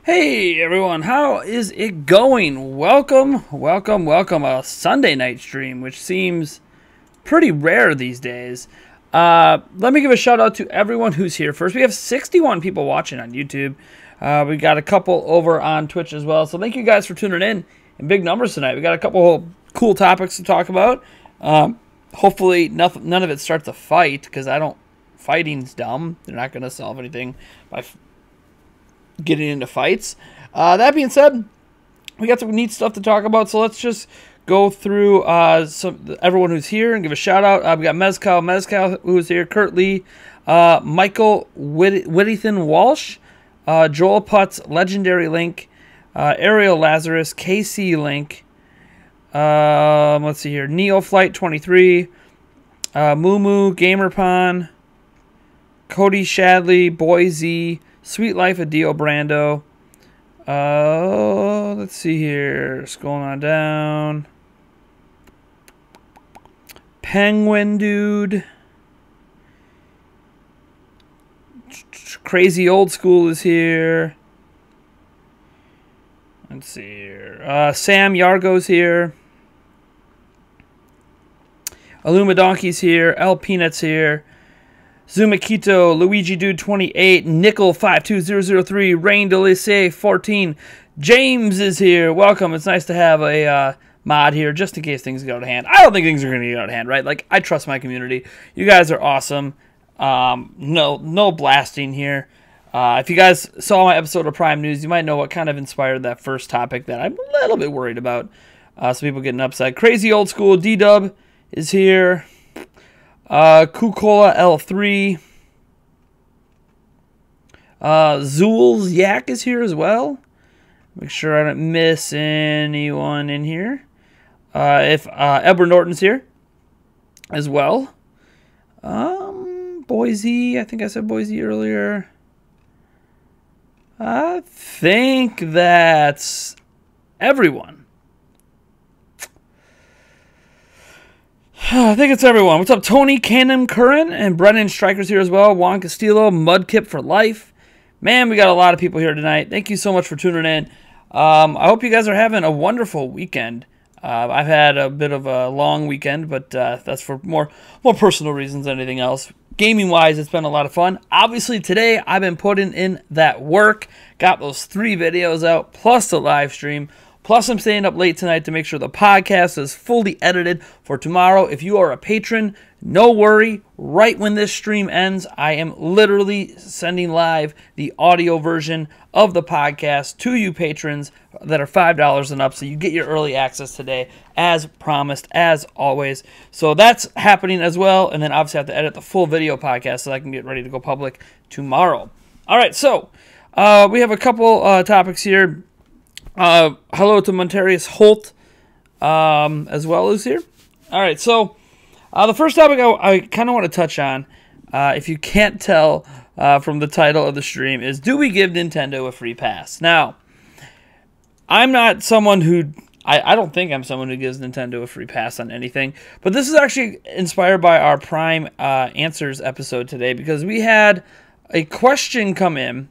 Hey everyone, how is it going? Welcome. A Sunday night stream, which seems pretty rare these days. Let me give a shout out to everyone who's here. First, we have 61 people watching on YouTube. We got a couple over on Twitch as well. So thank you guys for tuning in big numbers tonight. We got a couple cool topics to talk about. Hopefully none of it starts a fight, because fighting's dumb. They're not going to solve anything by getting into fights. That being said, we got some neat stuff to talk about, so let's just go through everyone who's here and give a shout out. We got Mezcal who's here, Kurt Lee, Michael Whittington Walsh, Joel Putz, Legendary Link, Ariel Lazarus, KC Link, let's see here, Neoflight 23, Moo Gamerpon, Cody Shadley, Boise, Sweet Life of Dio Brando. Let's see here. Scrolling on down. Penguin Dude. Crazy Old School is here. Let's see here. Sam Yargo's here. Aluma Donkey's here. El Peanut's here. Zumakito, Luigi Dude 28, Nickel 52003, Rain Delise 14. James is here. Welcome. It's nice to have a mod here just in case things get out of hand. I don't think things are going to get out of hand, right? Like, I trust my community. You guys are awesome. No blasting here. If you guys saw my episode of Prime News, you might know what kind of inspired that first topic that I'm a little bit worried about. Some people getting upset. Crazy Old School, D-Dub is here. Kukola L3. Zool's Yak is here as well. Make sure I don't miss anyone in here. Edward Norton's here as well. Boise. I think I said Boise earlier. I think that's everyone. I think it's everyone. What's up, Tony, Cannon, Curran, and Brennan Striker's here as well. Juan Castillo, Mudkip for life. Man, we got a lot of people here tonight. Thank you so much for tuning in. I hope you guys are having a wonderful weekend. I've had a bit of a long weekend, but that's for more personal reasons than anything else. Gaming-wise, it's been a lot of fun. Obviously, today I've been putting in that work. Got those 3 videos out, plus the live stream. Plus, I'm staying up late tonight to make sure the podcast is fully edited for tomorrow. If you are a patron, no worry. Right when this stream ends, I am literally sending live the audio version of the podcast to you patrons that are $5 and up. So you get your early access today, as promised, as always. So that's happening as well. And then obviously I have to edit the full video podcast so I can get ready to go public tomorrow. All right, so we have a couple topics here. Hello to Montarius Holt as well as here. All right, so the first topic I kind of want to touch on, if you can't tell from the title of the stream, is do we give Nintendo a free pass? Now, I'm not someone who, I don't think I'm someone who gives Nintendo a free pass on anything, but this is actually inspired by our Prime Answers episode today, because we had a question come in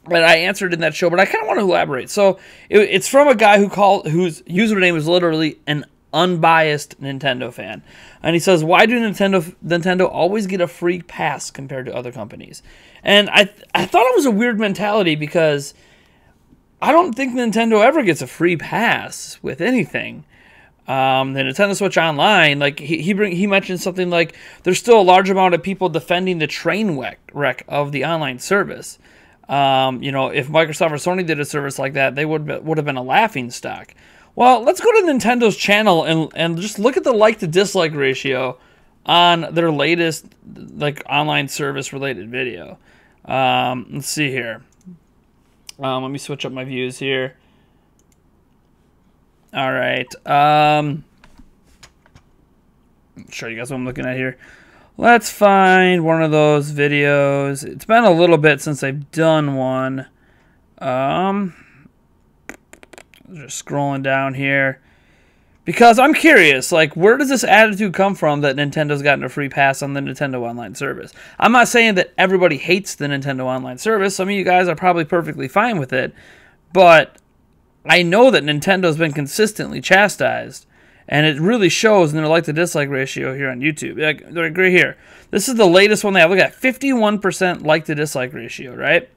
that I answered in that show, but I kind of want to elaborate. So it's from a guy whose username is literally an unbiased Nintendo fan, and he says, "Why do Nintendo always get a free pass compared to other companies?" And I thought it was a weird mentality, because I don't think Nintendo ever gets a free pass with anything. The Nintendo Switch Online, like he mentioned something like there's still a large amount of people defending the train wreck of the online service. If Microsoft or Sony did a service like that, they would have been a laughing stock. Well, let's go to Nintendo's channel and just look at the like to dislike ratio on their latest online service related video. Let's see here. Let me switch up my views here. All right. I'll show you guys what I'm looking at here. Let's find one of those videos. It's been a little bit since I've done one. Just scrolling down here. Because I'm curious, like, where does this attitude come from that Nintendo's gotten a free pass on the Nintendo Online service? I'm not saying that everybody hates the Nintendo Online service. Some of you guys are probably perfectly fine with it. But I know that Nintendo's been consistently chastised. And it really shows in their like-to-dislike ratio here on YouTube. Like right here. This is the latest one they have. Look at that, 51% like-to-dislike ratio, right?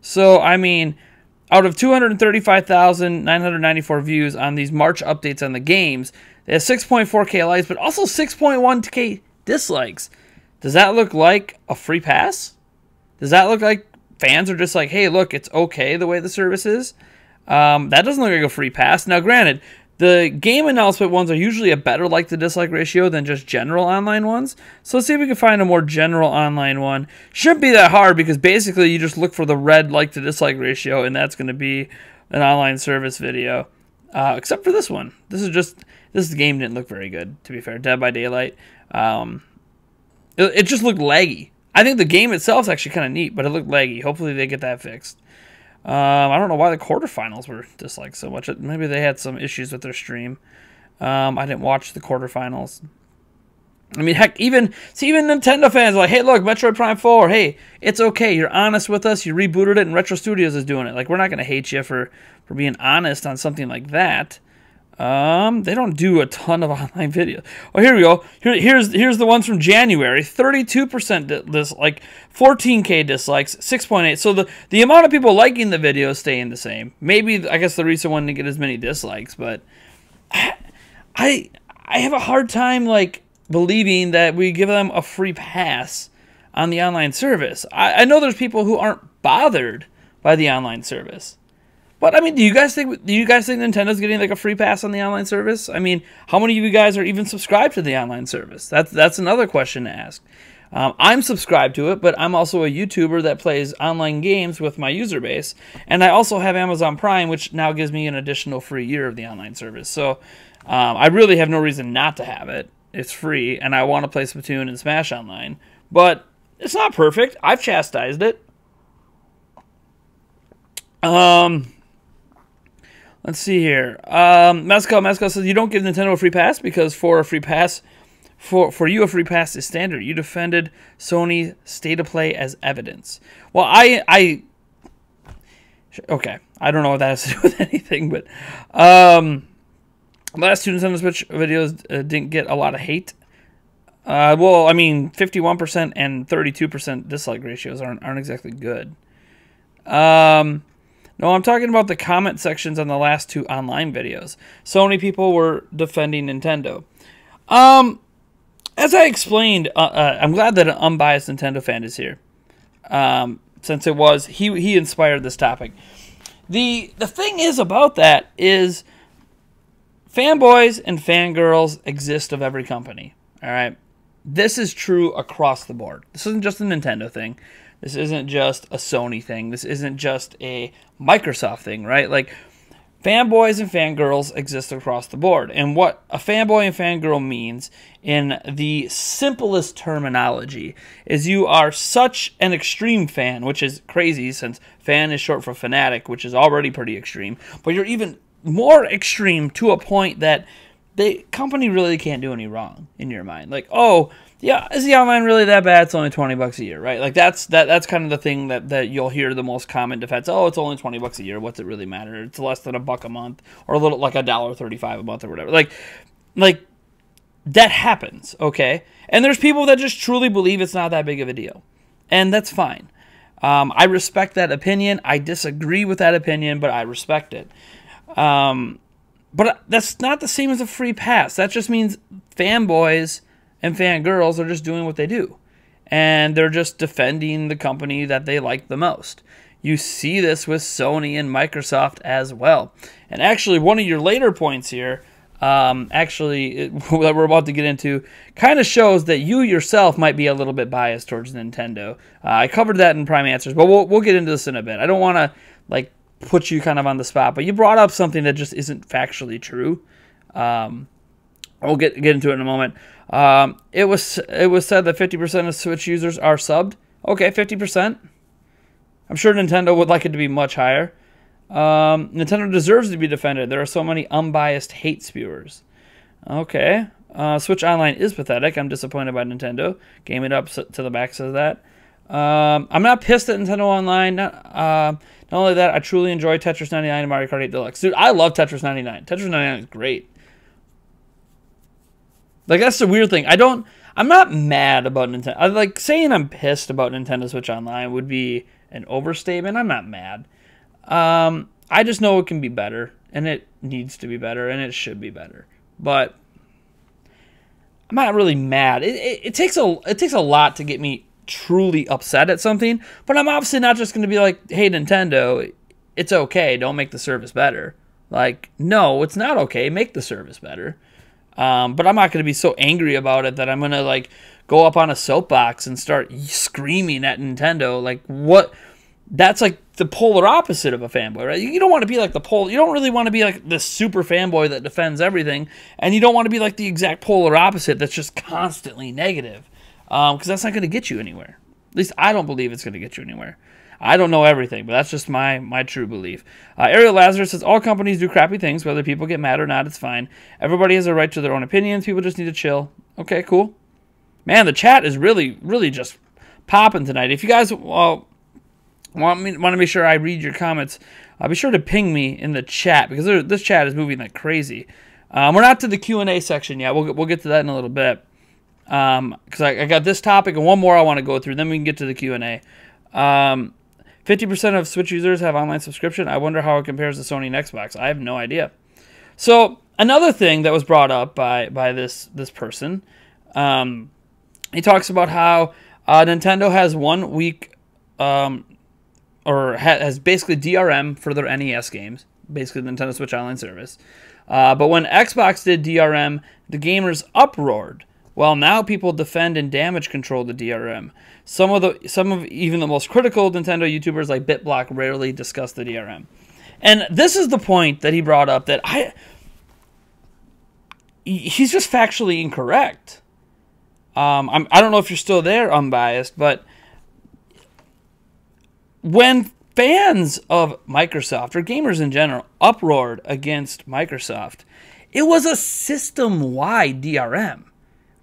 So, I mean, out of 235,994 views on these March updates on the games, they have 6.4K likes, but also 6.1K dislikes. Does that look like a free pass? Does that look like fans are just like, hey, look, it's okay the way the service is? That doesn't look like a free pass. Now, granted, the game announcement ones are usually a better like-to-dislike ratio than just general online ones. So let's see if we can find a more general online one. Shouldn't be that hard because basically you just look for the red like-to-dislike ratio and that's going to be an online service video. Except for this one. This game didn't look very good, to be fair. Dead by Daylight. It just looked laggy. I think the game itself is actually kind of neat, but it looked laggy. Hopefully they get that fixed. I don't know why the quarterfinals were disliked so much. Maybe they had some issues with their stream. I didn't watch the quarterfinals. I mean, heck, even Nintendo fans are like, hey, look, Metroid Prime 4, hey, it's okay. You're honest with us. You rebooted it, and Retro Studios is doing it. Like, we're not going to hate you for being honest on something like that. They don't do a ton of online videos. Oh, here we go. Here's the ones from January. 32% dislike, 14K dislikes, 6.8. So the amount of people liking the video is staying the same. Maybe, I guess the recent one didn't get as many dislikes, but I have a hard time, like, believing that we give them a free pass on the online service. I know there's people who aren't bothered by the online service. But I mean, do you guys think Nintendo's getting like a free pass on the online service? I mean, how many of you guys are even subscribed to the online service? That's another question to ask. I'm subscribed to it, but I'm also a YouTuber that plays online games with my user base, and I also have Amazon Prime, which now gives me an additional free year of the online service. So I really have no reason not to have it. It's free, and I want to play Splatoon and Smash Online, but it's not perfect. I've chastised it. Let's see here. Mescal says you don't give Nintendo a free pass because for you a free pass is standard. You defended Sony state of play as evidence. Well, okay. I don't know what that has to do with anything, but last two Nintendo Switch videos didn't get a lot of hate. Well, I mean, 51% and 32% dislike ratios aren't exactly good. No, I'm talking about the comment sections on the last two online videos. Sony people were defending Nintendo. As I explained, I'm glad that an unbiased Nintendo fan is here. Since it was, he inspired this topic. The thing is about that is fanboys and fangirls exist of every company. All right? This is true across the board. This isn't just a Nintendo thing. This isn't just a Sony thing. This isn't just a Microsoft thing, right? Like, fanboys and fangirls exist across the board. And what a fanboy and fangirl means in the simplest terminology is you are such an extreme fan, which is crazy since fan is short for fanatic, which is already pretty extreme. But you're even more extreme to a point that the company really can't do any wrong in your mind. Like, oh, yeah, is the online really that bad? It's only $20 a year, right? Like that's kind of the thing that you'll hear the most common defense. Oh, it's only $20 a year. What's it really matter? It's less than $1 a month, or a little like $1.35 a month, or whatever. Like that happens, okay? And there's people that just truly believe it's not that big of a deal, and that's fine. I respect that opinion. I disagree with that opinion, but I respect it. But that's not the same as a free pass. That just means fanboys and fangirls are just doing what they do. And they're just defending the company that they like the most. You see this with Sony and Microsoft as well. And actually, one of your later points here, that we're about to get into, kind of shows that you yourself might be a little bit biased towards Nintendo. I covered that in Prime Answers, but we'll get into this in a bit. I don't want to like put you kind of on the spot, but you brought up something that just isn't factually true. We'll get into it in a moment. It was said that 50% of Switch users are subbed. Okay, 50%. I'm sure Nintendo would like it to be much higher. Nintendo deserves to be defended. There are so many unbiased hate spewers. Okay. Switch Online is pathetic. I'm disappointed by Nintendo. Game It Up to the back says that. I'm not pissed at Nintendo Online. Not only that, I truly enjoy Tetris 99 and Mario Kart 8 Deluxe. Dude, I love Tetris 99. Tetris 99 is great. Like, that's the weird thing. I'm not mad about Nintendo. Like, saying I'm pissed about Nintendo Switch Online would be an overstatement. I'm not mad. I just know it can be better, and it needs to be better, and it should be better. But I'm not really mad. It takes a lot to get me truly upset at something, but I'm obviously not just going to be like, hey, Nintendo, it's okay. Don't make the service better. Like, no, it's not okay. Make the service better. But I'm not going to be so angry about it that I'm going to, like, go up on a soapbox and start screaming at Nintendo. Like, what? That's like the polar opposite of a fanboy, right? You don't want to be like you don't really want to be like the super fanboy that defends everything, and you don't want to be like the exact polar opposite that's just constantly negative, because that's not going to get you anywhere. At least I don't believe it's going to get you anywhere. I don't know everything, but that's just my true belief. Ariel Lazarus says, all companies do crappy things, whether people get mad or not, it's fine. Everybody has a right to their own opinions. People just need to chill. Okay, cool. Man, the chat is really, really just popping tonight. If you guys want to make sure I read your comments, be sure to ping me in the chat, because this chat is moving like crazy. We're not to the Q&A section yet. We'll get to that in a little bit, because I got this topic and one more I want to go through. Then we can get to the Q&A. 50% of Switch users have online subscription. I wonder how it compares to Sony and Xbox. I have no idea. So another thing that was brought up by this person, he talks about how Nintendo has 1 week, or has basically DRM for their NES games, basically the Nintendo Switch Online service. But when Xbox did DRM, the gamers uproared. Well, now people defend and damage control the DRM. Some of even the most critical Nintendo YouTubers like BitBlock rarely discuss the DRM. And this is the point that he brought up that he's just factually incorrect. I don't know if you're still there, Unbiased, but when fans of Microsoft, or gamers in general, uproared against Microsoft, it was a system-wide DRM.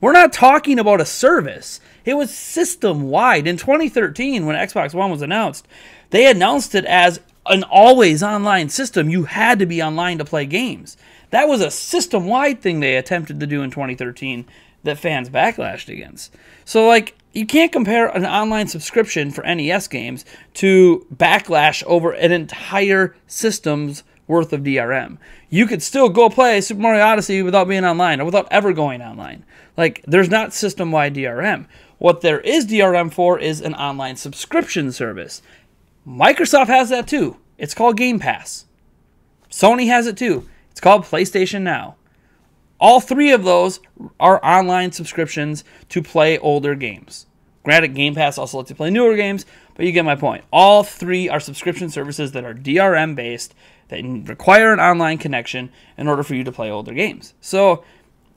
We're not talking about a service. It was system-wide. In 2013, when Xbox One was announced, they announced it as an always online system. You had to be online to play games. That was a system-wide thing they attempted to do in 2013 that fans backlashed against. So, like, you can't compare an online subscription for NES games to backlash over an entire system's worth of DRM. You could still go play Super Mario Odyssey without being online, or without ever going online. Like, there's not system-wide DRM. What there is DRM for is an online subscription service. Microsoft has that too. It's called Game Pass. Sony has it too. It's called PlayStation Now. All three of those are online subscriptions to play older games. Granted, Game Pass also lets you play newer games, but you get my point. All three are subscription services that are DRM-based, that require an online connection in order for you to play older games. So,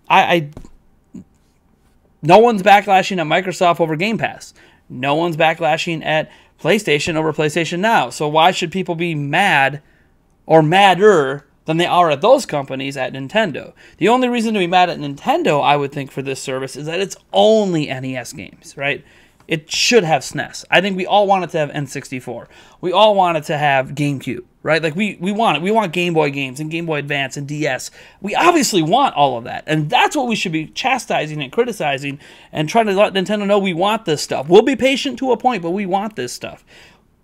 no one's backlashing at Microsoft over Game Pass. No one's backlashing at PlayStation over PlayStation Now. So why should people be mad or madder than they are at those companies at Nintendo? The only reason to be mad at Nintendo, I would think, for this service is that it's only NES games, right? It should have SNES. I think we all want it to have N64. We all want it to have GameCube, right? Like, we want it. We want Game Boy games and Game Boy Advance and DS. We obviously want all of that. And that's what we should be chastising and criticizing and trying to let Nintendo know we want this stuff. We'll be patient to a point, but we want this stuff.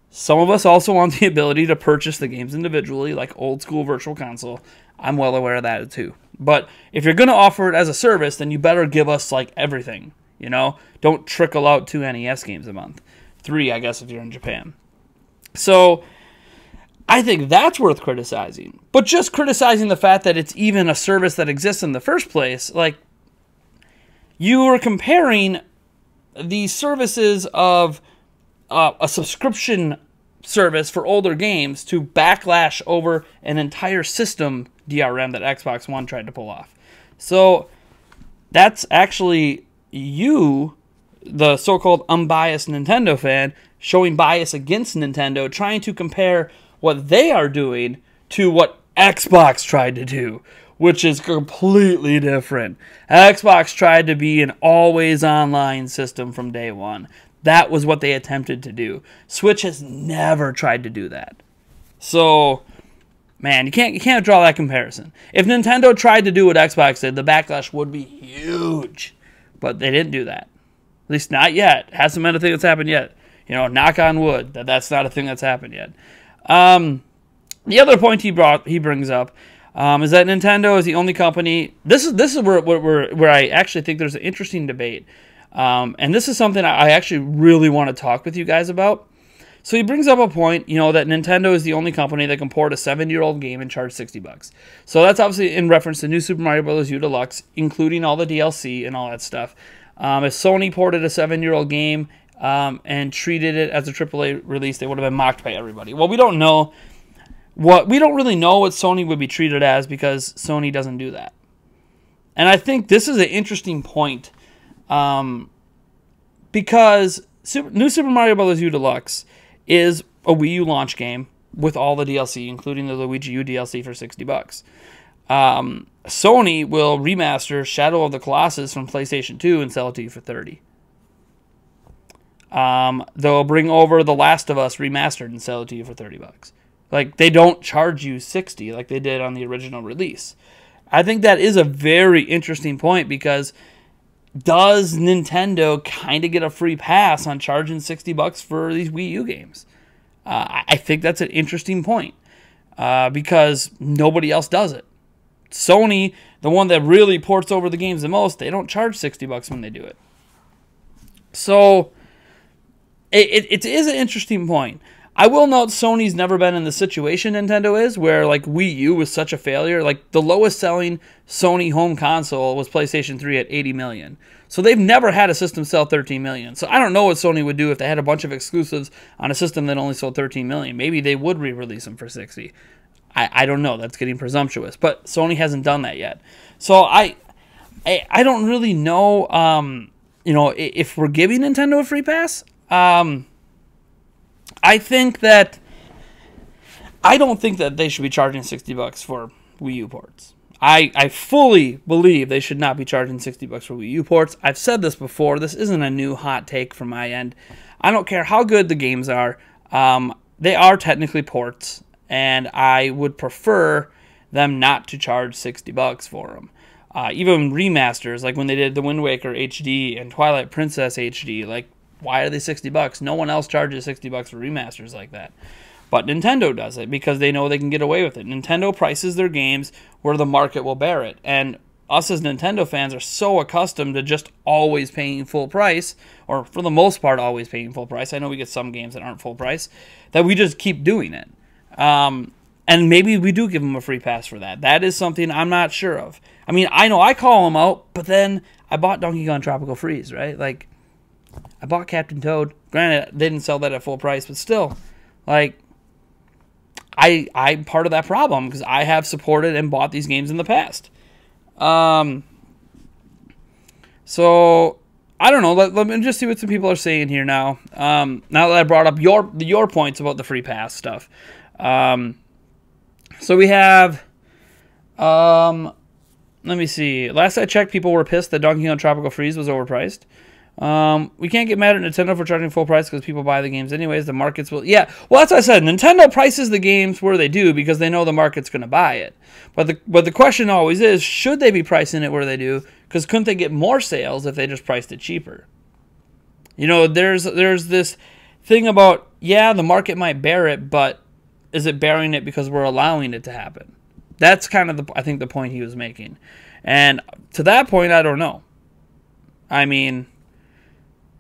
Some of us also want the ability to purchase the games individually, like old school Virtual Console. I'm well aware of that too. But if you're going to offer it as a service, then you better give us, like, everything. You know, don't trickle out 2 NES games a month. 3, I guess, if you're in Japan. So, I think that's worth criticizing. But just criticizing the fact that it's even a service that exists in the first place, like, you are comparing the services of a subscription service for older games to backlash over an entire system DRM that Xbox One tried to pull off. So, that's actually you, the so-called unbiased Nintendo fan, showing bias against Nintendo, trying to compare what they are doing to what Xbox tried to do, which is completely different. Xbox tried to be an always online system from day one. That was what they attempted to do. Switch has never tried to do that. So, man, you can't draw that comparison. If Nintendo tried to do what Xbox did, the backlash would be huge. But they didn't do that. At least not yet. It hasn't been a thing that's happened yet. You know, knock on wood, that's not a thing that's happened yet. The other point he brings up is that Nintendo is the only company. This is where I actually think there's an interesting debate, and this is something I actually really want to talk with you guys about. So he brings up a point, you know, that Nintendo is the only company that can port a 7-year-old game and charge $60. So that's obviously in reference to New Super Mario Bros. U Deluxe, including all the DLC and all that stuff. If Sony ported a 7-year-old game and treated it as a AAA release, they would have been mocked by everybody. Well, we don't know. We don't really know what Sony would be treated as because Sony doesn't do that. And I think this is an interesting point because New Super Mario Bros. U Deluxe is a Wii U launch game with all the DLC, including the Luigi U DLC for $60. Sony will remaster Shadow of the Colossus from PlayStation 2 and sell it to you for $30. They'll bring over The Last of Us remastered and sell it to you for $30. Like, they don't charge you $60 like they did on the original release. I think that is a very interesting point because does Nintendo kind of get a free pass on charging $60 for these Wii U games? I think that's an interesting point because nobody else does it. Sony, the one that really ports over the games the most, they don't charge $60 when they do it. So it is an interesting point. I will note Sony's never been in the situation Nintendo is, where like Wii U was such a failure. Like the lowest selling Sony home console was PlayStation 3 at 80 million. So they've never had a system sell 13 million. So I don't know what Sony would do if they had a bunch of exclusives on a system that only sold 13 million. Maybe they would re-release them for 60. I don't know. That's getting presumptuous. But Sony hasn't done that yet. So I don't really know, you know, if we're giving Nintendo a free pass. I don't think that they should be charging $60 for Wii U ports. I fully believe they should not be charging $60 for Wii U ports. I've said this before. This isn't a new hot take from my end. I don't care how good the games are. They are technically ports, and I would prefer them not to charge $60 for them. Even remasters, like when they did the Wind Waker HD and Twilight Princess HD, like, why are they $60? No one else charges $60 for remasters like that. But Nintendo does it because they know they can get away with it. Nintendo prices their games where the market will bear it. And us as Nintendo fans are so accustomed to just always paying full price, or for the most part always paying full price. I know we get some games that aren't full price, that we just keep doing it. And maybe we do give them a free pass for that. That is something I'm not sure of. I mean, I know I call them out, but then I bought Donkey Kong Tropical Freeze, right? Like, I bought Captain Toad. Granted, they didn't sell that at full price, but still, like, I'm part of that problem because I have supported and bought these games in the past. So I don't know. Let me just see what some people are saying here now. Now that I brought up your points about the free pass stuff. So we have. Let me see. Last I checked, people were pissed that Donkey Kong Tropical Freeze was overpriced. We can't get mad at Nintendo for charging full price because people buy the games anyways. The markets will... Yeah, well, that's what I said. Nintendo prices the games where they do because they know the market's going to buy it. But the question always is, should they be pricing it where they do? Because couldn't they get more sales if they just priced it cheaper? You know, there's this thing about, yeah, the market might bear it, but is it bearing it because we're allowing it to happen? That's kind of, I think, the point he was making. And to that point, I don't know. I mean...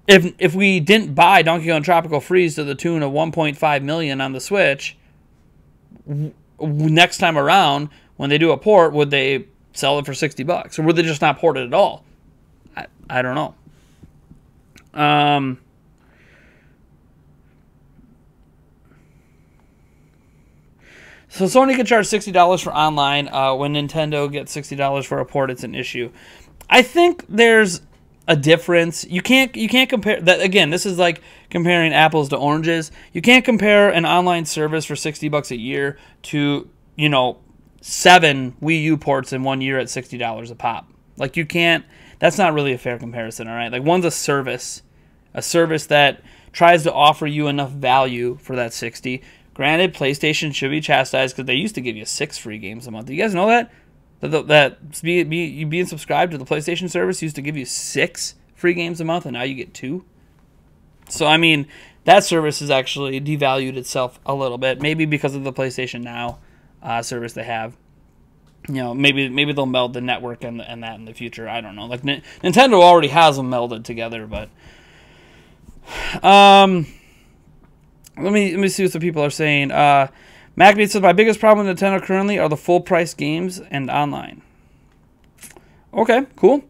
If we didn't buy Donkey Kong Tropical Freeze to the tune of 1.5 million on the Switch, next time around when they do a port, would they sell it for $60, or would they just not port it at all? I don't know. So Sony can charge $60 for online. When Nintendo gets $60 for a port, it's an issue. I think there's a difference. You can't compare that. Again, this is like comparing apples to oranges. You can't compare an online service for $60 a year to, 7 Wii U ports in 1 year at $60 a pop. Like, you can't. That's not really a fair comparison, all right? Like, one's a service that tries to offer you enough value for that 60. Granted, PlayStation should be chastised because they used to give you 6 free games a month. Do you guys know that? That being subscribed to the PlayStation service used to give you 6 free games a month, and now you get 2. So, I mean, that service has actually devalued itself a little bit, maybe because of the PlayStation Now service they have. Maybe they'll meld the network and that in the future. I don't know. Like, Nintendo already has them melded together, but let me see what the people are saying. MacBeat says, my biggest problem with Nintendo currently are the full price games and online. Okay, cool.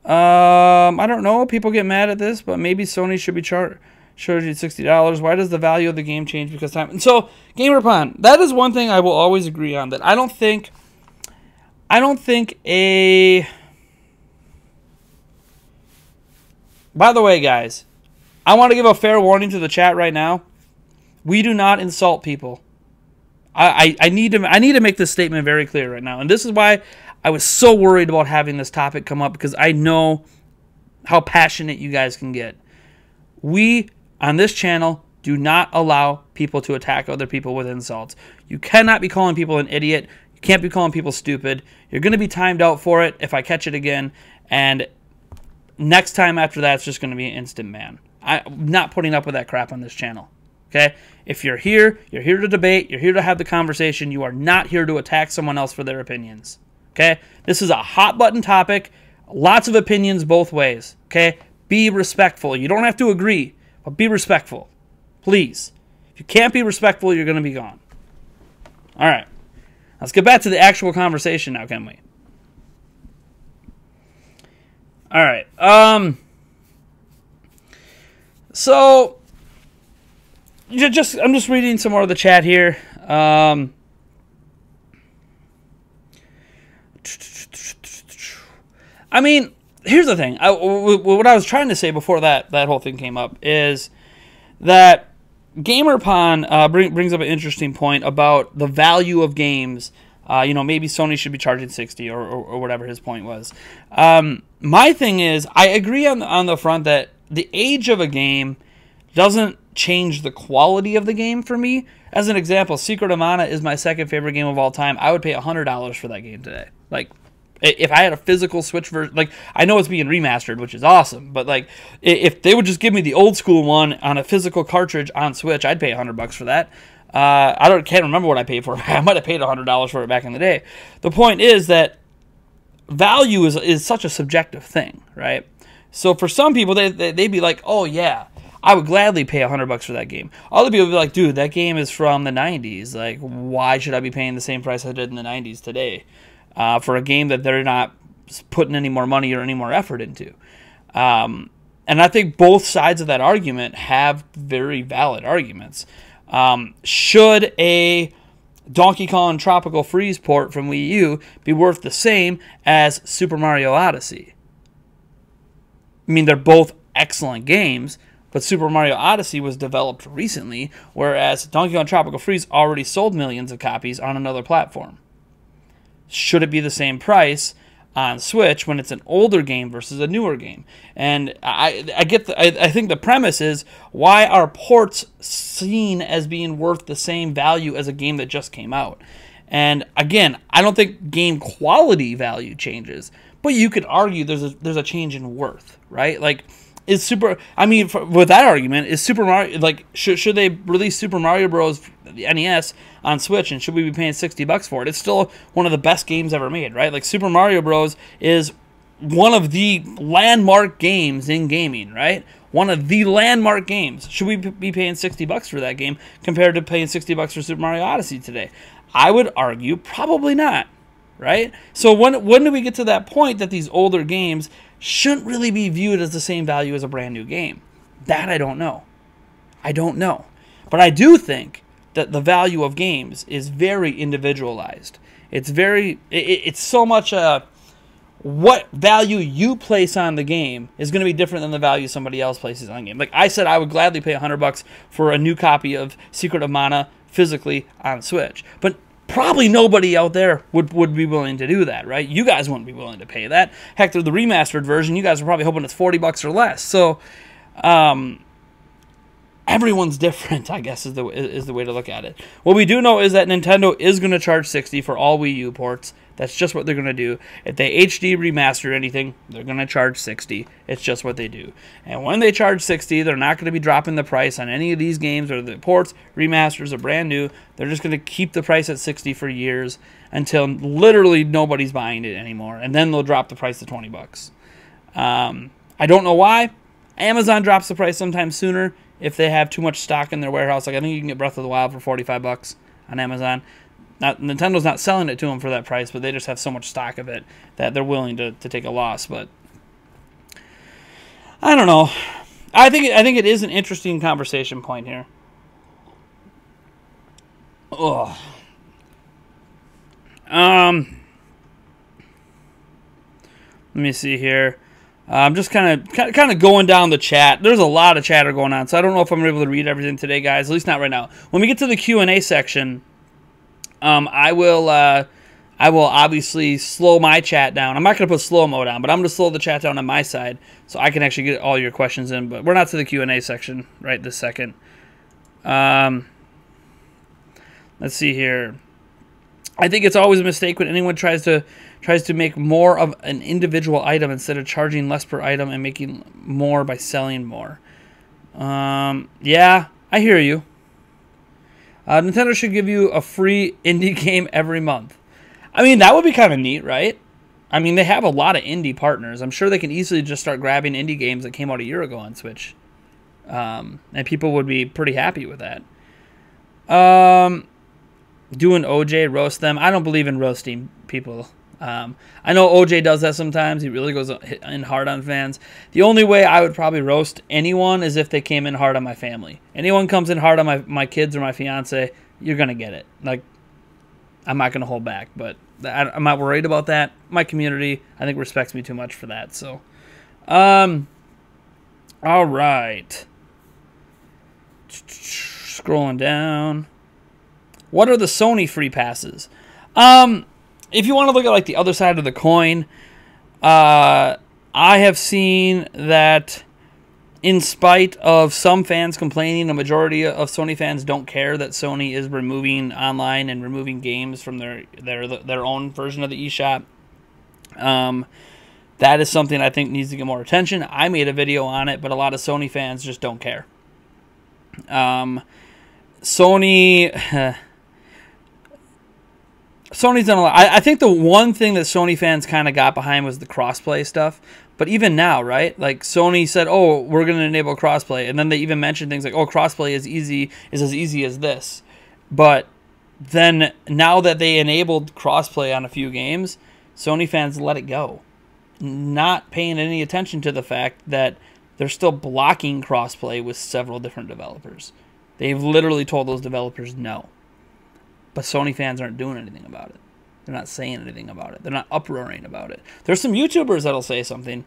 I don't know. People get mad at this, but maybe Sony should be charging $60. Why does the value of the game change because time? And so, GamerPon, that is one thing I will always agree on. That I don't think a. By the way, guys, I want to give a fair warning to the chat right now. We do not insult people. I need to make this statement very clear right now, and this is why I was so worried about having this topic come up, because I know how passionate you guys can get. We on this channel do not allow people to attack other people with insults. You cannot be calling people an idiot. You can't be calling people stupid. You're going to be timed out for it if I catch it again, and next time after that, it's just going to be an instant ban. I'm not putting up with that crap on this channel. Okay? If you're here to debate, you're here to have the conversation. You are not here to attack someone else for their opinions. Okay? This is a hot button topic. Lots of opinions both ways. Okay? Be respectful. You don't have to agree, but be respectful. Please. If you can't be respectful, you're going to be gone. All right. Let's get back to the actual conversation now, can we? All right. So I'm just reading some more of the chat here. I mean, here's the thing. What I was trying to say before that whole thing came up is that GamerPon brings up an interesting point about the value of games. Maybe Sony should be charging $60 or whatever his point was. My thing is, I agree on the front that the age of a game doesn't change the quality of the game for me. As an example, Secret of Mana is my second favorite game of all time. I would pay $100 for that game today. Like, if I had a physical Switch version, like, I know it's being remastered, which is awesome, but like, if they would just give me the old school one on a physical cartridge on Switch, I'd pay $100 for that. Can't remember what I paid for it. I might have paid $100 for it back in the day. The point is that value is such a subjective thing, right? So for some people, they'd be like, oh yeah, I would gladly pay $100 for that game. Other people would be like, dude, that game is from the 90s. Like, why should I be paying the same price I did in the 90s today for a game that they're not putting any more money or any more effort into? And I think both sides of that argument have very valid arguments. Should a Donkey Kong Tropical Freeze port from Wii U be worth the same as Super Mario Odyssey? I mean, they're both excellent games, but Super Mario Odyssey was developed recently, whereas Donkey Kong Tropical Freeze already sold millions of copies on another platform. Should it be the same price on Switch when it's an older game versus a newer game? And I think the premise is, why are ports seen as being worth the same value as a game that just came out? And again, I don't think game quality value changes, but you could argue there's a change in worth, right? Like, with that argument, is Super Mario, like, should they release Super Mario Bros. The NES on Switch, and should we be paying $60 for it? It's still one of the best games ever made, right? Like, Super Mario Bros. Is one of the landmark games in gaming, right? One of the landmark games. Should we be paying $60 for that game compared to paying $60 for Super Mario Odyssey today? I would argue probably not, right? So when do we get to that point that these older games shouldn't really be viewed as the same value as a brand new game? That I don't know. I don't know. But I do think that the value of games is very individualized. It's so much what value you place on the game is going to be different than the value somebody else places on the game. Like I said, I would gladly pay $100 for a new copy of Secret of Mana physically on Switch. But probably nobody out there would be willing to do that, right? You guys wouldn't be willing to pay that. Heck, the remastered version, you guys are probably hoping it's $40 or less. So, everyone's different, I guess, is the way to look at it. What we do know is that Nintendo is going to charge $60 for all Wii U ports. That's just what they're going to do. If they HD remaster anything, they're going to charge $60. It's just what they do. And when they charge $60, they're not going to be dropping the price on any of these games, or the ports, remasters, or brand new. They're just going to keep the price at $60 for years until literally nobody's buying it anymore. And then they'll drop the price to $20. I don't know why. Amazon drops the price sometime sooner if they have too much stock in their warehouse. Like I think you can get Breath of the Wild for $45 on Amazon. Nintendo's not selling it to them for that price, but they just have so much stock of it that they're willing to take a loss. But I don't know. I think it is an interesting conversation point here. Ugh. Let me see here. I'm just kind of going down the chat. There's a lot of chatter going on, so I don't know if I'm able to read everything today, guys. At least not right now. When we get to the Q&A section, I will obviously slow my chat down. I'm not going to put slow mode on, but I'm going to slow the chat down on my side so I can actually get all your questions in. But we're not to the Q&A section right this second. Let's see here. I think it's always a mistake when anyone tries to make more of an individual item instead of charging less per item and making more by selling more. Yeah, I hear you. Nintendo should give you a free indie game every month. I mean, that would be kind of neat, right? I mean, they have a lot of indie partners. I'm sure they can easily just start grabbing indie games that came out a year ago on Switch. And people would be pretty happy with that. Doing OJ, roast them. I don't believe in roasting people. I know OJ does that sometimes. He really goes in hard on fans. The only way I would probably roast anyone is if they came in hard on my family. Anyone comes in hard on my kids or my fiance, you're going to get it. Like, I'm not going to hold back, but I'm not worried about that. My community, I think, respects me too much for that. So, all right. Scrolling down. What are the Sony free passes? If you want to look at like the other side of the coin, I have seen that in spite of some fans complaining, a majority of Sony fans don't care that Sony is removing online and removing games from their own version of the eShop. That is something I think needs to get more attention. I made a video on it, but a lot of Sony fans just don't care. Sony's done a lot. I think the one thing that Sony fans kind of got behind was the crossplay stuff. But even now, right? Like Sony said, "Oh, we're going to enable crossplay," and then they even mentioned things like, "Oh, crossplay is as easy as this." But then now that they enabled crossplay on a few games, Sony fans let it go, not paying any attention to the fact that they're still blocking crossplay with several different developers. They've literally told those developers no. But Sony fans aren't doing anything about it. They're not saying anything about it. They're not uproaring about it. There's some YouTubers that'll say something,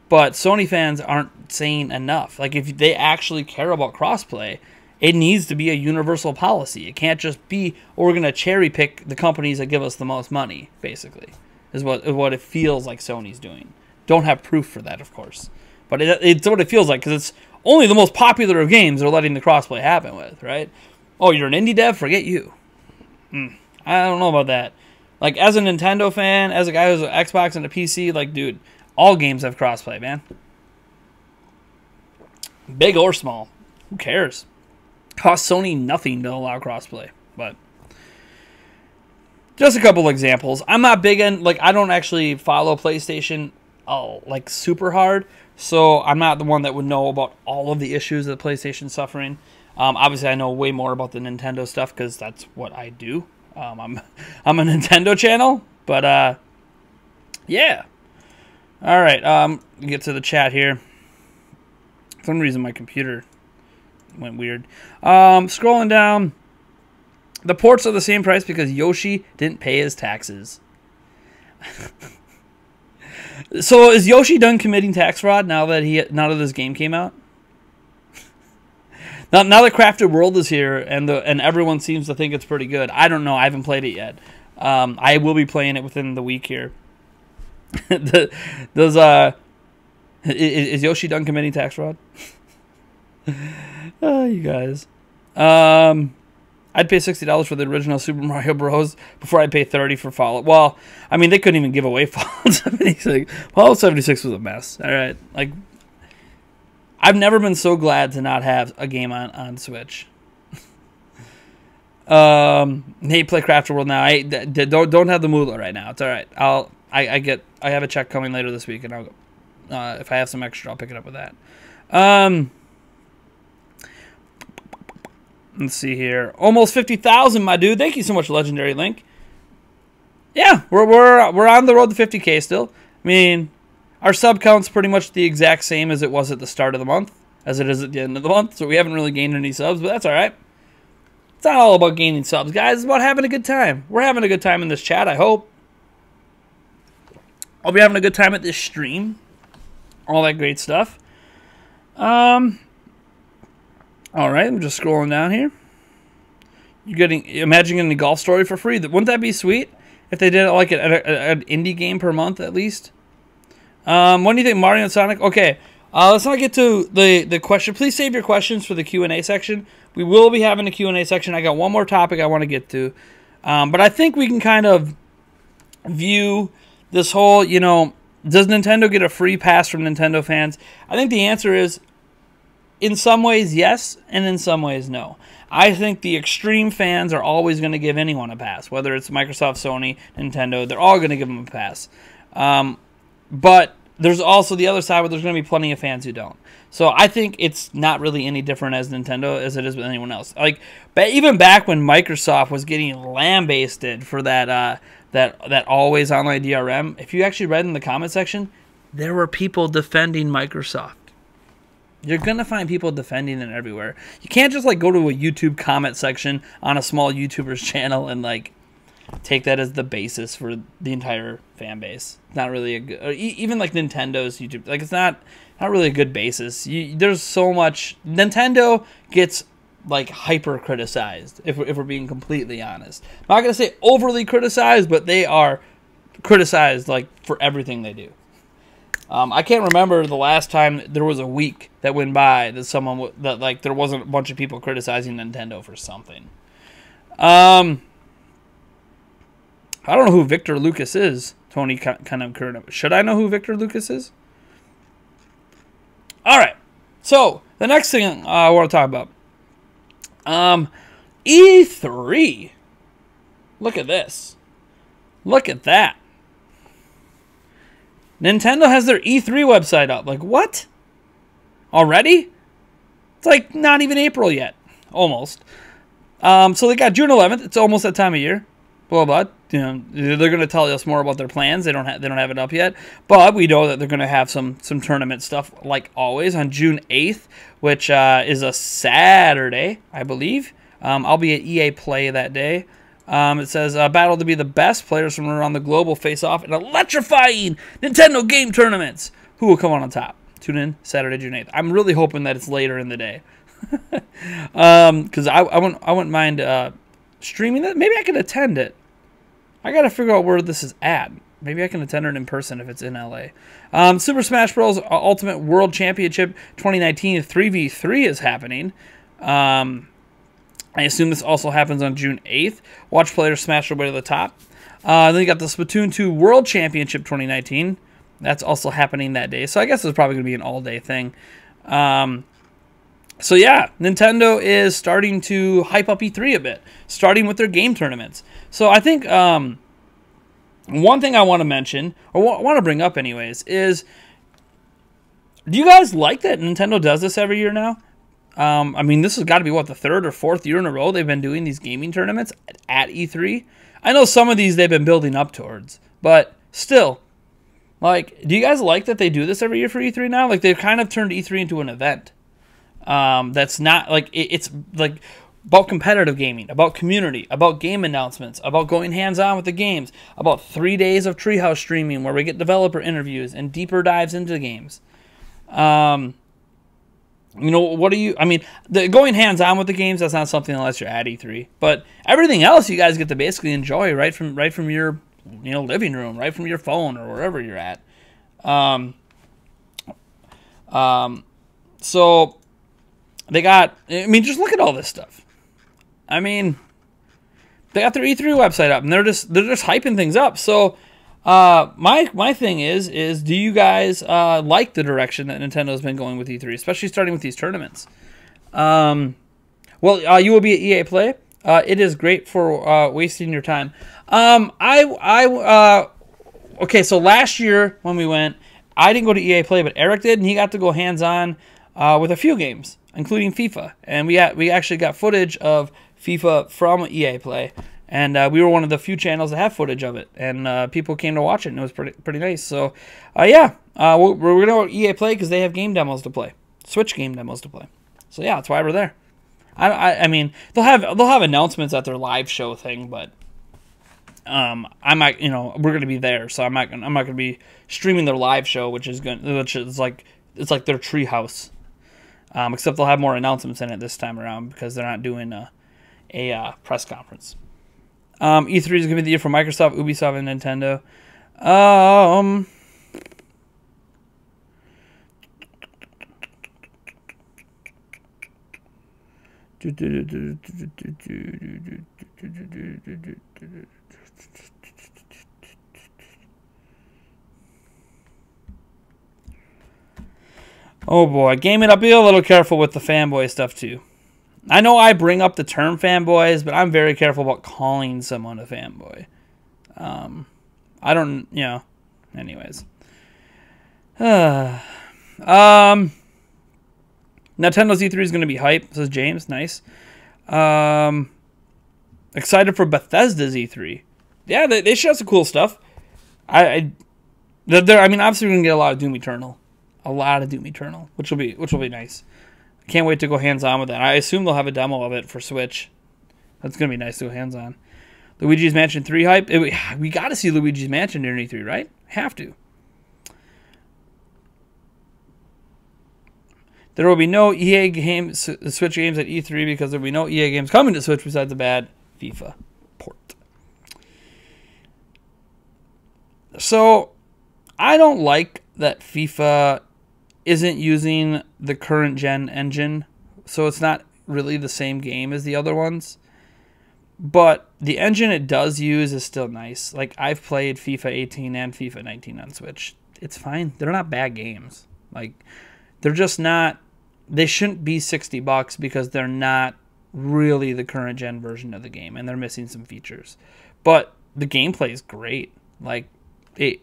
but Sony fans aren't saying enough. Like, if they actually care about crossplay, it needs to be a universal policy. It can't just be, oh, we're going to cherry pick the companies that give us the most money, basically, is what it feels like Sony's doing. Don't have proof for that, of course. But it's what it feels like, because it's only the most popular of games they're letting the crossplay happen with, right? Oh, you're an indie dev? Forget you. I don't know about that. Like, as a Nintendo fan, as a guy who's an Xbox and a PC, like, dude, all games have crossplay, man. Big or small. Who cares? Costs Sony nothing to allow crossplay. But just a couple examples. I'm not big on, like, I don't actually follow PlayStation, like, super hard. So I'm not the one that would know about all of the issues that PlayStation's suffering. Obviously, I know way more about the Nintendo stuff because that's what I do. I'm a Nintendo channel, but yeah. All right, get to the chat here. For some reason, my computer went weird. Scrolling down, the ports are the same price because Yoshi didn't pay his taxes. So is Yoshi done committing tax fraud now that this game came out? Now that Crafted World is here and everyone seems to think it's pretty good. I don't know. I haven't played it yet. I will be playing it within the week here. Is Yoshi done committing tax fraud? Oh, you guys. I'd pay $60 for the original Super Mario Bros. Before I'd pay $30 for Fallout. Well, I mean, they couldn't even give away Fallout 76. Fallout 76 was a mess. All right, like, I've never been so glad to not have a game on Switch. Hey, play Crafted World now. I don't have the moolah right now. It's all right. I have a check coming later this week, and I'll if I have some extra, I'll pick it up with that. Let's see here. Almost 50,000, my dude. Thank you so much, Legendary Link. Yeah, we're on the road to 50K still. I mean, our sub count's pretty much the exact same as it was at the start of the month, as it is at the end of the month. So we haven't really gained any subs, but that's all right. It's not all about gaining subs, guys. It's about having a good time. We're having a good time in this chat, I hope. I'll be having a good time at this stream. All that great stuff. All right, I'm just scrolling down here. Imagine getting a golf story for free. Wouldn't that be sweet if they did it like an indie game per month at least? What do you think, Mario and Sonic? Okay, let's not get to the question. Please save your questions for the Q&A section. We will be having a Q&A section. I got one more topic I want to get to. But I think we can kind of view this whole, does Nintendo get a free pass from Nintendo fans? I think the answer is, in some ways, yes, and in some ways, no. I think the extreme fans are always going to give anyone a pass, whether it's Microsoft, Sony, Nintendo. They're all going to give them a pass. But there's also the other side where there's going to be plenty of fans who don't. So I think it's not really any different as Nintendo as it is with anyone else. Like, even back when Microsoft was getting lambasted for that always online DRM, if you actually read in the comment section, there were people defending Microsoft. You're going to find people defending it everywhere. You can't just go to a YouTube comment section on a small YouTuber's channel and take that as the basis for the entire fan base. It's not really a good, or even Nintendo's YouTube, it's not really a good basis. There's so much. Nintendo gets hyper criticized, if we're being completely honest. I'm not going to say overly criticized, but they are criticized for everything they do. I can't remember the last time there was a week that went by that there wasn't a bunch of people criticizing Nintendo for something. I don't know who Victor Lucas is. Tony kind of current. Should I know who Victor Lucas is? All right. So the next thing I want to talk about, E3. Look at this. Look at that. Nintendo has their E3 website up. What? Already? It's not even April yet. Almost. So they got June 11th. It's almost that time of year. Blah, blah. They're going to tell us more about their plans. They don't have it up yet. But we know that they're going to have some tournament stuff, like always, on June 8th, which is a Saturday, I believe. I'll be at EA Play that day. It says, battle to be the best. Players from around the globe will face off in electrifying Nintendo game tournaments. Who will come on top? Tune in Saturday, June 8th. I'm really hoping that it's later in the day. Because I wouldn't mind streaming that. Maybe I could attend it. I got to figure out where this is at. Maybe I can attend it in person if it's in LA. Super Smash Bros. Ultimate World Championship 2019 3v3 is happening. I assume this also happens on June 8th. Watch players smash their way to the top. Then you got the Splatoon 2 World Championship 2019. That's also happening that day. So I guess it's probably going to be an all-day thing. So yeah, Nintendo is starting to hype up E3 a bit, starting with their game tournaments. So I think one thing I want to mention, or want to bring up anyways, is do you guys like that Nintendo does this every year now? I mean, this has got to be, the third or fourth year in a row they've been doing these gaming tournaments at E3. I know some of these they've been building up towards, but still, do you guys like that they do this every year for E3 now? They've kind of turned E3 into an event. That's not, about competitive gaming, about community, about game announcements, about going hands-on with the games, about 3 days of Treehouse streaming where we get developer interviews and deeper dives into the games. You know, what do you... I mean, going hands-on with the games, that's not something unless you're at E3. But everything else you guys get to basically enjoy right from your living room, right from your phone or wherever you're at. So they got... I mean, just look at all this stuff. I mean, they got their E3 website up, and they're just hyping things up. So... my thing is do you guys like the direction that Nintendo's been going with E3, especially starting with these tournaments? You will be at EA Play. It is great for wasting your time. Okay, so last year when we went, I didn't go to EA Play, but Eric did, and he got to go hands-on with a few games, including FIFA. And we actually got footage of FIFA from EA Play. And we were one of the few channels that have footage of it, and people came to watch it, and it was pretty nice. So, we're gonna go to EA Play because they have game demos to play, Switch game demos to play. So yeah, that's why we're there. I mean, they'll have announcements at their live show thing, but I might, we're gonna be there, so I'm not gonna be streaming their live show, which is like their Treehouse, except they'll have more announcements in it this time around because they're not doing a press conference. E3 is going to be the year for Microsoft, Ubisoft, and Nintendo. Oh boy, gaming up. Be a little careful with the fanboy stuff too. I know I bring up the term fanboys, but I'm very careful about calling someone a fanboy. I don't, anyways. Nintendo's E3 is going to be hype, says James. Nice. Excited for Bethesda's E3. Yeah, they show some cool stuff. I mean, obviously we're going to get a lot of Doom Eternal. Which will be nice. Can't wait to go hands-on with that. I assume they'll have a demo of it for Switch. That's going to be nice to go hands-on. Luigi's Mansion 3 hype. We got to see Luigi's Mansion during E3, right? Have to. There will be no EA games, Switch games at E3 because there will be no EA games coming to Switch besides the bad FIFA port. So, I don't like that FIFA isn't using the current gen engine, so it's not really the same game as the other ones. But the engine it does use is still nice. Like, I've played FIFA 18 and FIFA 19 on Switch. It's fine. They're not bad games. Like, they're just not... They shouldn't be $60 because they're not really the current gen version of the game, and they're missing some features. But the gameplay is great. Like, it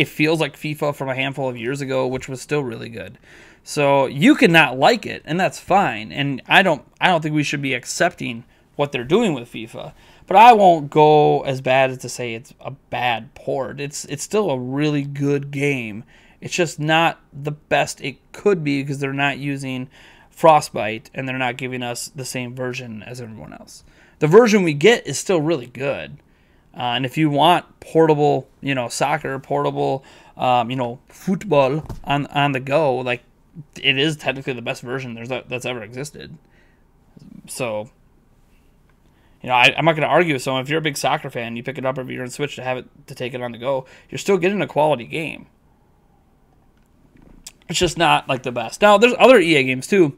feels like FIFA from a handful of years ago, which was still really good. So you can not like it, and that's fine. And I don't think we should be accepting what they're doing with FIFA. But I won't go as bad as to say it's a bad port. It's still a really good game. It's just not the best it could be because they're not using Frostbite and they're not giving us the same version as everyone else. The version we get is still really good. And if you want portable, soccer, portable, football on the go, like, it is technically the best version that's ever existed. So, I'm not going to argue with someone. If you're a big soccer fan, you pick it up every year and Switch to take it on the go, you're still getting a quality game. It's just not like the best. Now, there's other EA games too.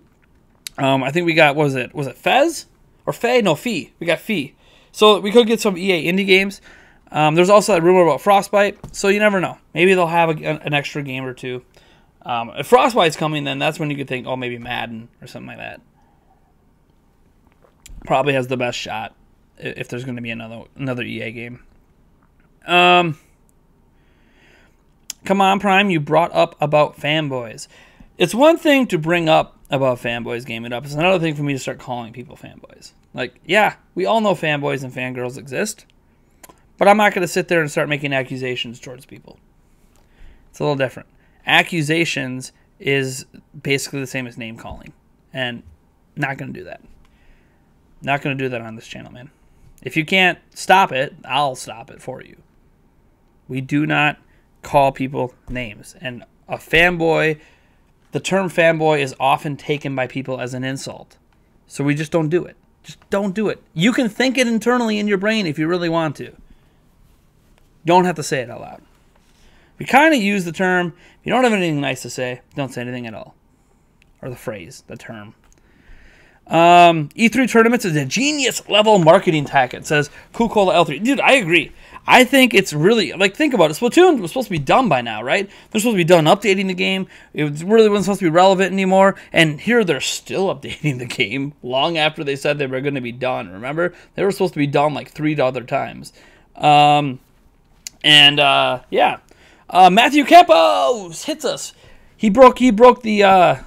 I think we got, was it Fez? Or Fey? No, Fee. We got Fee. So we could get some EA indie games. There's also that rumor about Frostbite, so you never know. Maybe they'll have an extra game or two. If Frostbite's coming, then that's when you could think, oh, maybe Madden or something like that. Probably has the best shot if there's going to be another EA game. Come on, Prime, you brought up about fanboys. It's one thing to bring up about fanboys gaming up. It's another thing for me to start calling people fanboys. Like, yeah, we all know fanboys and fangirls exist, but I'm not going to sit there and start making accusations towards people. It's a little different. Accusations is basically the same as name calling, and not going to do that. Not going to do that on this channel, man. If you can't stop it, I'll stop it for you. We do not call people names. And a fanboy, the term fanboy is often taken by people as an insult. So we just don't do it. Just don't do it. You can think it internally in your brain if you really want to. You don't have to say it out loud. We kind of use the term, if you don't have anything nice to say, don't say anything at all. Or the phrase, the term. E3 tournaments is a genius level marketing tactic. It says Coca-Cola L3. Dude, I agree. I think it's really, like, think about it. Splatoon was supposed to be done by now, right? They're supposed to be done updating the game. It really wasn't supposed to be relevant anymore. And here they're still updating the game long after they said they were going to be done. Remember? They were supposed to be done like 3 other times. Yeah. Matthew Campos hits us. He broke the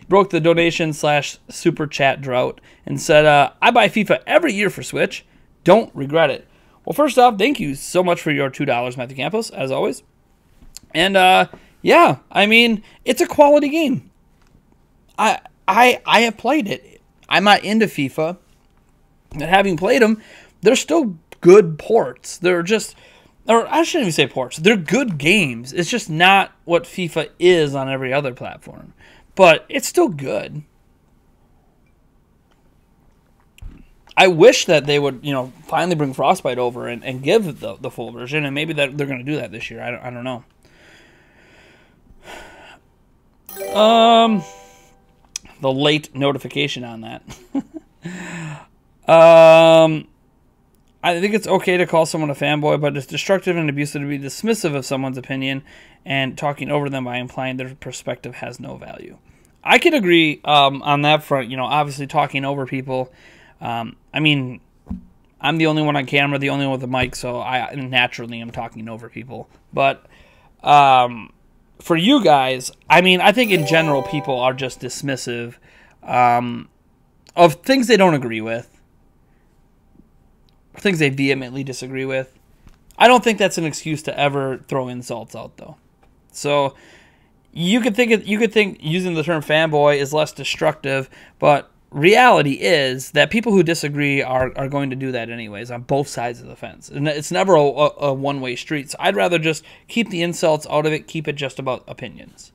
broke the donation / super chat drought and said, I buy FIFA every year for Switch. Don't regret it. Well, first off, thank you so much for your $2, Matthew Campos, as always. And yeah, I mean, it's a quality game. I have played it. I'm not into FIFA, but having played them, they're still good ports. They're just, or I shouldn't even say ports. They're good games. It's just not what FIFA is on every other platform. But it's still good. I wish that they would, finally bring Frostbite over and give the full version, and maybe that they're going to do that this year. I don't know. The late notification on that. I think it's okay to call someone a fanboy, but it's destructive and abusive to be dismissive of someone's opinion and talking over them by implying their perspective has no value. I could agree on that front. Obviously talking over people. I mean, I'm the only one on camera, the only one with a mic, so I naturally am talking over people. But for you guys, I mean, I think in general people are just dismissive of things they don't agree with, things they vehemently disagree with. I don't think that's an excuse to ever throw insults out, though. So you could think using the term fanboy is less destructive, but reality is that people who disagree are going to do that anyways on both sides of the fence. And it's never a one-way street. So I'd rather just keep the insults out of it, keep it just about opinions.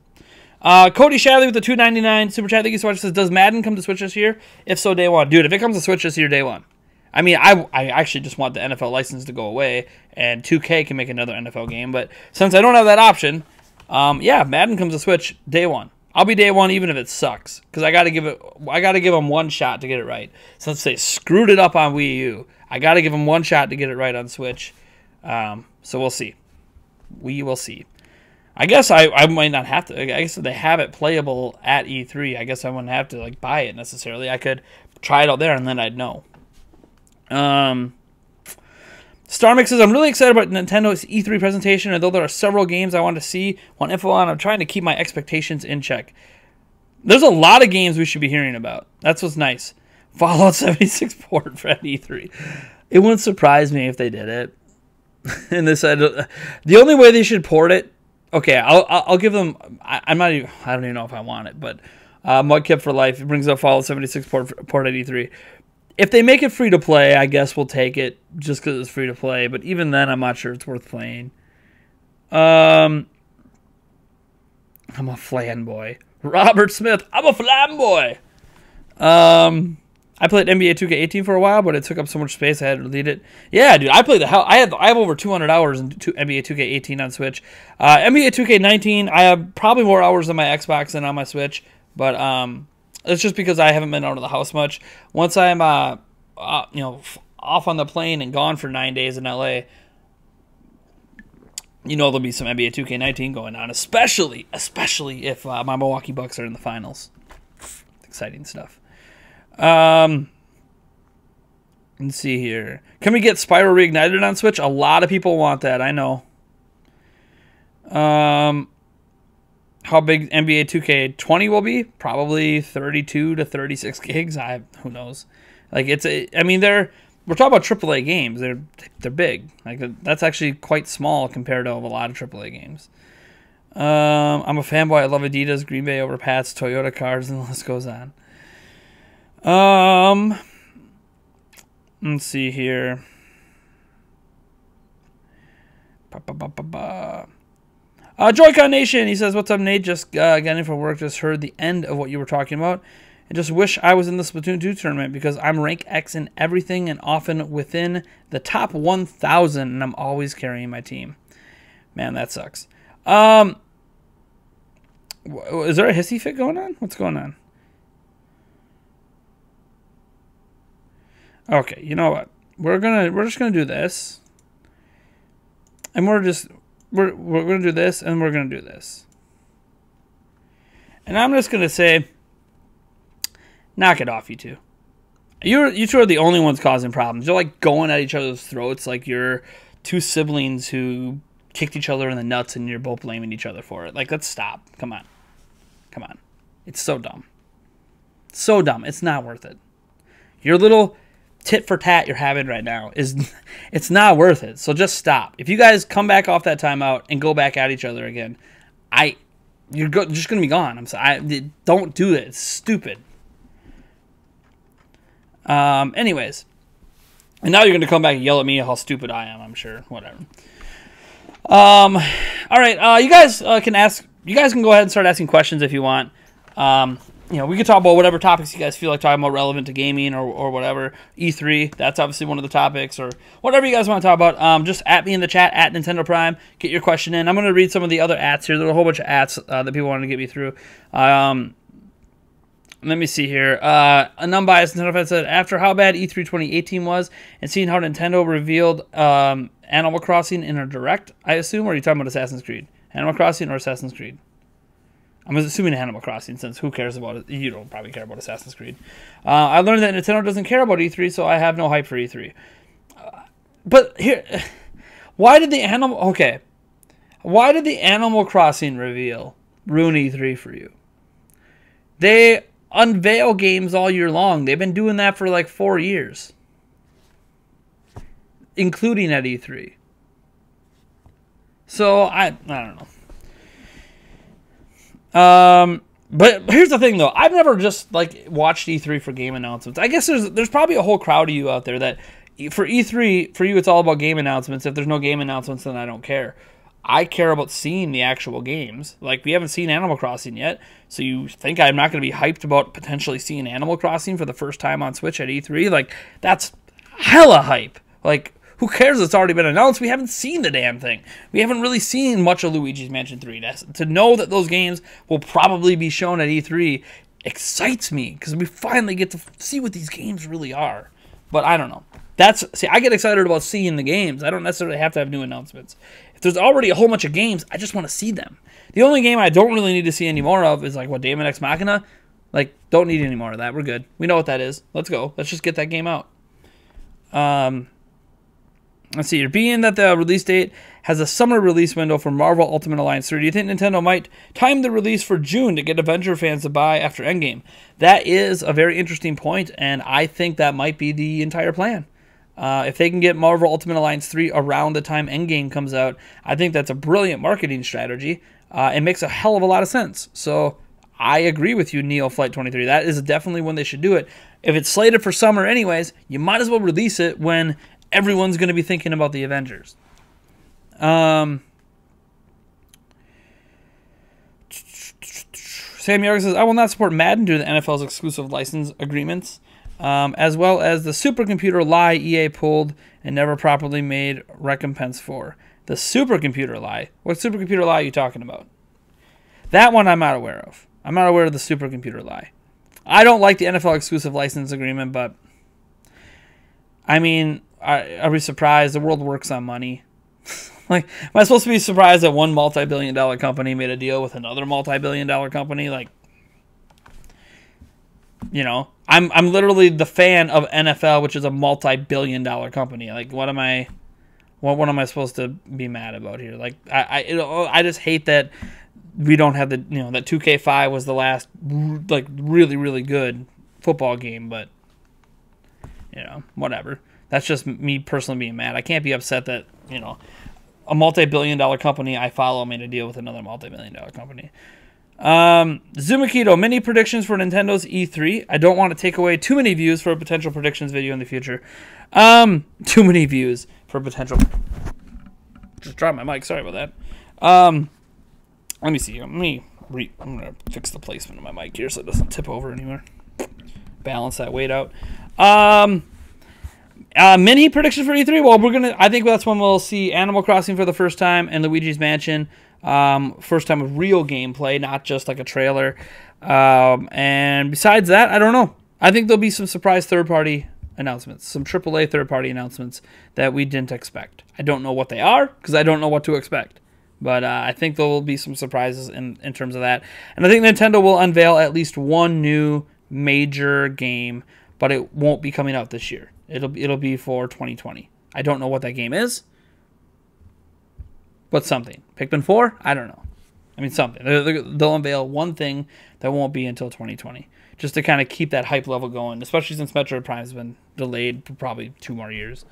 Cody Shadley with the $2.99 super chat. Thank you so much. Says, does Madden come to Switch this year? If so, day one. Dude, if it comes to Switch this year, day one. I mean, I actually just want the NFL license to go away, and 2K can make another NFL game. But since I don't have that option, yeah, Madden comes to Switch day one. I'll be day one even if it sucks, because I gotta give them one shot to get it right. Since they screwed it up on Wii U, I gotta give them one shot to get it right on Switch. So we'll see. We will see. I guess I might not have to. I guess if they have it playable at E3, I guess I wouldn't have to buy it necessarily. I could try it out there and then I'd know. Starmix says, I'm really excited about Nintendo's E3 presentation, and though there are several games I want to see, want info on, I'm trying to keep my expectations in check. There's a lot of games we should be hearing about. That's what's nice. Fallout 76 port for E3. It wouldn't surprise me if they did it. And they said, the only way they should port it, okay, I'll give them, I don't even know if I want it, but Mudkip for Life, it brings up Fallout 76 port at E3. If they make it free to play, I guess we'll take it just because it's free to play. But even then, I'm not sure it's worth playing. I'm a flamboy. Robert Smith, I'm a flamboy. I played NBA 2K18 for a while, but it took up so much space I had to delete it. Yeah, dude, I played the hell. I have over 200 hours in NBA 2K18 on Switch. NBA 2K19, I have probably more hours on my Xbox than on my Switch, but it's just because I haven't been out of the house much. Once I'm, off on the plane and gone for 9 days in LA, there'll be some NBA 2K19 going on, especially if my Milwaukee Bucks are in the finals. Exciting stuff. Let's see here. Can we get Spyro Reignited on Switch? A lot of people want that, I know. How big NBA 2K20 will be? Probably 32 to 36 gigs. Who knows? We're talking about AAA games. They're big. That's actually quite small compared to a lot of AAA games. I'm a fanboy. I love Adidas, Green Bay over Pats, Toyota cars, and the list goes on. Let's see here. Joy-Con Nation, he says, what's up, Nate? Just got in from work, just heard the end of what you were talking about, and just wish I was in the Splatoon 2 tournament because I'm rank X in everything and often within the top 1,000, and I'm always carrying my team. Man, that sucks. Is there a hissy fit going on? What's going on? Okay, you know what? We're just gonna do this, and we're gonna do this, and we're gonna do this, and I'm just gonna say, knock it off, you two. You two are the only ones causing problems. You're like going at each other's throats like you're two siblings who kicked each other in the nuts, and you're both blaming each other for it. Like, let's stop. Come on, come on. It's so dumb. So dumb. It's not worth it. Your little tit for tat you're having right now it's not worth it. So just stop. If you guys come back off that timeout and go back at each other again, you're just gonna be gone. I'm sorry. Don't do it. It's stupid. Anyways, and now you're gonna come back and yell at me how stupid I am. I'm sure. Whatever. All right. You guys can ask. You guys can go ahead and start asking questions if you want. You know, we can talk about whatever topics you guys feel like talking about relevant to gaming or whatever. E3, that's obviously one of the topics, or whatever you guys want to talk about. Just at me in the chat, at Nintendo Prime. Get your question in. I'm going to read some of the other ats here. There are a whole bunch of ats that people wanted to get me through. Let me see here. A non-biased Nintendo fan said, after how bad E3 2018 was, and seeing how Nintendo revealed Animal Crossing in a Direct, I assume, or are you talking about Assassin's Creed? Animal Crossing or Assassin's Creed? I'm assuming Animal Crossing, since who cares about it? You don't probably care about Assassin's Creed. I learned that Nintendo doesn't care about E3, so I have no hype for E3. But here, why did the Animal Crossing reveal ruin E3 for you? They unveil games all year long. They've been doing that for like 4 years, including at E3. So I don't know. But here's the thing, though. I've never just like watched E3 for game announcements. I guess there's probably a whole crowd of you out there that for E3, for you, it's all about game announcements. If there's no game announcements, then I don't care. I care about seeing the actual games. Like, we haven't seen Animal Crossing yet, so you think I'm not going to be hyped about potentially seeing Animal Crossing for the first time on Switch at E3? Like, that's hella hype. Like, who cares? It's already been announced. We haven't seen the damn thing. We haven't really seen much of Luigi's Mansion 3. To know that those games will probably be shown at E3 excites me, because we finally get to see what these games really are. But I don't know. See, I get excited about seeing the games. I don't necessarily have to have new announcements. If there's already a whole bunch of games, I just want to see them. The only game I don't really need to see any more of is like, what, Daemon X Machina? Like, don't need any more of that. We're good. We know what that is. Let's go. Let's just get that game out. Let's see here. Being that the release date has a summer release window for Marvel Ultimate Alliance 3, do you think Nintendo might time the release for June to get Avenger fans to buy after Endgame? That is a very interesting point, and I think that might be the entire plan. If they can get Marvel Ultimate Alliance 3 around the time Endgame comes out, I think that's a brilliant marketing strategy. It makes a hell of a lot of sense. So I agree with you, Neo Flight 23. That is definitely when they should do it. If it's slated for summer anyways, you might as well release it when everyone's going to be thinking about the Avengers. Sam York says, I will not support Madden due to the NFL's exclusive license agreements, as well as the supercomputer lie EA pulled and never properly made recompense for. The supercomputer lie? What supercomputer lie are you talking about? That one I'm not aware of. I'm not aware of the supercomputer lie. I don't like the NFL exclusive license agreement, but I mean, are we surprised? The world works on money. Like, am I supposed to be surprised that one multi-billion-dollar company made a deal with another multi-billion-dollar company? Like, you know, I'm literally the fan of NFL, which is a multi-billion-dollar company. Like, what am I supposed to be mad about here? Like, I just hate that we don't have that 2K5 was the last like really, really good football game, but whatever. That's just me personally being mad. I can't be upset that, a multi-billion-dollar company I follow made a deal with another multi-billion-dollar company. Zumakito, mini predictions for Nintendo's E3. I don't want to take away too many views for a potential predictions video in the future. Too many views for potential. Just dropped my mic. Sorry about that. Let me see. I'm gonna fix the placement of my mic here so it doesn't tip over anywhere. Balance that weight out. Mini predictions for E3. Well, I think that's when we'll see Animal Crossing for the first time and Luigi's Mansion. First time of real gameplay, not just like a trailer. And besides that, I don't know. I think there'll be some surprise third-party announcements, some AAA third-party announcements that we didn't expect. I don't know what they are because I don't know what to expect. But I think there will be some surprises in terms of that. And I think Nintendo will unveil at least one new major game, but it won't be coming out this year. It'll be for 2020. I don't know what that game is, but something. Pikmin 4? I don't know. I mean, something. They'll unveil one thing that won't be until 2020, just to kind of keep that hype level going, especially since Metroid Prime has been delayed for probably 2 more years.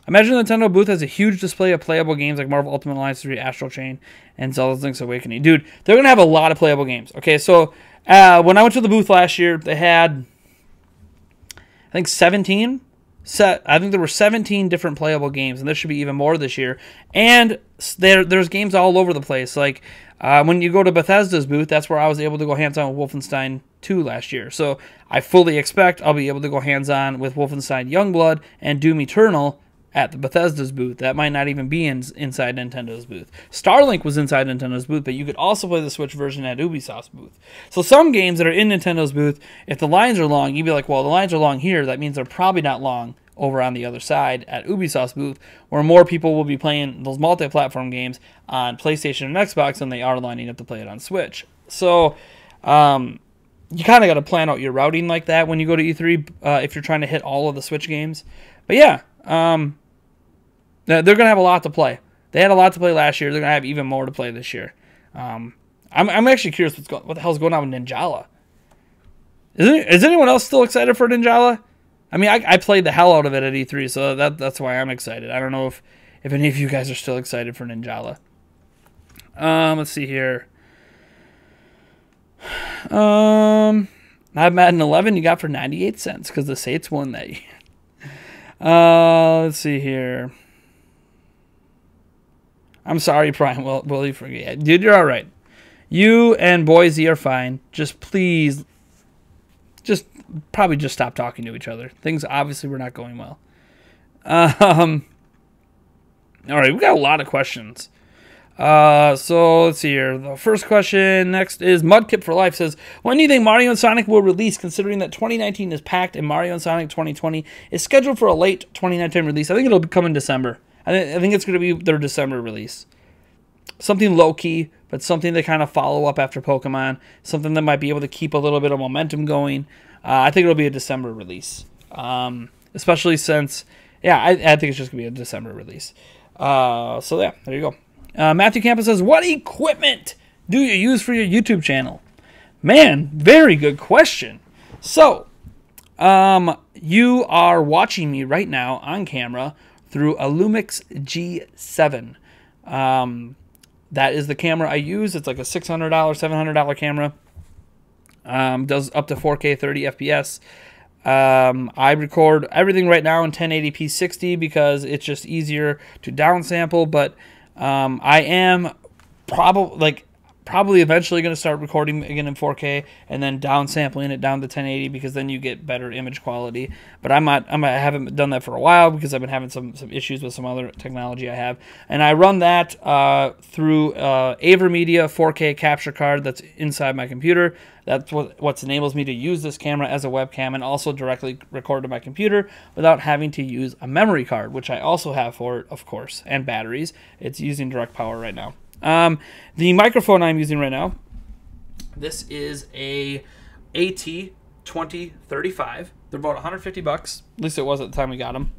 Imagine the Nintendo booth has a huge display of playable games like Marvel Ultimate Alliance 3, Astral Chain, and Zelda's Link's Awakening. Dude, they're going to have a lot of playable games. Okay, so when I went to the booth last year, they had, I think, 17. I think there were 17 different playable games, and there should be even more this year. And there's games all over the place. Like, when you go to Bethesda's booth, that's where I was able to go hands-on with Wolfenstein 2 last year. So I fully expect I'll be able to go hands-on with Wolfenstein Youngblood and Doom Eternal at the Bethesda's booth. That might not even be inside Nintendo's booth. Starlink was inside Nintendo's booth, but you could also play the Switch version at Ubisoft's booth. So some games that are in Nintendo's booth, if the lines are long, you'd be like, well, the lines are long here. That means they're probably not long over on the other side at Ubisoft's booth, where more people will be playing those multi-platform games on PlayStation and Xbox than they are lining up to play it on Switch. So you kind of got to plan out your routing like that when you go to E3 if you're trying to hit all of the Switch games. But yeah, they're going to have a lot to play. They had a lot to play last year. They're going to have even more to play this year. I'm actually curious what the hell's going on with Ninjala. Is anyone else still excited for Ninjala? I mean, I played the hell out of it at E3, so that's why I'm excited. I don't know if any of you guys are still excited for Ninjala. Let's see here. I have Madden 11 you got for 98 cents because the Saints won that year. Let's see here. I'm sorry, Brian. Will you forget? Dude, you're all right. You and Boise are fine. Just please, probably just stop talking to each other. Things obviously were not going well. All right, we got a lot of questions. So let's see here. The first question next is Mudkip for Life says, when do you think Mario and Sonic will release, considering that 2019 is packed and Mario and Sonic 2020 is scheduled for a late 2019 release? I think it'll come in December. I think it's going to be their December release. Something low-key, but something to kind of follow up after Pokemon. Something that might be able to keep a little bit of momentum going. I think it'll be a December release. Especially since, yeah, I think it's just going to be a December release. So yeah, there you go. Matthew Campos says, what equipment do you use for your YouTube channel? Man, very good question. So, you are watching me right now on camera through a Lumix G7. That is the camera I use. It's like a $600, $700 camera. Does up to 4K 30 FPS. I record everything right now in 1080p 60 because it's just easier to downsample, but I am probably eventually going to start recording again in 4K and then downsampling it down to 1080 because then you get better image quality. But I haven't done that for a while because I've been having some issues with some other technology I have, and I run that through AverMedia 4K capture card that's inside my computer. That's what enables me to use this camera as a webcam and also directly record to my computer without having to use a memory card, which I also have for it, of course, and batteries. It's using direct power right now. The microphone I'm using right now, this is a AT2035. They're about $150, at least it was at the time we got them.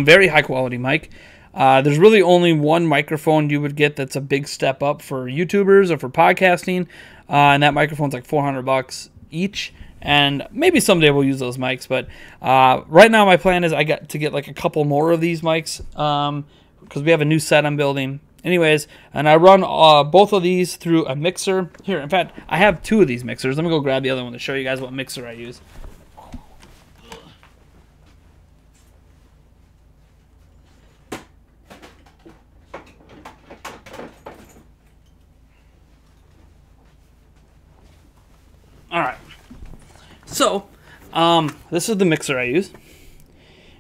Very high quality mic. There's really only one microphone you would get that's a big step up for YouTubers or for podcasting, and that microphone's like $400 each. And maybe someday we'll use those mics, but right now my plan is I got to get like a couple more of these mics because we have a new set I'm building. Anyways, and I run both of these through a mixer. Here, in fact, I have 2 of these mixers. Let me go grab the other one to show you guys what mixer I use. All right. So, this is the mixer I use.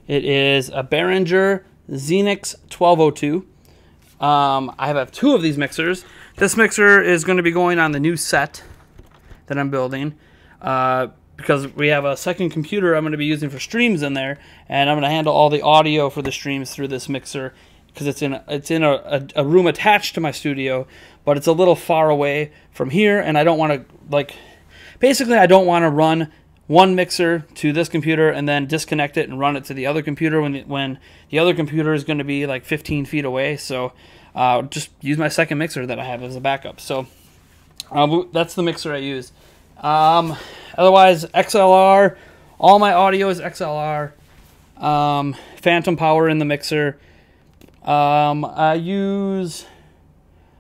It is a Behringer Xenix 1202. I have 2 of these mixers. This mixer is going to be going on the new set that I'm building because we have a second computer I'm going to be using for streams in there, and I'm going to handle all the audio for the streams through this mixer because it's in a room attached to my studio, but it's a little far away from here, and I don't want to basically I don't want to run one mixer to this computer and then disconnect it and run it to the other computer when the other computer is going to be like 15 feet away. So just use my second mixer that I have as a backup. So that's the mixer I use. Otherwise, XLR. All my audio is XLR. Phantom power in the mixer. I use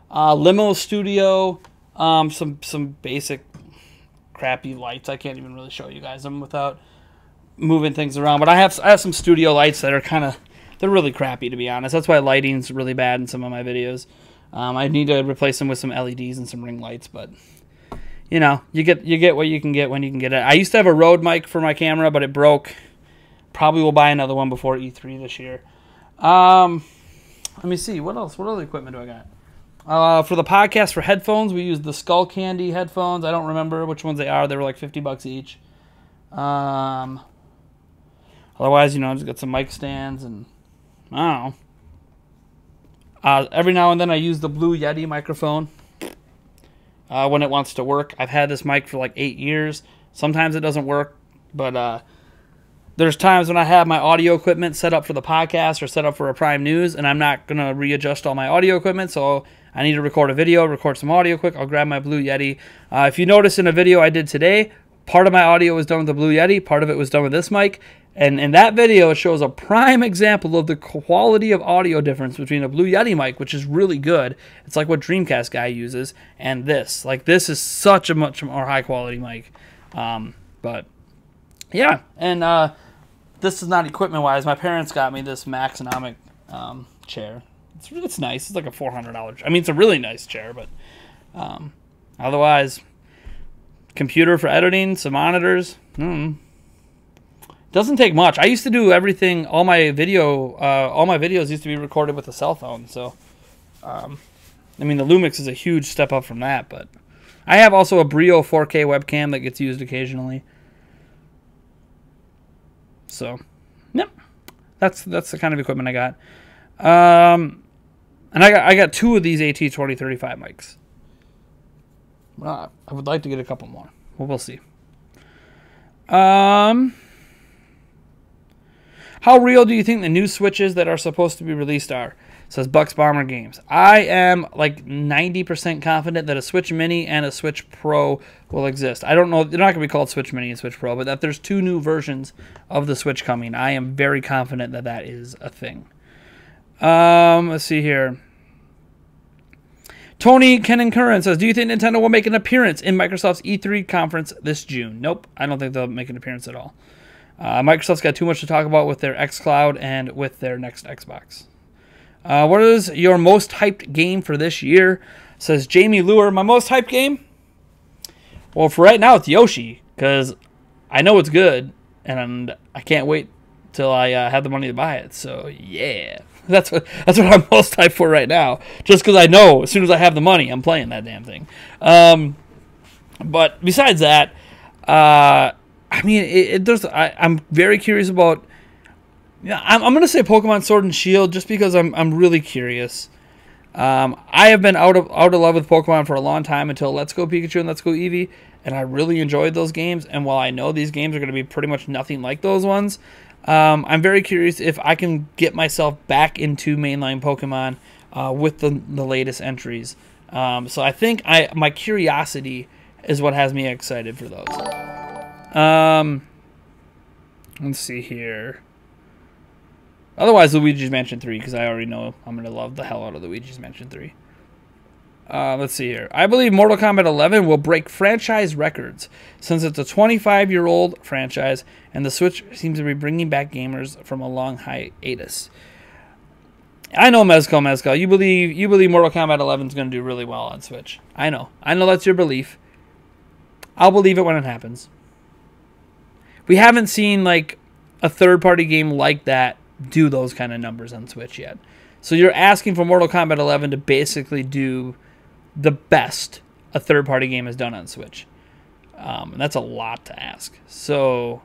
Limo Studio. Some basic crappy lights. I can't even really show you guys them without moving things around. But I have some studio lights that are they're really crappy, to be honest. That's why lighting's really bad in some of my videos. I need to replace them with some LEDs and some ring lights, but you know, you get what you can get when you can get it. I used to have a Rode mic for my camera, but it broke. Probably will buy another one before E3 this year. Let me see, what else? What other equipment do I got? For the podcast, for headphones, we use the Skull Candy headphones. I don't remember which ones they are. They were like $50 each. Otherwise, you know, I just got some mic stands and I don't know. Every now and then I use the Blue Yeti microphone when it wants to work. I've had this mic for like 8 years. Sometimes it doesn't work, but there's times when I have my audio equipment set up for the podcast or set up for a Prime News, and I'm not going to readjust all my audio equipment, so I need to record a video, record some audio quick. I'll grab my Blue Yeti. If you notice in a video I did today, part of my audio was done with the Blue Yeti, part of it was done with this mic, and in that video it shows a prime example of the quality of audio difference between a Blue Yeti mic, which is really good. It's like what Dreamcast guy uses, and this. Like, this is such a much more high quality mic. But yeah, and this is not equipment-wise. My parents got me this Maxonomic chair. It's nice. It's like a $400. I mean, it's a really nice chair, but otherwise, computer for editing, some monitors. Doesn't take much. I used to do everything. All my videos used to be recorded with a cell phone. So, I mean, the Lumix is a huge step up from that. But I have also a Brio 4K webcam that gets used occasionally. So, yep, that's the kind of equipment I got. And I got 2 of these AT2035 mics. I would like to get a couple more. Well, we'll see. How real do you think the new Switches that are supposed to be released are? Says Bucks Bomber Games. I am like 90% confident that a Switch Mini and a Switch Pro will exist. I don't know. They're not going to be called Switch Mini and Switch Pro, but that there's 2 new versions of the Switch coming. I am very confident that that is a thing. Let's see here. Tony Kenan Curran says, do you think Nintendo will make an appearance in Microsoft's E3 conference this June? Nope. I don't think they'll make an appearance at all. Microsoft's got too much to talk about with their xCloud and with their next Xbox. What is your most hyped game for this year? Says Jamie Lure. My most hyped game? Well, for right now, it's Yoshi, because I know it's good, and I can't wait till I have the money to buy it. So, yeah. That's what I'm most hyped for right now. Just because I know as soon as I have the money, I'm playing that damn thing. But besides that, I mean, I'm very curious about. Yeah, I'm going to say Pokemon Sword and Shield just because I'm really curious. I have been out of love with Pokemon for a long time until Let's Go Pikachu and Let's Go Eevee, and I really enjoyed those games. And while I know these games are going to be pretty much nothing like those ones, I'm very curious if I can get myself back into mainline Pokemon with the latest entries. So I think my curiosity is what has me excited for those. Let's see here. Otherwise, Luigi's Mansion 3, because I already know I'm going to love the hell out of Luigi's Mansion 3. Let's see here. I believe Mortal Kombat 11 will break franchise records, since it's a 25-year-old franchise, and the Switch seems to be bringing back gamers from a long hiatus. I know, Mezcal. You believe Mortal Kombat 11 is going to do really well on Switch. I know that's your belief. I'll believe it when it happens. We haven't seen like a third-party game like that do those kind of numbers on Switch yet. So you're asking for Mortal Kombat 11 to basically do the best a third-party game has done on Switch. And that's a lot to ask. So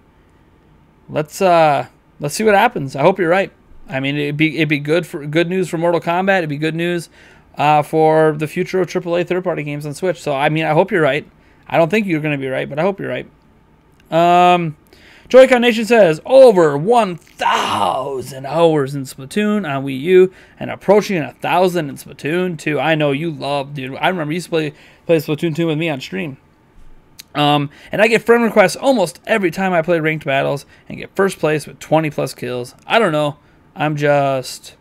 let's see what happens. I hope you're right. I mean, it'd be good news for Mortal Kombat. It'd be good news for the future of AAA third-party games on Switch. So I mean, I hope you're right. I don't think you're going to be right, but I hope you're right. Joy-Con Nation says, over 1,000 hours in Splatoon on Wii U and approaching 1,000 in Splatoon 2. I know you love, dude. I remember you used to play Splatoon 2 with me on stream. And I get friend requests almost every time I play ranked battles and get first place with 20+ kills. I don't know. I'm just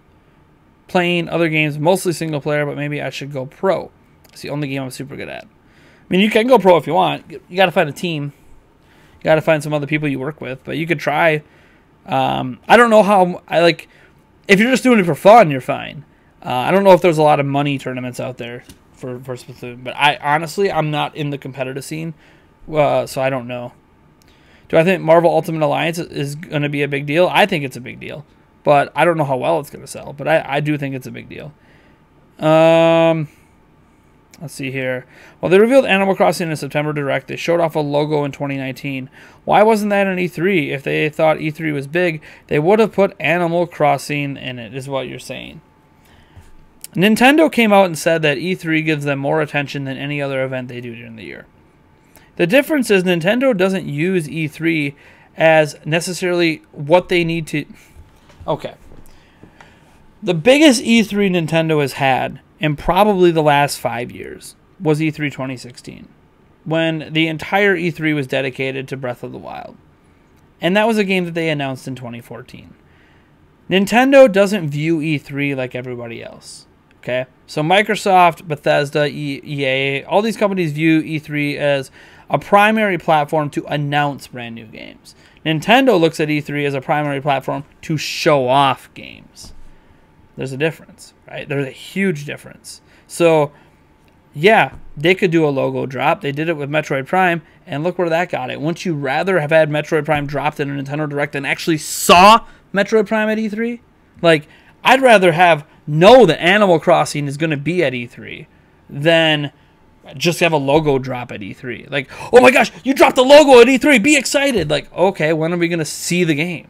playing other games, mostly single player, but maybe I should go pro. It's the only game I'm super good at. I mean, you can go pro if you want. You got to find a team. You got to find some other people you work with, but you could try. I don't know how. If you're just doing it for fun, you're fine. I don't know if there's a lot of money tournaments out there for Splatoon, but I'm not in the competitive scene, so I don't know. Do I think Marvel Ultimate Alliance is going to be a big deal? I think it's a big deal, but I don't know how well it's going to sell. But I do think it's a big deal. Let's see here. Well, they revealed Animal Crossing in a September Direct. They showed off a logo in 2019. Why wasn't that an E3? If they thought E3 was big, they would have put Animal Crossing in it, is what you're saying. Nintendo came out and said that E3 gives them more attention than any other event they do during the year. The difference is Nintendo doesn't use E3 as necessarily what they need to... Okay. The biggest E3 Nintendo has had in probably the last 5 years was E3 2016, when the entire E3 was dedicated to Breath of the Wild. And that was a game that they announced in 2014. Nintendo doesn't view E3 like everybody else. Okay? So Microsoft, Bethesda, EA, all these companies view E3 as a primary platform to announce brand new games. Nintendo looks at E3 as a primary platform to show off games. There's a difference, right? There's a huge difference. So, yeah, they could do a logo drop. They did it with Metroid Prime, and look where that got it. Wouldn't you rather have had Metroid Prime dropped in a Nintendo Direct and actually saw Metroid Prime at E3? Like, I'd rather know that Animal Crossing is going to be at E3 than just have a logo drop at E3. Like, oh my gosh, you dropped the logo at E3. Be excited. Like, okay, when are we going to see the game?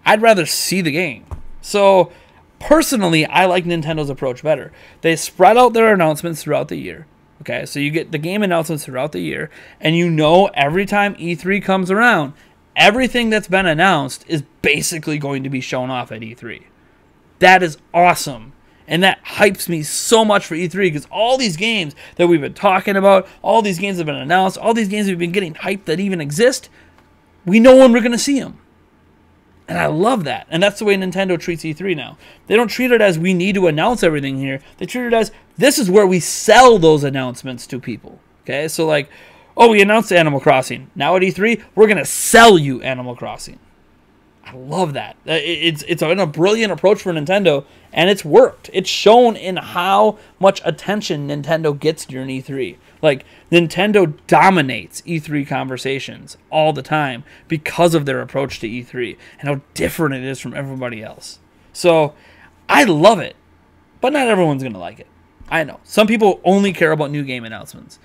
I'd rather see the game. So, personally, I like Nintendo's approach better. They spread out their announcements throughout the year. Okay, so you get the game announcements throughout the year, and you know every time E3 comes around, everything that's been announced is basically going to be shown off at E3. That is awesome. And that hypes me so much for E3, because all these games that we've been talking about, all these games that have been announced, all these games we've been getting hyped that even exist, we know when we're going to see them. And I love that. And that's the way Nintendo treats E3 now. They don't treat it as we need to announce everything here. They treat it as this is where we sell those announcements to people. Okay? So like, oh, we announced Animal Crossing. Now at E3, we're going to sell you Animal Crossing. I love that. It's a brilliant approach for Nintendo, and it's worked. It's shown in how much attention Nintendo gets during E3. Like, Nintendo dominates E3 conversations all the time because of their approach to E3 and how different it is from everybody else. So, I love it, but not everyone's going to like it. I know. Some people only care about new game announcements.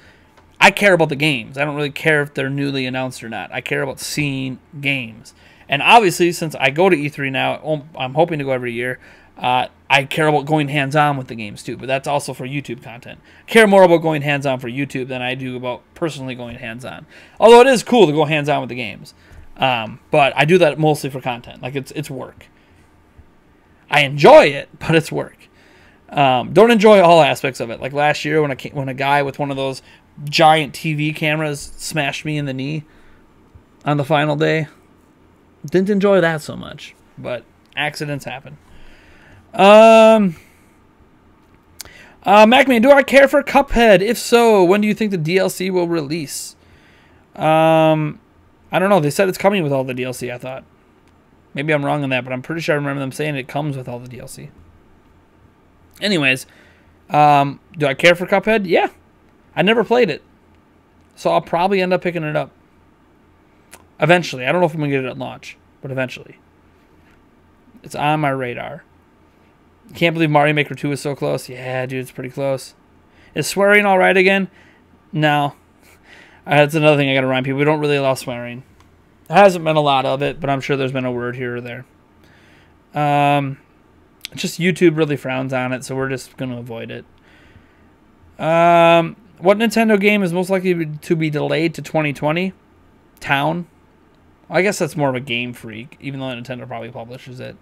I care about the games. I don't really care if they're newly announced or not. I care about seeing games. And obviously, since I go to E3 now, I'm hoping to go every year, I care about going hands-on with the games too, but that's also for YouTube content. I care more about going hands-on for YouTube than I do about personally going hands-on. Although it is cool to go hands-on with the games. But I do that mostly for content. Like, it's work. I enjoy it, but it's work. Don't enjoy all aspects of it. Like last year when a guy with one of those giant TV cameras smashed me in the knee on the final day. Didn't enjoy that so much, but accidents happen. MacMan, do I care for Cuphead? If so, when do you think the DLC will release? I don't know. They said it's coming with all the DLC, I thought. Maybe I'm wrong on that, but I'm pretty sure I remember them saying it comes with all the DLC. Anyways, do I care for Cuphead? Yeah. I never played it. So I'll probably end up picking it up. Eventually. I don't know if I'm going to get it at launch, but eventually. It's on my radar. Can't believe Mario Maker 2 is so close. Yeah, dude, it's pretty close. Is swearing all right again? No. That's another thing I got to remind people. We don't really allow swearing. There hasn't been a lot of it, but I'm sure there's been a word here or there. Just YouTube really frowns on it, so we're just going to avoid it. What Nintendo game is most likely to be delayed to 2020? Town. I guess that's more of a Game Freak, even though Nintendo probably publishes it.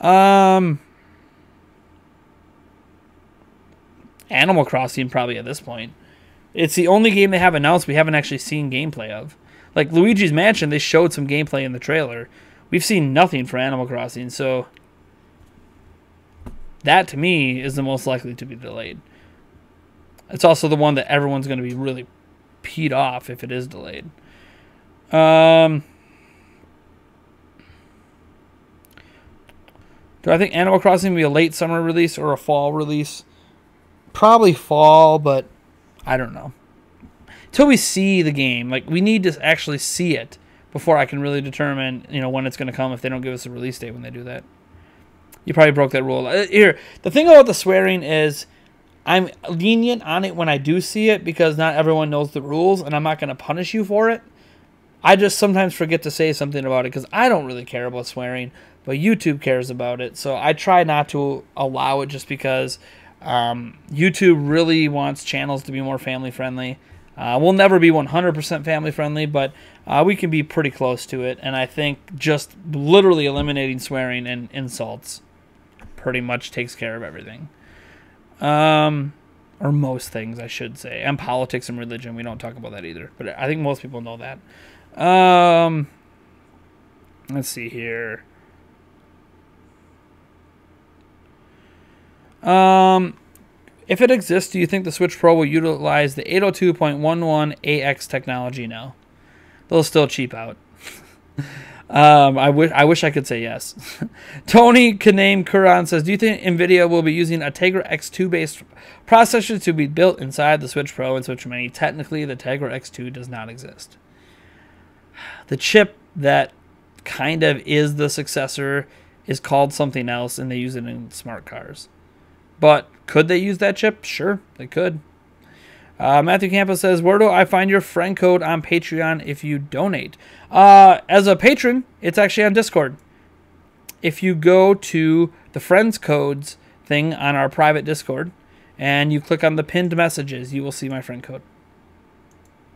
Animal Crossing probably at this point. It's the only game they have announced we haven't actually seen gameplay of. Like Luigi's Mansion, they showed some gameplay in the trailer. We've seen nothing for Animal Crossing, so that to me is the most likely to be delayed. It's also the one that everyone's going to be really peed off if it is delayed. Do I think Animal Crossing will be a late summer release or a fall release? Probably fall, but I don't know. Until we see the game, like we need to actually see it before I can really determine, when it's going to come if they don't give us a release date when they do that. You probably broke that rule. Here, the thing about the swearing is I'm lenient on it when I do see it because not everyone knows the rules, and I'm not going to punish you for it. I just sometimes forget to say something about it because I don't really care about swearing, but YouTube cares about it. So I try not to allow it just because YouTube really wants channels to be more family friendly. We'll never be 100% family friendly, but we can be pretty close to it. And I think just literally eliminating swearing and insults pretty much takes care of everything. Or most things, I should say. And politics and religion, we don't talk about that either. But I think most people know that. Let's see here. If it exists, do you think the Switch Pro will utilize the 802.11ax technology now? They'll still cheap out. I wish I could say yes. Tony Kaname Kuran says, do you think NVIDIA will be using a Tegra X2 based processor to be built inside the Switch Pro and Switch Mini? Technically, the Tegra X2 does not exist. The chip that kind of is the successor is called something else, and they use it in smart cars. But could they use that chip? Sure, they could. Matthew Campos says, where do I find your friend code on Patreon if you donate? As a patron, it's actually on Discord. If you go to the friends codes thing on our private Discord and you click on the pinned messages, you will see my friend code.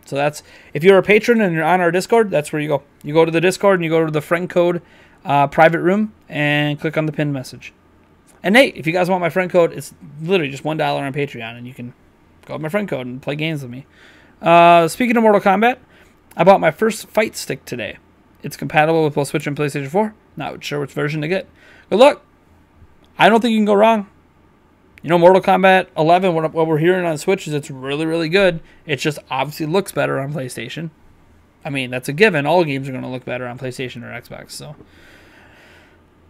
So that's, if you're a patron and you're on our Discord, that's where you go. You go to the Discord and you go to the friend code private room and click on the pinned message. And Nate, if you guys want my friend code, it's literally just $1 on Patreon, and you can go with my friend code and play games with me. Speaking of Mortal Kombat, I bought my first fight stick today. It's compatible with both Switch and PlayStation 4. Not sure which version to get. Good luck. I don't think you can go wrong. Mortal Kombat 11, what we're hearing on Switch is it's really, really good. It just obviously looks better on PlayStation. I mean, that's a given. All games are going to look better on PlayStation or Xbox, so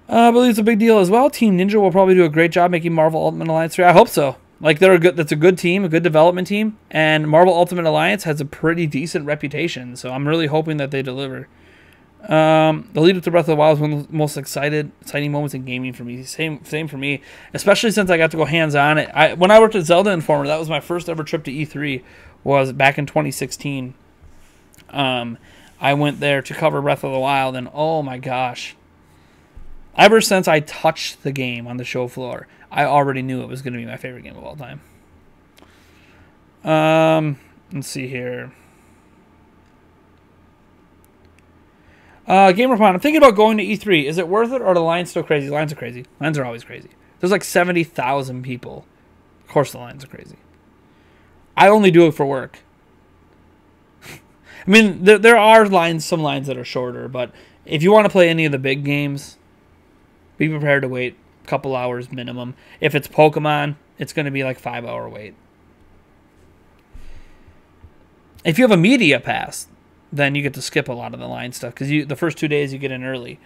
I believe it's a big deal as well. Team Ninja will probably do a great job making Marvel Ultimate Alliance 3. I hope so. Like, that's a good team, a good development team, and Marvel Ultimate Alliance has a pretty decent reputation, so I'm really hoping that they deliver. The lead up to Breath of the Wild was one of the most exciting moments in gaming for me. Same for me, especially since I got to go hands-on. When I worked at Zelda Informer, that was my first ever trip to E3, was back in 2016. I went there to cover Breath of the Wild, and oh my gosh. Ever since I touched the game on the show floor, I already knew it was going to be my favorite game of all time. Let's see here. GamerPod, I'm thinking about going to E3. Is it worth it, or are the lines still crazy? The lines are crazy. Lines are always crazy. There's like 70,000 people. Of course the lines are crazy. I only do it for work. I mean, there are some lines that are shorter, but If you want to play any of the big games, be prepared to wait a couple hours minimum. If it's Pokemon, it's going to be like 5-hour wait. If you have a media pass, then you get to skip a lot of the line stuff because the first 2 days you get in early.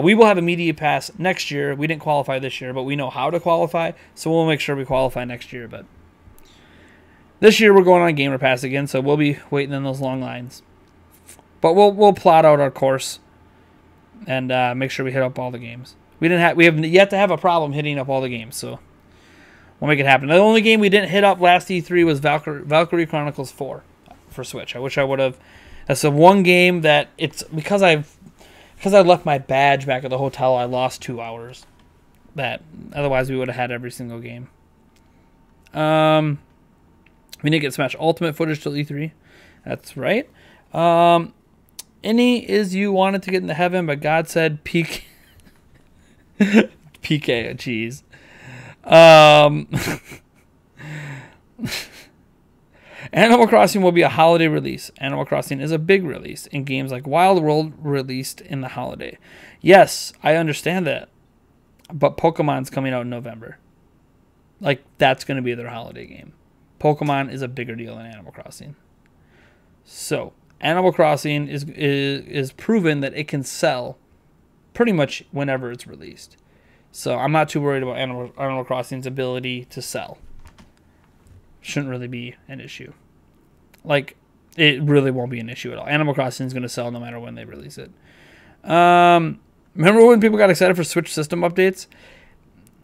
We will have a media pass next year. We didn't qualify this year, but we know how to qualify, so we'll make sure we qualify next year. But this year we're going on a gamer pass again, so we'll be waiting in those long lines. But we'll plot out our course and make sure we hit up all the games. We have yet to have a problem hitting up all the games, so we'll make it happen. The only game we didn't hit up last E3 was Valkyrie Chronicles 4 for Switch. I wish I would have. That's the one game that it's because I left my badge back at the hotel. I lost 2 hours. That otherwise we would have had every single game. We didn't get Smash Ultimate footage till E3. That's right. Any is you wanted to get into heaven, but God said PK. PK, jeez. Animal Crossing will be a holiday release. Animal Crossing is a big release in games like Wild World released in the holiday. Yes, I understand that. But Pokemon's coming out in November. Like, that's going to be their holiday game. Pokemon is a bigger deal than Animal Crossing. So, Animal Crossing is proven that it can sell pretty much whenever it's released. So, I'm not too worried about Animal Crossing's ability to sell. Shouldn't really be an issue. Like, it really won't be an issue at all. Animal Crossing is going to sell no matter when they release it. Remember when people got excited for Switch system updates?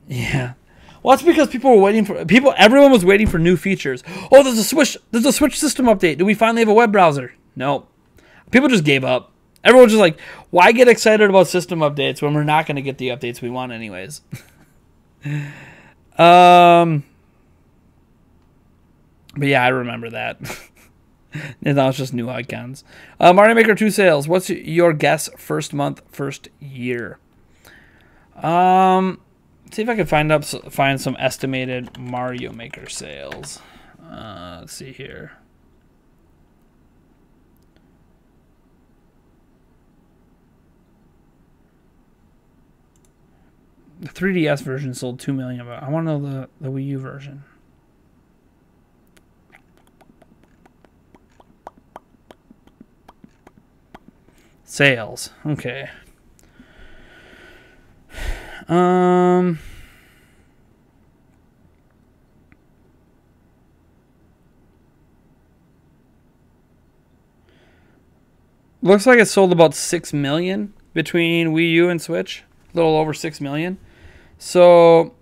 Yeah. Well, that's because people were waiting for everyone was waiting for new features. Oh, there's a Switch system update. Do we finally have a web browser? No. People just gave up. Everyone was just like, why get excited about system updates when we're not going to get the updates we want anyways? But yeah, I remember that. And that was just new icons. Mario Maker 2 sales. What's your guess? First month, first year. See if I can find some estimated Mario Maker sales. Let's see here. The 3DS version sold 2 million, but I want to know the Wii U version. Sales. Okay. Looks like it sold about 6 million between Wii U and Switch. A little over 6 million. So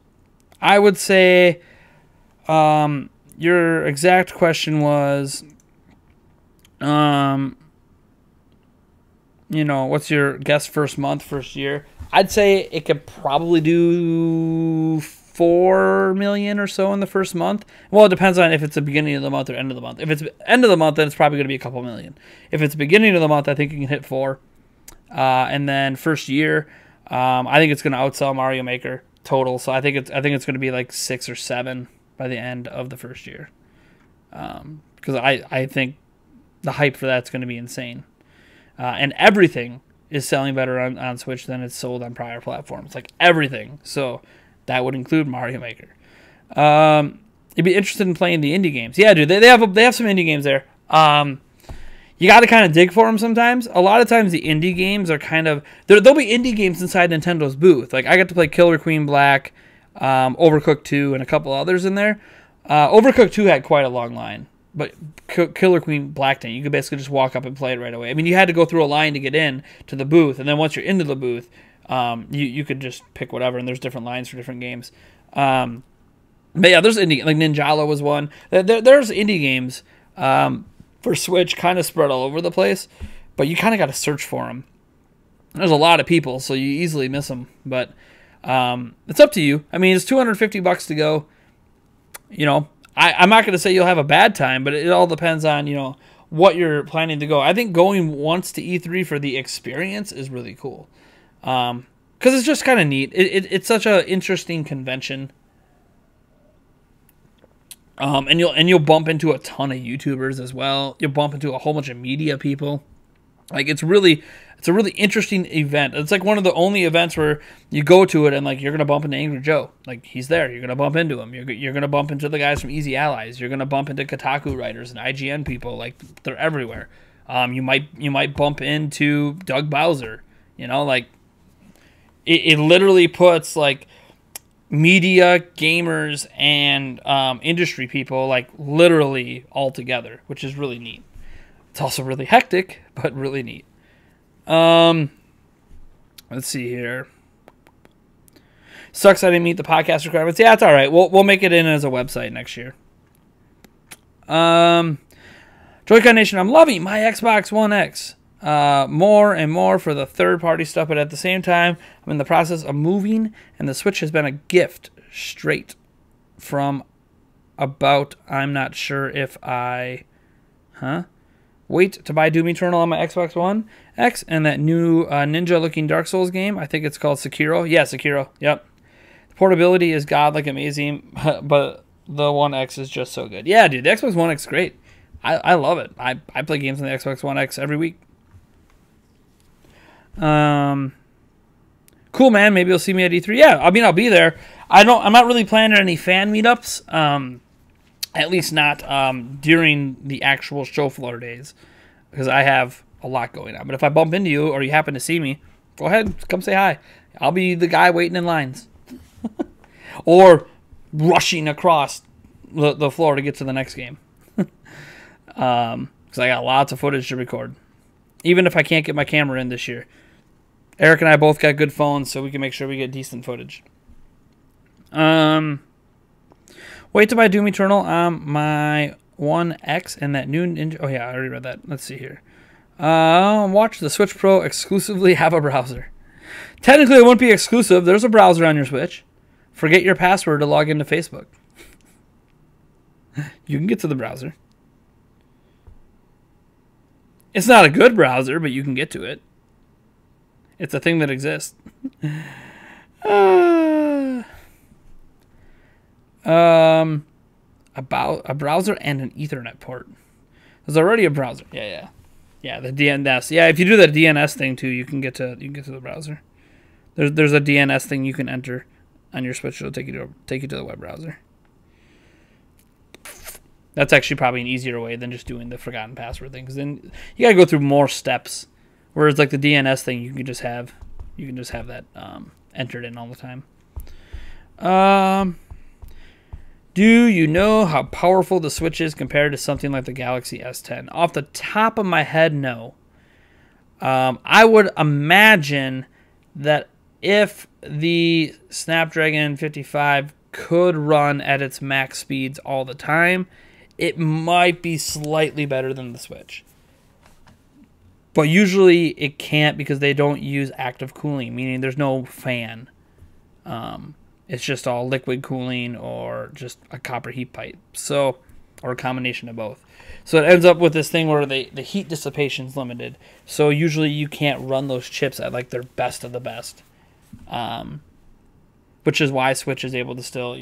I would say your exact question was you know, what's your guess first month, first year? I'd say it could probably do 4 million or so in the first month. Well, it depends on if it's the beginning of the month or end of the month. If it's end of the month, then it's probably going to be a couple million. If it's beginning of the month, I think you can hit 4. And then first year, I think it's going to outsell Mario Maker total. So I think it's going to be like 6 or 7 by the end of the first year. Because I think the hype for that's going to be insane. And everything is selling better on Switch than it's sold on prior platforms. Like everything. So that would include Mario Maker. You'd be interested in playing the indie games. Yeah, dude, they have some indie games there. You got to kind of dig for them sometimes. A lot of times the indie games are kind of... There'll be indie games inside Nintendo's booth. Like I got to play Killer Queen Black, Overcooked 2, and a couple others in there. Overcooked 2 had quite a long line. But Killer Queen Black Tank, you could basically just walk up and play it right away. I mean, you had to go through a line to get in to the booth, and then once you're into the booth, you could just pick whatever, and there's different lines for different games. But yeah, there's indie, like Ninjala was one. There's indie games for Switch kind of spread all over the place, but you kind of got to search for them. There's a lot of people, so you easily miss them, but it's up to you. I mean, it's $250 to go. You know, I'm not going to say you'll have a bad time, but it all depends on, you know, what you're planning to go. I think going once to E3 for the experience is really cool. Because it's just kind of neat. It's such an interesting convention. And you'll bump into a ton of YouTubers as well. You'll bump into a whole bunch of media people. Like it's really It's a really interesting event. It's like one of the only events where you go to it and like you're gonna bump into Angry Joe. Like he's there. You're gonna bump into him. You're gonna bump into the guys from Easy Allies. You're gonna bump into Kotaku writers and IGN people. Like they're everywhere. You might bump into Doug Bowser. You know, like it literally puts like media, gamers, and industry people like literally all together, which is really neat. It's also really hectic, but really neat. Let's see here. Sucks I didn't meet the podcast requirements. Yeah, it's all right. We'll make it in as a website next year. Joy-Con Nation, I'm loving my Xbox One X. More and more for the third-party stuff, but at the same time, I'm in the process of moving, and the Switch has been a gift straight from about, I'm not sure if I... Wait to buy Doom Eternal on my Xbox One X and that new ninja-looking Dark Souls game. I think it's called Sekiro. Yeah, Sekiro. Yep. The portability is godlike amazing, but the One X is just so good. Yeah, dude, the Xbox One X is great. I love it. I play games on the Xbox One X every week. Cool, man. Maybe you'll see me at E3. Yeah, I mean, I'll be there. I'm not really planning any fan meetups. At least not during the actual show floor days, because I have a lot going on. But if I bump into you or you happen to see me, go ahead, come say hi. I'll be the guy waiting in lines. Or rushing across the floor to get to the next game. Because I got lots of footage to record. Even if I can't get my camera in this year. Eric and I both got good phones, so we can make sure we get decent footage. Wait to buy Doom Eternal on my One X and that new Ninja... Oh, yeah, I already read that. Let's see here. Watch the Switch Pro exclusively have a browser. Technically, it wouldn't be exclusive. There's a browser on your Switch. Forget your password to log into Facebook. You can get to the browser. It's not a good browser, but you can get to it. It's a thing that exists. About a browser and an Ethernet port. There's already a browser. Yeah. The DNS. Yeah, if you do the DNS thing too, you can get to the browser. There's a DNS thing you can enter on your Switch. It'll take you to the web browser. That's actually probably an easier way than just doing the forgotten password thing, because then you gotta go through more steps. Whereas like the DNS thing, you can just have that entered in all the time. Do you know how powerful the Switch is compared to something like the Galaxy S10? Off the top of my head, no. I would imagine that if the Snapdragon 55 could run at its max speeds all the time, it might be slightly better than the Switch. But usually it can't because they don't use active cooling, meaning there's no fan. It's just all liquid cooling or just a copper heat pipe. So, or a combination of both. So it ends up with this thing where the heat dissipation is limited. So usually you can't run those chips at like their best of the best. Which is why Switch is able to still,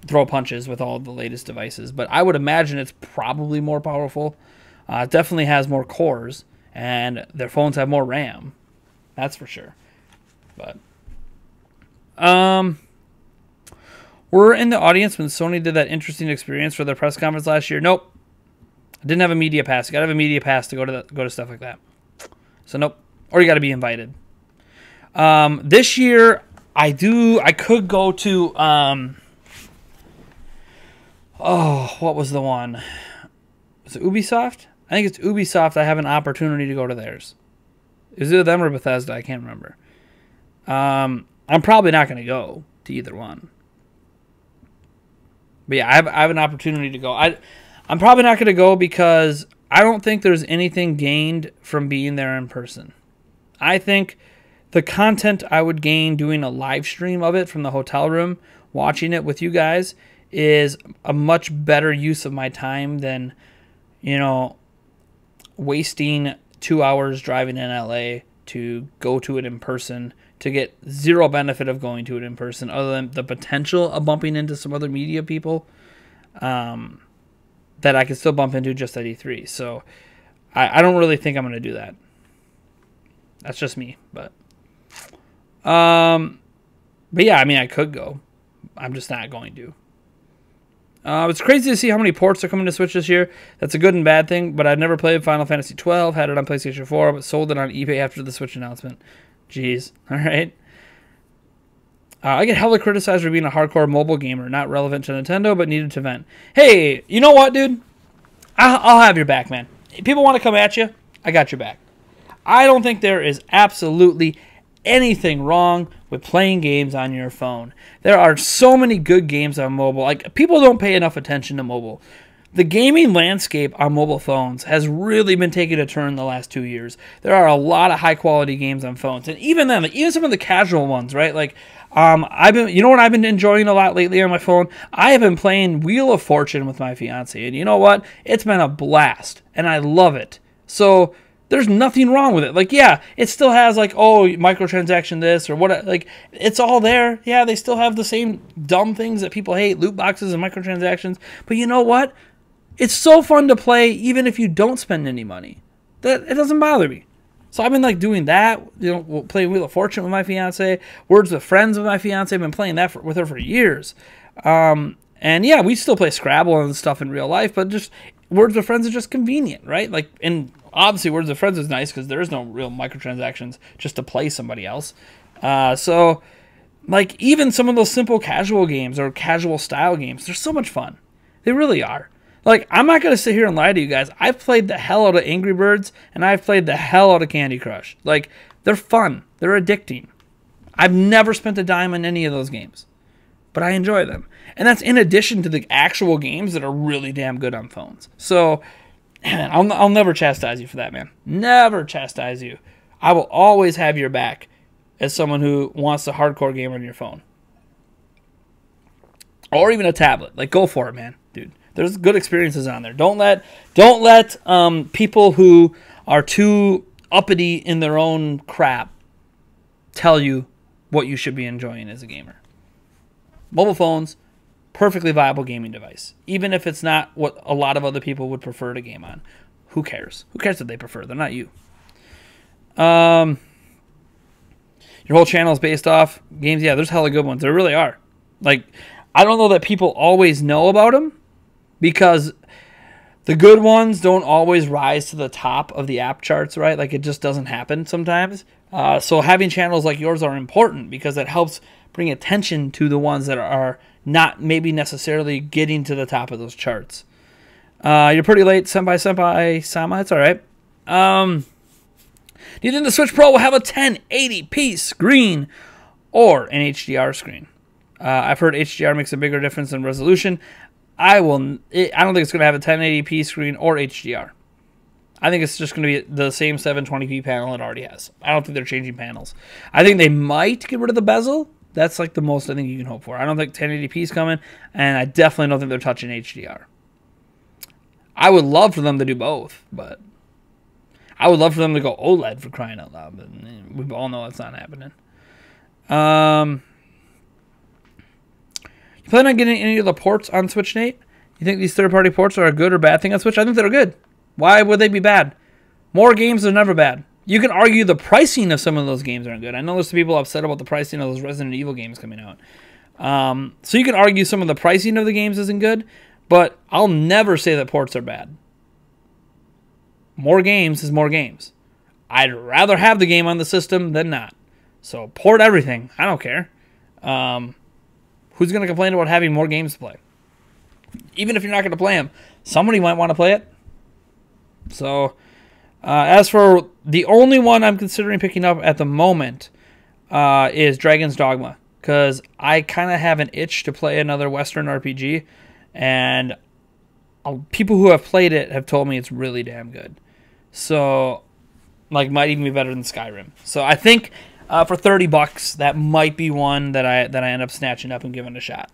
throw punches with all the latest devices. But I would imagine it's probably more powerful. It definitely has more cores, and their phones have more RAM. That's for sure. But we're in the audience when Sony did that interesting experience for their press conference last year. Nope. I didn't have a media pass. You got to have a media pass to go to stuff like that. So nope. Or you got to be invited. This year I could go to what was the one? Was it Ubisoft? I think it's Ubisoft. I have an opportunity to go to theirs. Is it them or Bethesda? I can't remember. I'm probably not going to go to either one. But yeah, I have an opportunity to go. I'm probably not going to go because I don't think there's anything gained from being there in person. I think the content I would gain doing a live stream of it from the hotel room, watching it with you guys, is a much better use of my time than, wasting 2 hours driving in LA to go to it in person, to get zero benefit of going to it in person other than the potential of bumping into some other media people that I can still bump into just at E3. So I don't really think I'm going to do that. That's just me, but yeah, I mean, I could go. I'm just not going to. It's crazy to see how many ports are coming to Switch this year. That's a good and bad thing, but I've never played Final Fantasy 12, had it on PlayStation 4, but sold it on eBay after the Switch announcement. Jeez. All right. I get hella criticized for being a hardcore mobile gamer, not relevant to Nintendo, but needed to vent. Hey, you know what, dude? I'll have your back, man. If people want to come at you, I got your back. I don't think there is absolutely anything wrong with playing games on your phone. There are so many good games on mobile. Like, people don't pay enough attention to mobile. The gaming landscape on mobile phones has really been taking a turn the last 2 years. There are a lot of high-quality games on phones, and even then, like, even some of the casual ones, right? Like, you know what I've been enjoying a lot lately on my phone? I have been playing Wheel of Fortune with my fiance, and you know what? It's been a blast, and I love it. So there's nothing wrong with it. Like, yeah, it still has, like, oh, microtransaction this or what. Like, it's all there. Yeah, they still have the same dumb things that people hate, loot boxes and microtransactions. But you know what? It's so fun to play even if you don't spend any money. That it doesn't bother me. So I've been, like, doing that, you know, playing Wheel of Fortune with my fiance, Words with Friends with my fiance. I've been playing that with her for years. And, yeah, we still play Scrabble and stuff in real life, but just Words with Friends is just convenient, right? Like, and obviously, Words with Friends is nice because there is no real microtransactions just to play somebody else. So, like, even some of those simple casual games or casual style games, they're so much fun. They really are. Like, I'm not going to sit here and lie to you guys. I've played the hell out of Angry Birds, and I've played the hell out of Candy Crush. Like, they're fun. They're addicting. I've never spent a dime on any of those games, but I enjoy them. And that's in addition to the actual games that are really damn good on phones. So, I'll never chastise you for that, man. Never chastise you. I will always have your back as someone who wants a hardcore game on your phone. Or even a tablet. Like, go for it, man, dude. There's good experiences on there. Don't let people who are too uppity in their own crap tell you what you should be enjoying as a gamer. Mobile phones, perfectly viable gaming device. Even if it's not what a lot of other people would prefer to game on. Who cares? Who cares what they prefer? They're not you. Your whole channel is based off games. Yeah, there's hella good ones. There really are. Like, I don't know that people always know about them because the good ones don't always rise to the top of the app charts, right? Like, it just doesn't happen sometimes. So having channels like yours are important because it helps bring attention to the ones that are not maybe necessarily getting to the top of those charts. You're pretty late, Senpai Sama. It's all right. Do you think the Switch Pro will have a 1080p screen or an HDR screen? I've heard HDR makes a bigger difference in resolution. I don't think it's going to have a 1080p screen or HDR. I think it's just going to be the same 720p panel it already has. I don't think they're changing panels. I think they might get rid of the bezel. That's like the most I think you can hope for. I don't think 1080p is coming, and I definitely don't think they're touching HDR. I would love for them to do both, but I would love for them to go OLED, for crying out loud, but we all know that's not happening. You plan on getting any of the ports on Switch, Nate? You think these third-party ports are a good or bad thing on Switch? I think they're good. Why would they be bad? More games are never bad. You can argue the pricing of some of those games aren't good. I know there's some people upset about the pricing of those Resident Evil games coming out. So you can argue some of the pricing of the games isn't good, but I'll never say that ports are bad. More games is more games. I'd rather have the game on the system than not. So port everything. I don't care. Who's going to complain about having more games to play? Even if you're not going to play them, somebody might want to play it. So, as for the only one I'm considering picking up at the moment is Dragon's Dogma. Because I kind of have an itch to play another Western RPG. And people who have played it have told me it's really damn good. So, like, might even be better than Skyrim. So I think for $30, that might be one that I end up snatching up and giving a shot.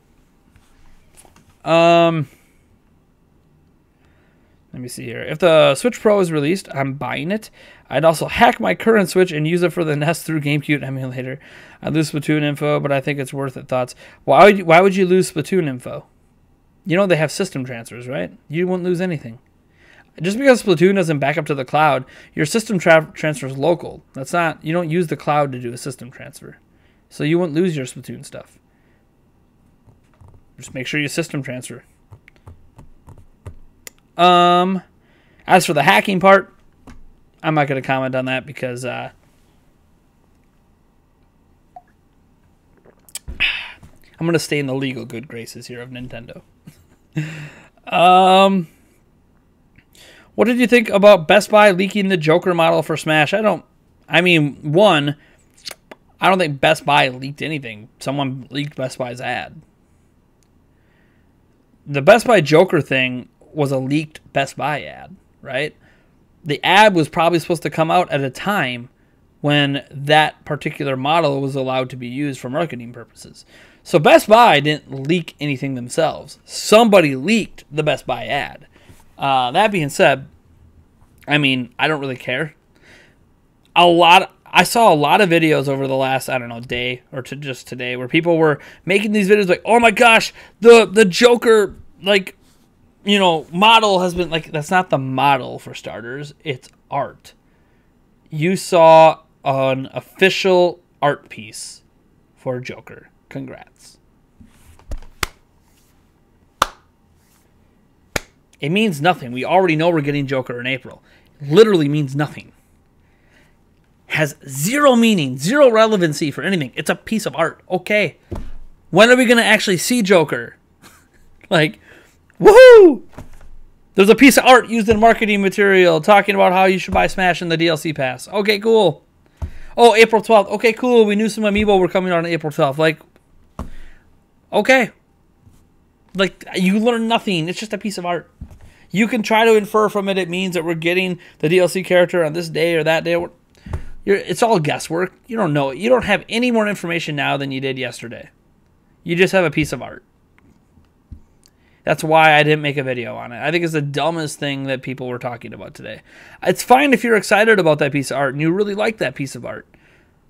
Let me see here. If the Switch Pro is released, I'm buying it. I'd also hack my current Switch and use it for the NES through GameCube emulator. I'd lose Splatoon info, but I think it's worth it. Thoughts? Why would you lose Splatoon info? You know they have system transfers, right? You won't lose anything. Just because Splatoon doesn't back up to the cloud, your system transfer is local. That's not, you don't use the cloud to do a system transfer. So you won't lose your Splatoon stuff. Just make sure you system transfer. As for the hacking part, I'm not going to comment on that because I'm going to stay in the legal good graces here of Nintendo. What did you think about Best Buy leaking the Joker model for Smash? I don't think Best Buy leaked anything. Someone leaked Best Buy's ad. The Best Buy Joker thing was a leaked Best Buy ad, right? The ad was probably supposed to come out at a time when that particular model was allowed to be used for marketing purposes. So Best Buy didn't leak anything themselves. Somebody leaked the Best Buy ad. That being said, I mean, I don't really care. I saw a lot of videos over the last, I don't know, day or just today where people were making these videos like, oh my gosh, the Joker, like, you know, model has been, like, that's not the model for starters. It's art. You saw an official art piece for Joker. Congrats. It means nothing. We already know we're getting Joker in April. It literally means nothing. Has zero meaning, zero relevancy for anything. It's a piece of art. Okay. When are we going to actually see Joker? Like, woohoo! There's a piece of art used in marketing material talking about how you should buy Smash in the DLC pass. Okay, cool. Oh, April 12th. Okay, cool. We knew some amiibo were coming out on April 12th. Like, okay. Like, you learn nothing. It's just a piece of art. You can try to infer from it means that we're getting the DLC character on this day or that day. It's all guesswork. You don't know. You don't have any more information now than you did yesterday. You just have a piece of art. That's why I didn't make a video on it. I think it's the dumbest thing that people were talking about today. It's fine if you're excited about that piece of art and you really like that piece of art.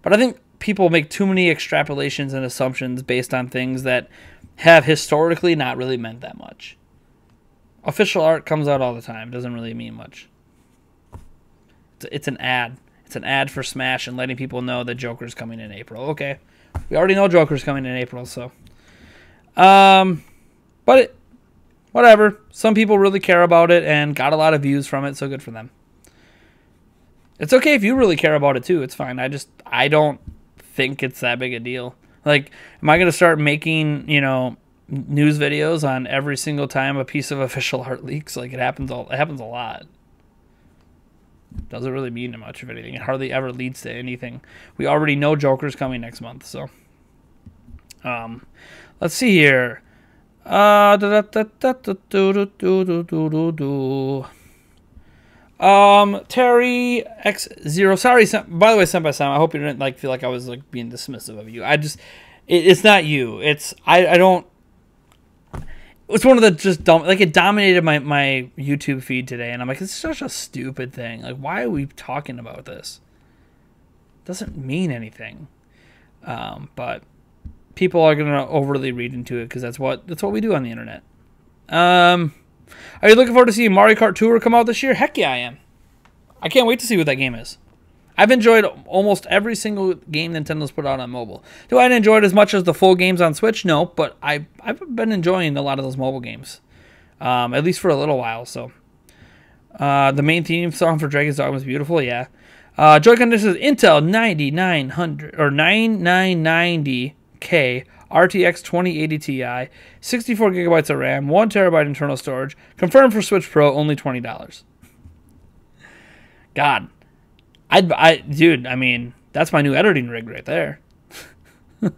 But I think people make too many extrapolations and assumptions based on things that have historically not really meant that much. Official art comes out all the time. It doesn't really mean much. It's an ad. It's an ad for Smash and letting people know that Joker's coming in April. Okay. We already know Joker's coming in April, so. But whatever. Some people really care about it and got a lot of views from it, so good for them. It's okay if you really care about it too. It's fine. I don't think it's that big a deal. Like, am I going to start making, you know, news videos on every single time a piece of official art leaks? Like, it happens a lot. Doesn't really mean much of anything. It hardly ever leads to anything. We already know Joker's coming next month, so. Let's see here. Terry X0. Sorry, by the way, Senpai Sam, I hope you didn't feel like I was being dismissive of you. It's not you. I don't. It's one of the just dumb, it dominated my YouTube feed today, and I'm like, it's such a stupid thing. Like, why are we talking about this? It doesn't mean anything. But people are gonna overly read into it because that's what we do on the internet. Are you looking forward to seeing Mario Kart Tour come out this year? Heck yeah, I am. I can't wait to see what that game is. I've enjoyed almost every single game Nintendo's put out on mobile. Do I enjoy it as much as the full games on Switch? No, but I've been enjoying a lot of those mobile games, at least for a little while. So, the main theme song for Dragon's Dogma is beautiful. Yeah. Joy-Con disc is Intel 9900 or 9990K RTX 2080 Ti, 64 gigabytes of RAM, 1 terabyte internal storage. Confirmed for Switch Pro, only $20. God. Dude, I mean, that's my new editing rig right there. Can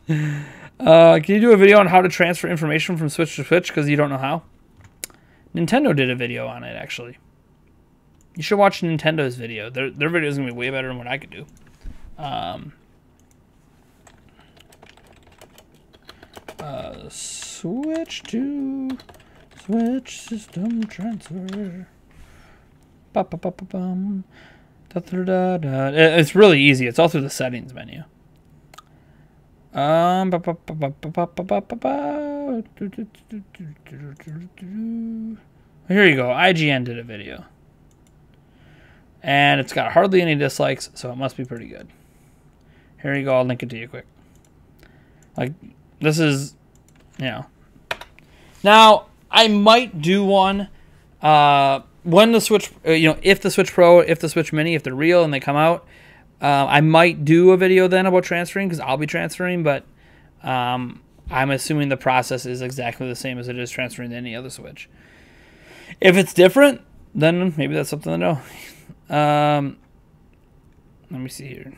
you do a video on how to transfer information from Switch to Switch because you don't know how? Nintendo did a video on it, actually. You should watch Nintendo's video. Their video is going to be way better than what I could do. Switch system transfer. Ba-ba-ba-ba-bum. It's really easy. It's all through the settings menu. Here you go. IGN did a video. And it's got hardly any dislikes, so it must be pretty good. Here you go. I'll link it to you quick. Like, this is, you know. Now, I might do one when the Switch, if the Switch Pro, if the Switch Mini, if they're real and they come out, I might do a video then about transferring because I'll be transferring, but I'm assuming the process is exactly the same as it is transferring to any other Switch. If it's different, then maybe that's something to know. Let me see here.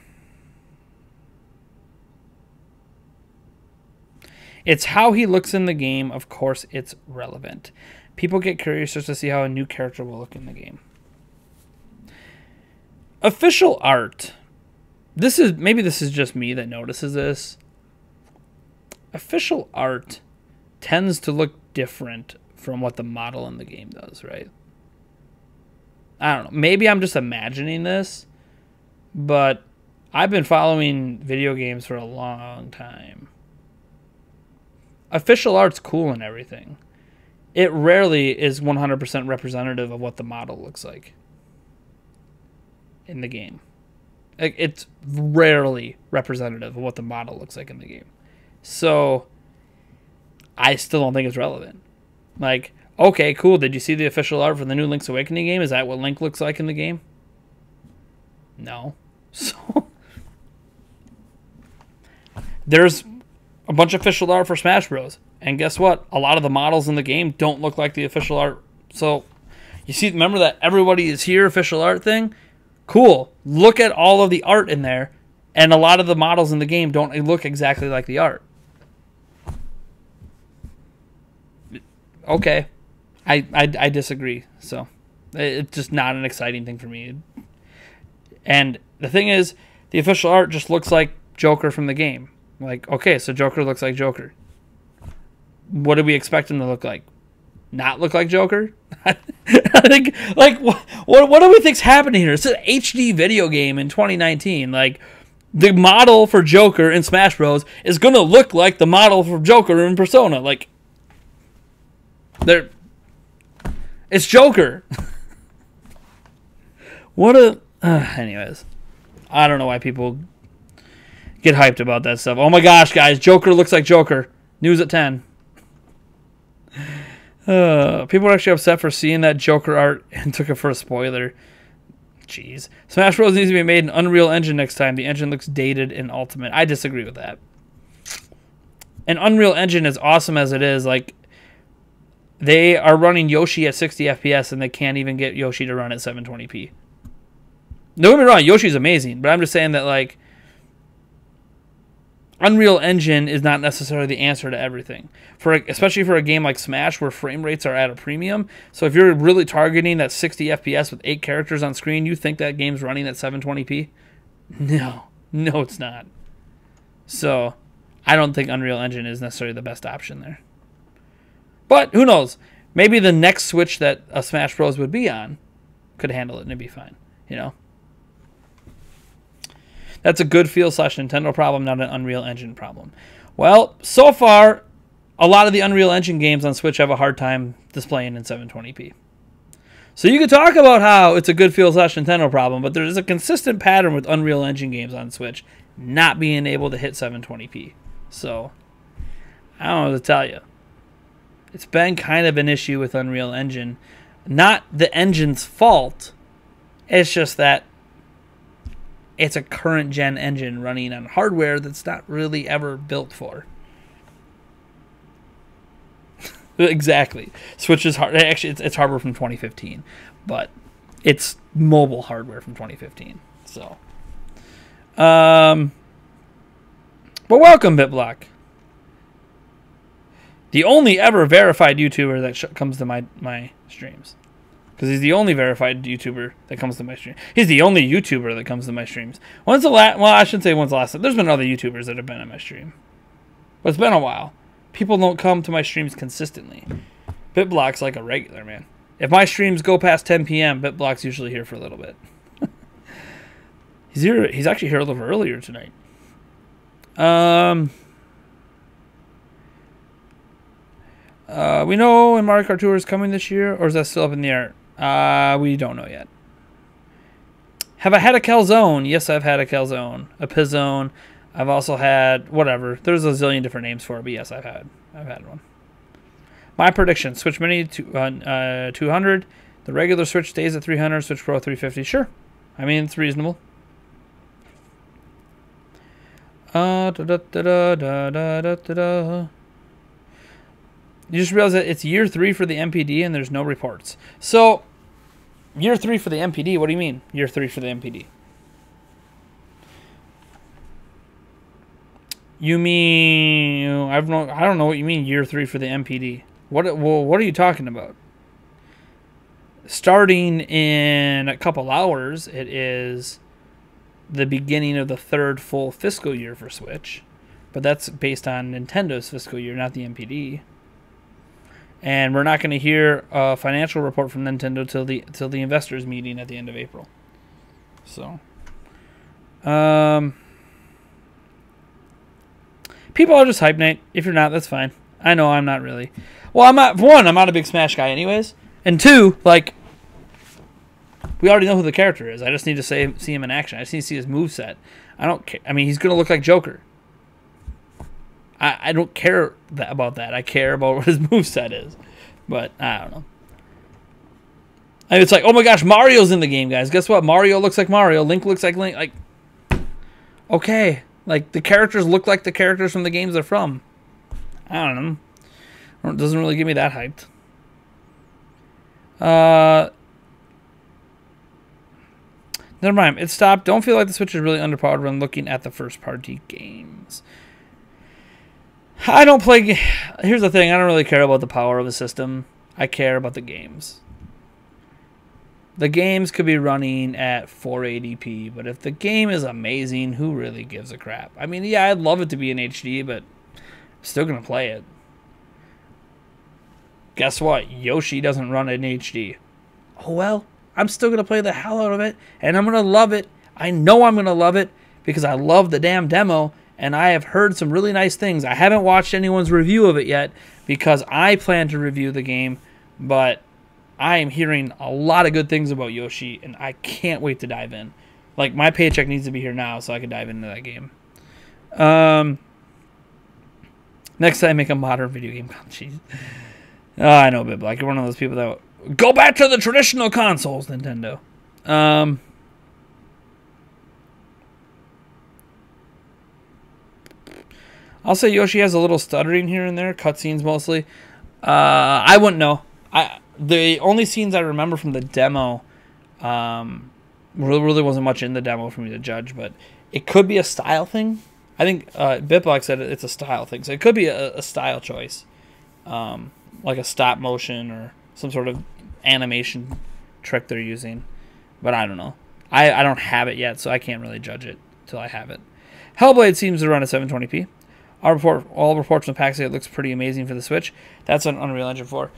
It's how he looks in the game. Of course, it's relevant. People get curious just to see how a new character will look in the game. Official art. Maybe this is just me that notices this. Official art tends to look different from what the model in the game does, right? I don't know. Maybe I'm just imagining this, but I've been following video games for a long time. Official art's cool and everything. It rarely is 100% representative of what the model looks like in the game. It's rarely representative of what the model looks like in the game. So, I still don't think it's relevant. Like, okay, cool. Did you see the official art for the new Link's Awakening game? Is that what Link looks like in the game? No. So, there's a bunch of official art for Smash Bros. And guess what? A lot of the models in the game don't look like the official art. So, you see, remember that everybody is here official art thing? Cool. Look at all of the art in there, and a lot of the models in the game don't look exactly like the art. Okay. I disagree. So, it's just not an exciting thing for me. And the thing is, the official art just looks like Joker from the game. Like, okay, so Joker looks like Joker. What do we expect him to look like? Not look like Joker? I think, like, what do we think's happening here? It's an HD video game in 2019. Like, the model for Joker in Smash Bros. Is going to look like the model for Joker in Persona. Like, it's Joker. Anyways, I don't know why people get hyped about that stuff. Oh my gosh, guys, Joker looks like Joker. News at 10. People are actually upset for seeing that Joker art and took it for a spoiler. Jeez. Smash Bros. Needs to be made in Unreal Engine next time. The engine looks dated in Ultimate. I disagree with that. An Unreal Engine, as awesome as it is, like, they are running Yoshi at 60 FPS and they can't even get Yoshi to run at 720p. Don't get me wrong, Yoshi's amazing, but I'm just saying that, like, Unreal Engine is not necessarily the answer to everything. Especially for a game like Smash where frame rates are at a premium. So if you're really targeting that 60 FPS with 8 characters on screen, you think that game's running at 720p? No. No, it's not. So I don't think Unreal Engine is necessarily the best option there. But who knows? Maybe the next Switch that a Smash Bros. Would be on could handle it and it'd be fine. You know? That's a good feel / Nintendo problem, not an Unreal Engine problem. Well, so far, a lot of the Unreal Engine games on Switch have a hard time displaying in 720p. So you could talk about how it's a good feel / Nintendo problem, but there's a consistent pattern with Unreal Engine games on Switch not being able to hit 720p. So, I don't know what to tell you. It's been kind of an issue with Unreal Engine. Not the engine's fault. It's just that it's a current gen engine running on hardware that's not really ever built for. Exactly. Switch is hard. Actually, it's hardware from 2015, but it's mobile hardware from 2015. So, but welcome, BitBlock. The only ever verified YouTuber that comes to my streams. Because he's the only verified YouTuber that comes to my stream. He's the only YouTuber that comes to my streams. When's the last... Well, I shouldn't say when's the last time. There's been other YouTubers that have been on my stream. But it's been a while. People don't come to my streams consistently. BitBlock's like a regular, man. If my streams go past 10 p.m., BitBlock's usually here for a little bit. He's actually here a little earlier tonight. We know when Mario Kart Tour is coming this year, or is that still up in the air? We don't know yet. Have I had a calzone? Yes, I've had a calzone. A pizzone. I've also had whatever. There's a zillion different names for it, but yes, I've had one. My prediction: Switch Mini 200. The regular Switch stays at 300. Switch Pro 350. Sure, I mean it's reasonable. You just realize that it's year 3 for the MPD and there's no reports. So, year 3 for the MPD. What do you mean? Year 3 for the MPD. You mean I don't know what you mean. Year 3 for the MPD. What are you talking about? Starting in a couple hours, it is the beginning of the 3rd full fiscal year for Switch, but that's based on Nintendo's fiscal year, not the MPD. And we're not going to hear a financial report from Nintendo till the investors meeting at the end of April. So, people are just hype night. If you're not, that's fine. I know I'm not really. Well, I'm not. For one, I'm not a big Smash guy, anyways. And two, like, we already know who the character is. I just need to see him in action. I just need to see his moveset. I don't care. I mean, he's gonna look like Joker. I don't care about that. I care about what his moveset is. But, I don't know. And it's like, oh my gosh, Mario's in the game, guys. Guess what? Mario looks like Mario. Link looks like Link. Like, okay. Like, the characters look like the characters from the games they're from. I don't know. It doesn't really get me that hyped. Never mind. It stopped. Don't feel like the Switch is really underpowered when looking at the first-party games. I don't play... Here's the thing. I don't really care about the power of the system. I care about the games. The games could be running at 480p, but if the game is amazing, who really gives a crap? I mean, yeah, I'd love it to be in HD, but I'm still going to play it. Guess what? Yoshi doesn't run in HD. Oh, well, I'm still going to play the hell out of it, and I'm going to love it. I know I'm going to love it because I love the damn demo, and I have heard some really nice things. I haven't watched anyone's review of it yet because I plan to review the game, but I am hearing a lot of good things about Yoshi, and I can't wait to dive in. Like, my paycheck needs to be here now so I can dive into that game. Next time, make a modern video game. Jeez. Oh, I know, but like, you're one of those people that go back to the traditional consoles, Nintendo. I'll say Yoshi has a little stuttering here and there, cutscenes mostly. I wouldn't know. The only scenes I remember from the demo, really wasn't much in the demo for me to judge, but it could be a style thing. I think Bitblock said it's a style thing, so it could be a style choice, like a stop motion or some sort of animation trick they're using. But I don't know. I don't have it yet, so I can't really judge it till I have it. Hellblade seems to run at 720p. All reports from PAX say it looks pretty amazing for the Switch. That's on Unreal Engine 4.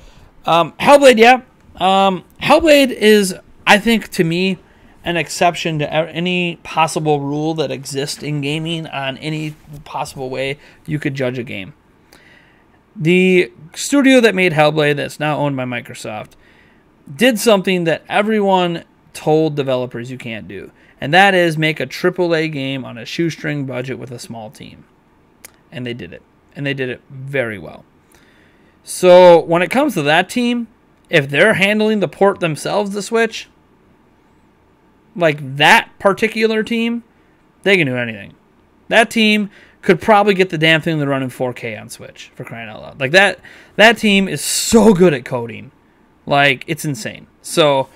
Hellblade, yeah. Hellblade is, I think, to me, an exception to any possible rule that exists in gaming on any possible way you could judge a game. The studio that made Hellblade, that's now owned by Microsoft, did something that everyone told developers you can't do, and that is make a AAA game on a shoestring budget with a small team. And they did it. And they did it very well. So when it comes to that team, if they're handling the port themselves, the Switch, like that particular team, they can do anything. That team could probably get the damn thing to run in 4K on Switch, for crying out loud. Like that team is so good at coding. Like, it's insane. So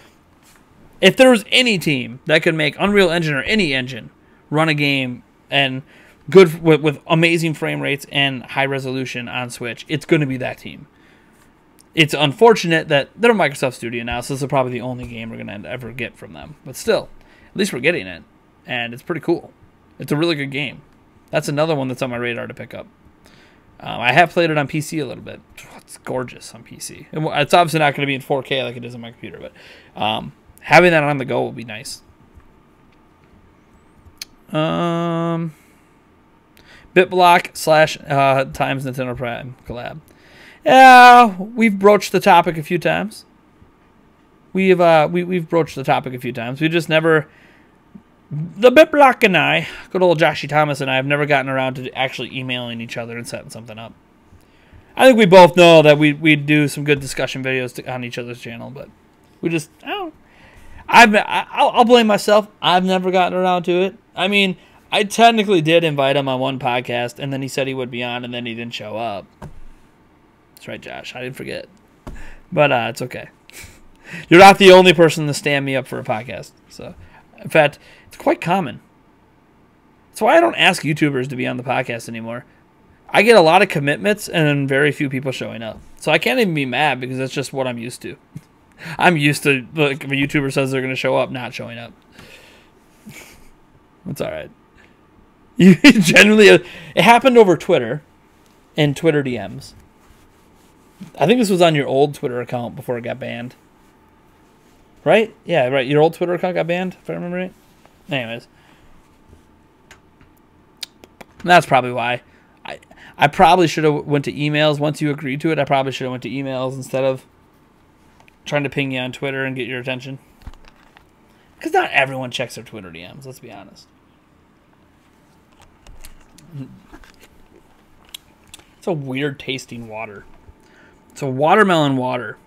if there was any team that could make Unreal Engine or any engine run a game and good with amazing frame rates and high resolution on Switch, it's going to be that team. It's unfortunate that they're a Microsoft studio now, so this is probably the only game we're going to ever get from them. But still, at least we're getting it, and it's pretty cool. It's a really good game. That's another one that's on my radar to pick up. I have played it on PC a little bit. It's gorgeous on PC. It's obviously not going to be in 4K like it is on my computer, but having that on the go will be nice. BitBlock / times Nintendo Prime collab. Yeah, we've broached the topic a few times. We've broached the topic a few times. We just never, the Biplock and I, good old Joshy Thomas and I, have never gotten around to actually emailing each other and setting something up. I think we both know that we do some good discussion videos on each other's channel, but we just, I don't. I'll blame myself. I've never gotten around to it. I mean, I technically did invite him on one podcast, and then he said he would be on, and then he didn't show up. That's right, Josh. I didn't forget. But it's okay. You're not the only person to stand me up for a podcast. So, in fact, it's quite common. That's why I don't ask YouTubers to be on the podcast anymore. I get a lot of commitments and very few people showing up. So I can't even be mad because that's just what I'm used to. I'm used to, like, if a YouTuber says they're going to show up, not showing up. It's all right. You generally, it happened over Twitter and Twitter DMs. I think this was on your old Twitter account before it got banned. Right? Yeah, right. Your old Twitter account got banned, if I remember right. Anyways. That's probably why. I probably should have went to emails. Once you agreed to it, I probably should have went to emails instead of trying to ping you on Twitter and get your attention. Because not everyone checks their Twitter DMs, let's be honest. It's a weird tasting water. It's a watermelon water.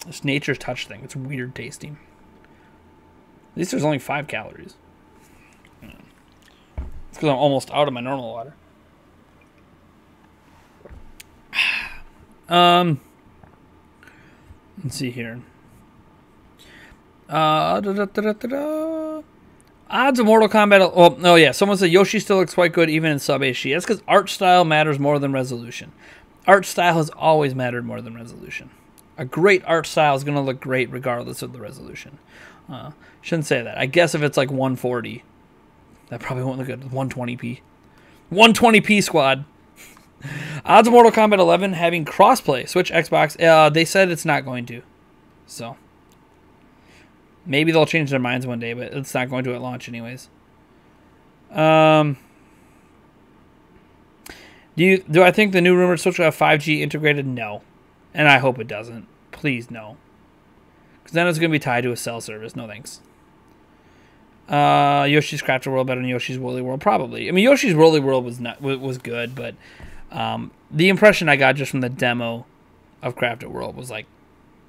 This Nature's Touch thing. It's weird tasting. At least there's only 5 calories. It's because I'm almost out of my normal water. Let's see here. Odds of Mortal Kombat. Oh yeah. Someone said Yoshi still looks quite good even in sub HD. That's because art style matters more than resolution. Art style has always mattered more than resolution. A great art style is going to look great regardless of the resolution. Shouldn't say that. I guess if it's like 140, that probably won't look good. 120p. 120p squad. Odds of Mortal Kombat 11 having crossplay, Switch, Xbox. They said it's not going to. So, maybe they'll change their minds one day, but it's not going to at launch anyways. Do I think the new rumored Switch will have 5G integrated? No. And I hope it doesn't. Please, no. Because then it's going to be tied to a cell service. No thanks. Yoshi's Crafted World better than Yoshi's Woolly World? Probably. I mean, Yoshi's Woolly World was good, but the impression I got just from the demo of Crafted World was like,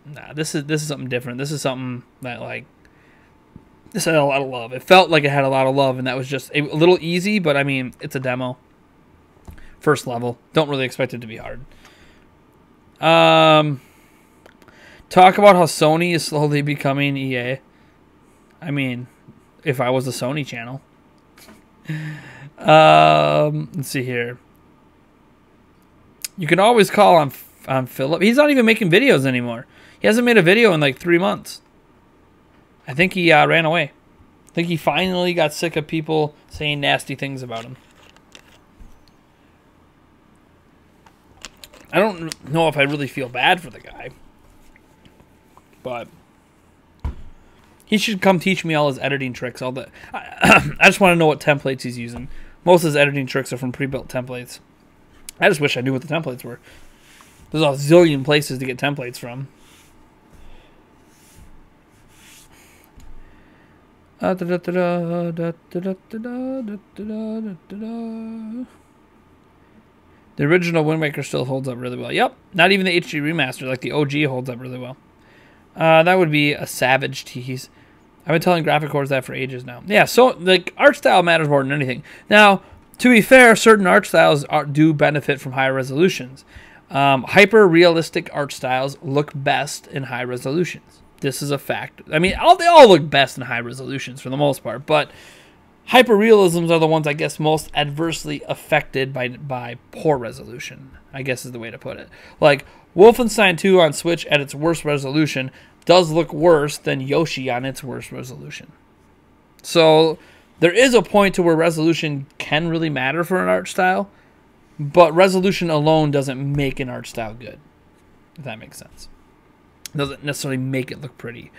nah, this is something different. This is something that, like, this had a lot of love. It felt like it had a lot of love, and that was just a little easy, but I mean, it's a demo. First level. Don't really expect it to be hard. Talk about how Sony is slowly becoming EA. I mean, if I was a Sony channel. Let's see here. You can always call on Philip. He's not even making videos anymore. He hasn't made a video in like 3 months. I think he ran away. I think he finally got sick of people saying nasty things about him. I don't know if I really feel bad for the guy. But he should come teach me all his editing tricks. I just want to know what templates he's using. Most of his editing tricks are from pre-built templates. I just wish I knew what the templates were. There's a zillion places to get templates from. The original Wind Waker still holds up really well. Yep, not even the HD remaster, like the OG, holds up really well. That would be a savage tease. I've been telling graphic cores that for ages now. Yeah, so like art style matters more than anything. Now, to be fair, certain art styles do benefit from higher resolutions. Hyper-realistic art styles look best in high resolutions. This is a fact. I mean, they all look best in high resolutions for the most part, but hyper-realisms are the ones, I guess, most adversely affected by poor resolution, I guess is the way to put it. Like, Wolfenstein 2 on Switch at its worst resolution does look worse than Yoshi on its worst resolution. So there is a point to where resolution can really matter for an art style, but resolution alone doesn't make an art style good, if that makes sense. It doesn't necessarily make it look pretty.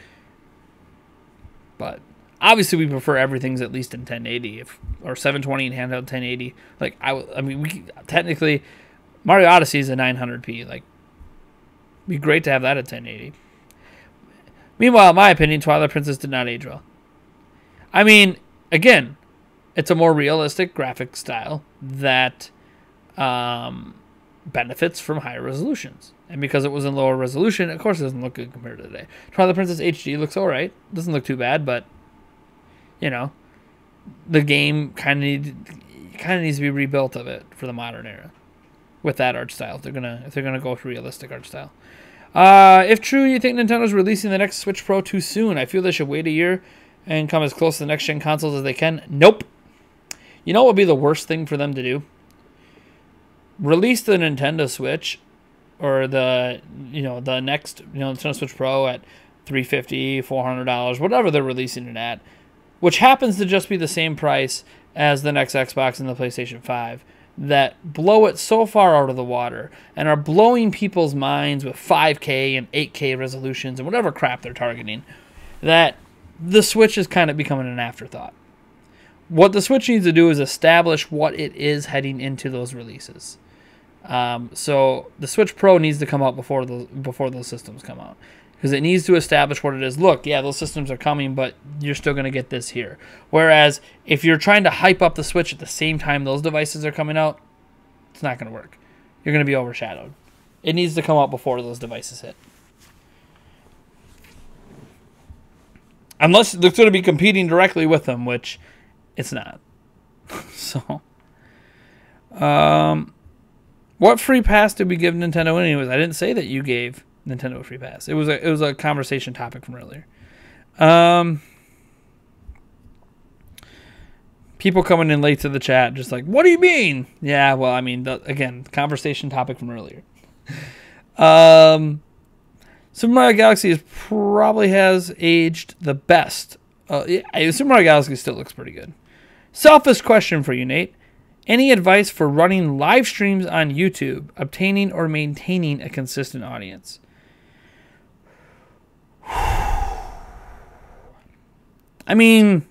But obviously we prefer everything's at least in 1080 or 720 in handheld 1080. Like I mean, technically Mario Odyssey is a 900p. Like Be great to have that at 1080. Meanwhile, in my opinion, Twilight Princess did not age well. I mean, again, it's a more realistic graphic style that benefits from higher resolutions. And because it was in lower resolution, of course it doesn't look good compared to today. Twilight Princess HD looks alright. Doesn't look too bad, but, you know, the game kind of needs to be rebuilt of it for the modern era with that art style. If they're gonna go for realistic art style. If true, you think Nintendo's releasing the next Switch Pro too soon? I feel they should wait a year and come as close to the next gen consoles as they can. Nope. You know what would be the worst thing for them to do? Release the Nintendo Switch or the next Nintendo Switch Pro at $350, $400, whatever they're releasing it at, which happens to just be the same price as the next Xbox and the PlayStation 5, that blow it so far out of the water and are blowing people's minds with 5K and 8K resolutions and whatever crap they're targeting, that the Switch is kind of becoming an afterthought. What the Switch needs to do is establish what it is heading into those releases. So the Switch Pro needs to come out before those systems come out, because it needs to establish what it is. Look, yeah, those systems are coming, but you're still going to get this here. Whereas if you're trying to hype up the Switch at the same time those devices are coming out, it's not going to work. You're going to be overshadowed. It needs to come out before those devices hit. Unless it's going to be competing directly with them, which it's not. So, what free pass did we give Nintendo anyways? I didn't say that you gave Nintendo a free pass. It was a conversation topic from earlier. People coming in late to the chat, just like, what do you mean? Yeah, well, I mean, again, conversation topic from earlier. Super Mario Galaxy probably has aged the best. Super Mario Galaxy still looks pretty good. Selfish question for you, Nate. Any advice for running live streams on YouTube, obtaining or maintaining a consistent audience? I mean,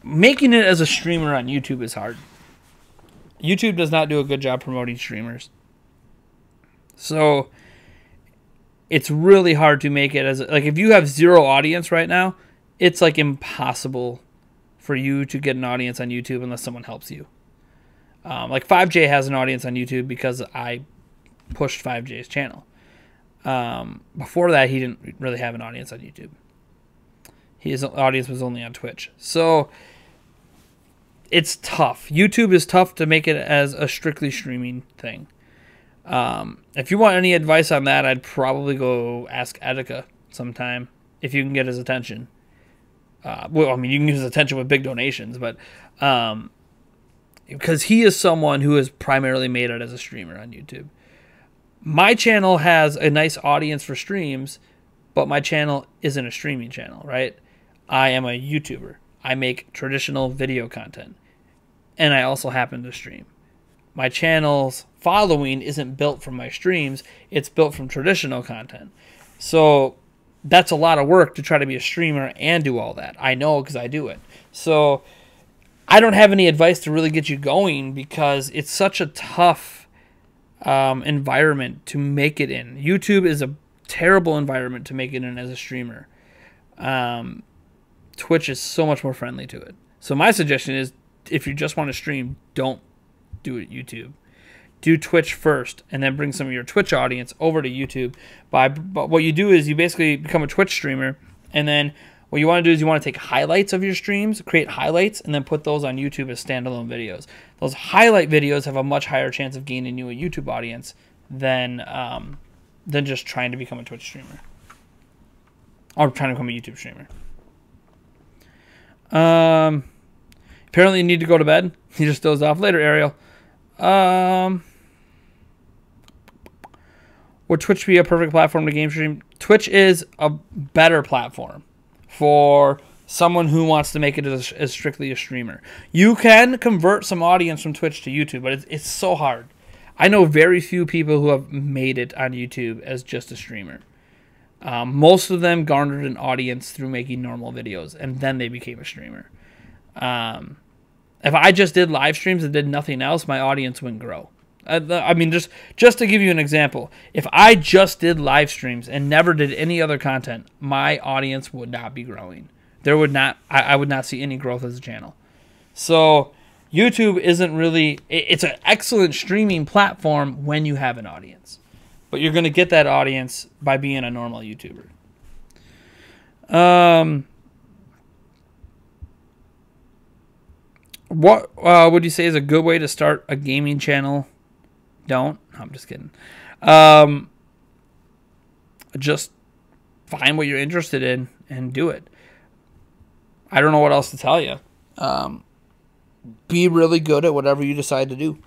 making it as a streamer on YouTube is hard. YouTube does not do a good job promoting streamers. So it's really hard to make it as like, if you have zero audience right now, it's like impossible for you to get an audience on YouTube unless someone helps you. Like 5J has an audience on YouTube because I pushed 5J's channel. Before that, he didn't really have an audience on YouTube. His audience was only on Twitch. So it's tough. YouTube is tough to make it as a strictly streaming thing. If you want any advice on that, I'd probably go ask Etika sometime if you can get his attention. Well, I mean, you can get his attention with big donations, but because he is someone who has primarily made it as a streamer on YouTube. My channel has a nice audience for streams, but my channel isn't a streaming channel, right? I am a YouTuber. I make traditional video content, and I also happen to stream. My channel's following isn't built from my streams. It's built from traditional content. So that's a lot of work to try to be a streamer and do all that. I know because I do it. So I don't have any advice to really get you going because it's such a tough environment to make it in. YouTube is a terrible environment to make it in as a streamer. Twitch is so much more friendly to it. So my suggestion is, if you just want to stream, don't do it YouTube. Do Twitch first, and then bring some of your Twitch audience over to YouTube. But what you do is you basically become a Twitch streamer, and then what you want to do is you want to take highlights of your streams, create highlights, and then put those on YouTube as standalone videos. Those highlight videos have a much higher chance of gaining you a YouTube audience than just trying to become a Twitch streamer or trying to become a YouTube streamer. Apparently you need to go to bed. He just dozed off. Later, Ariel. Would Twitch be a perfect platform to game stream? Twitch is a better platform for someone who wants to make it as strictly a streamer. You can convert some audience from Twitch to YouTube, but it's so hard. I know very few people who have made it on YouTube as just a streamer. Most of them garnered an audience through making normal videos, and then they became a streamer. If I just did live streams and did nothing else, my audience wouldn't grow. I mean, just to give you an example, if I just did live streams and never did any other content, my audience would not be growing. There would not, I would not see any growth as a channel. So YouTube isn't really, it's an excellent streaming platform when you have an audience. But you're going to get that audience by being a normal YouTuber. What would you say is a good way to start a gaming channel? Don't. I'm just kidding. Just find what you're interested in and do it. I don't know what else to tell you. Be really good at whatever you decide to do.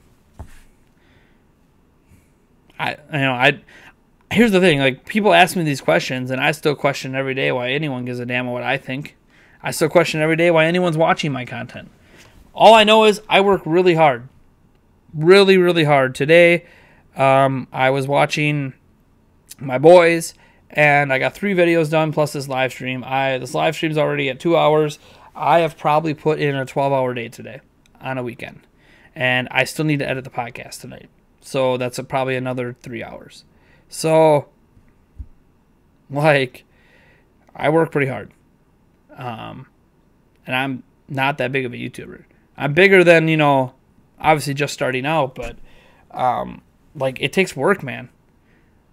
Here's the thing. Like, people ask me these questions, and I still question every day why anyone gives a damn what I think. I still question every day why anyone's watching my content. All I know is I work really hard. Really, really hard. Today, I was watching my boys, and I got 3 videos done plus this live stream. This live stream's already at 2 hours. I have probably put in a 12-hour day today on a weekend. And I still need to edit the podcast tonight. So that's probably another 3 hours. So, like, I work pretty hard. And I'm not that big of a YouTuber. I'm bigger than, obviously just starting out, but, like, it takes work, man.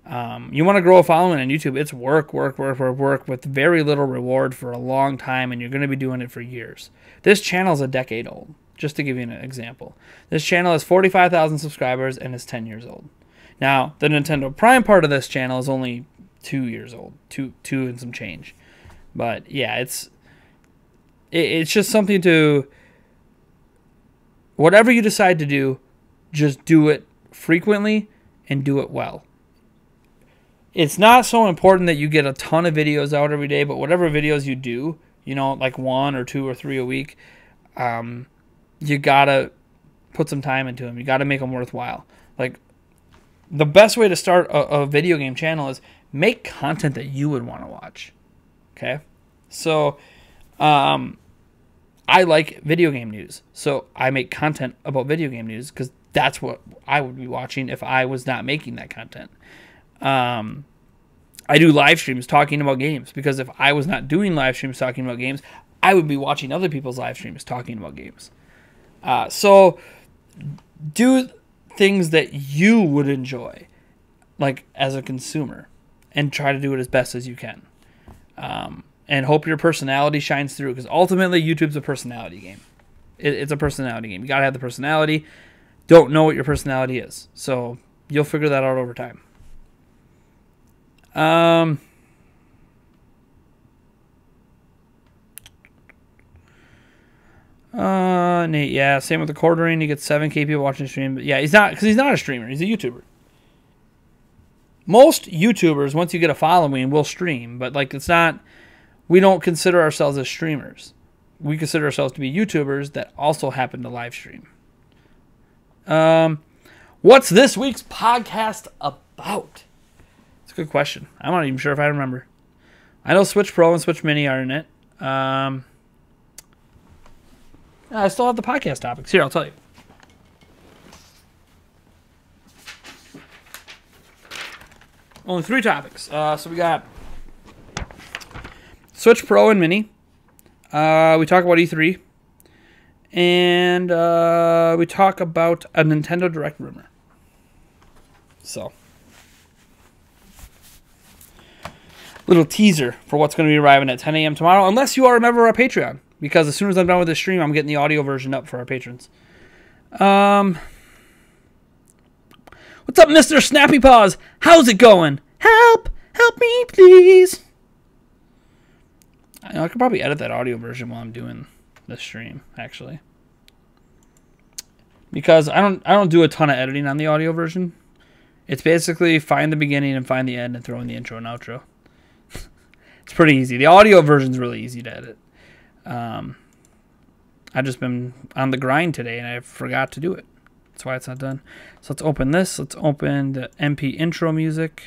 You want to grow a following on YouTube, it's work with very little reward for a long time, and you're going to be doing it for years. This channel is a decade old, just to give you an example. This channel has 45,000 subscribers and is 10 years old. Now, the Nintendo Prime part of this channel is only 2 years old, two and some change. But yeah, it's just something to, whatever you decide to do, just do it frequently and do it well. It's not so important that you get a ton of videos out every day, but whatever videos you do, like 1 or 2 or 3 a week, you gotta put some time into them. You gotta make them worthwhile. Like, the best way to start a video game channel is make content that you would want to watch. Okay? So, I like video game news. So, I make content about video game news because that's what I would be watching if I was not making that content. I do live streams talking about games because if I was not doing live streams talking about games, I would be watching other people's live streams talking about games. So do things that you would enjoy, like as a consumer, and try to do it as best as you can. And hope your personality shines through, because ultimately YouTube's a personality game. It's a personality game. You gotta have the personality. Don't know what your personality is, so you'll figure that out over time. Nate, yeah, same with the quartering. He gets 7K people watching the stream, but yeah, he's not a streamer. He's a YouTuber. Most YouTubers, once you get a following, will stream, but like, it's not. We don't consider ourselves as streamers. We consider ourselves to be YouTubers that also happen to live stream. What's this week's podcast about? It's a good question. I'm not even sure if I remember. I know Switch Pro and Switch Mini are in it. I still have the podcast topics. Here, I'll tell you. Only 3 topics. So we got Switch Pro and Mini. We talk about E3. And we talk about a Nintendo Direct rumor. So, little teaser for what's going to be arriving at 10 a.m. tomorrow, unless you are a member of our Patreon, because as soon as I'm done with this stream, I'm getting the audio version up for our patrons. What's up, Mr. Snappy Paws? How's it going? Help me, please. I could probably edit that audio version while I'm doing this stream, actually, because I don't do a ton of editing on the audio version. It's basically find the beginning and find the end and throw in the intro and outro. It's pretty easy. The audio version's really easy to edit. I've just been on the grind today and I forgot to do it. That's why it's not done. So let's open this. Let's open the MP intro music,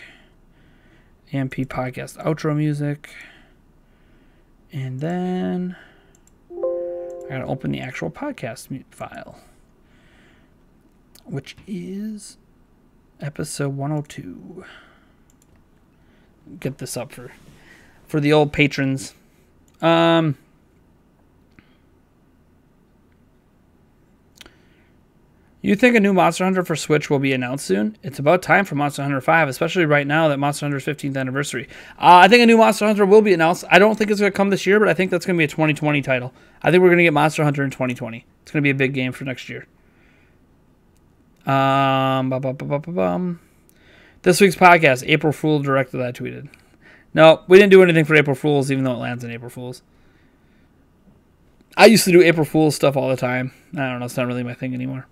MP podcast outro music, and then I gotta open the actual podcast file. which is episode 102. Get this up for the old patrons. You think a new Monster Hunter for Switch will be announced soon? It's about time for Monster Hunter 5, especially right now that Monster Hunter's 15th anniversary. I think a new Monster Hunter will be announced. I don't think it's going to come this year, but I think that's going to be a 2020 title. I think we're going to get Monster Hunter in 2020. It's going to be a big game for next year. This week's podcast, April Fool directed, I tweeted. No, we didn't do anything for April Fools, even though it lands in April Fools. I used to do April Fools stuff all the time. I don't know, it's not really my thing anymore.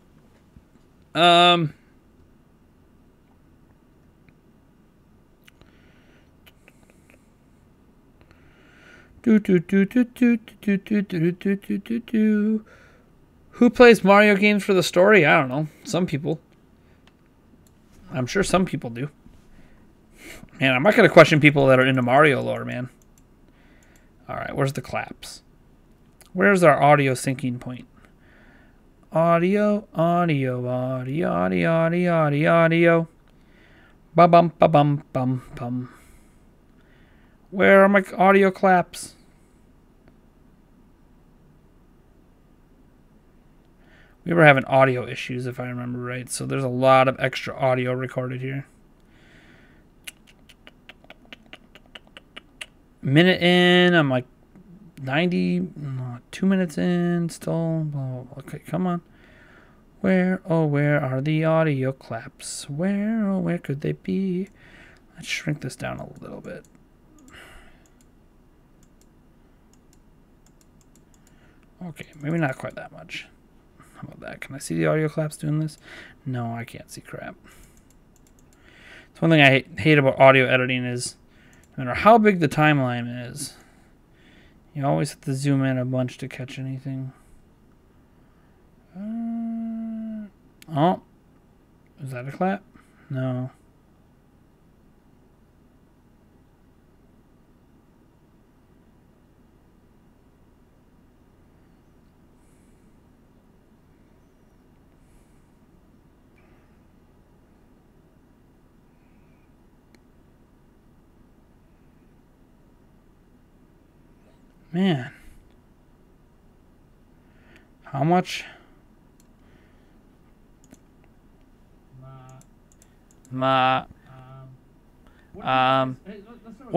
Who plays Mario games for the story? I don't know. Some people. I'm sure some people do. Man, I'm not going to question people that are into Mario lore, man. Alright, where's the claps? Where's our audio syncing point? Audio. Ba-bum, ba-bum, bum, bum. Where are my audio claps? We were having audio issues, if I remember right, so there's a lot of extra audio recorded here. Minute in, I'm like 2 minutes in, still. Oh, okay, come on. Where are the audio claps? Where could they be? Let's shrink this down a little bit. Okay, maybe not quite that much. How about that? Can I see the audio claps doing this? No, I can't see crap. It's one thing I hate about audio editing is no matter how big the timeline is, you always have to zoom in a bunch to catch anything. Oh, is that a clap? No. Man. How much? What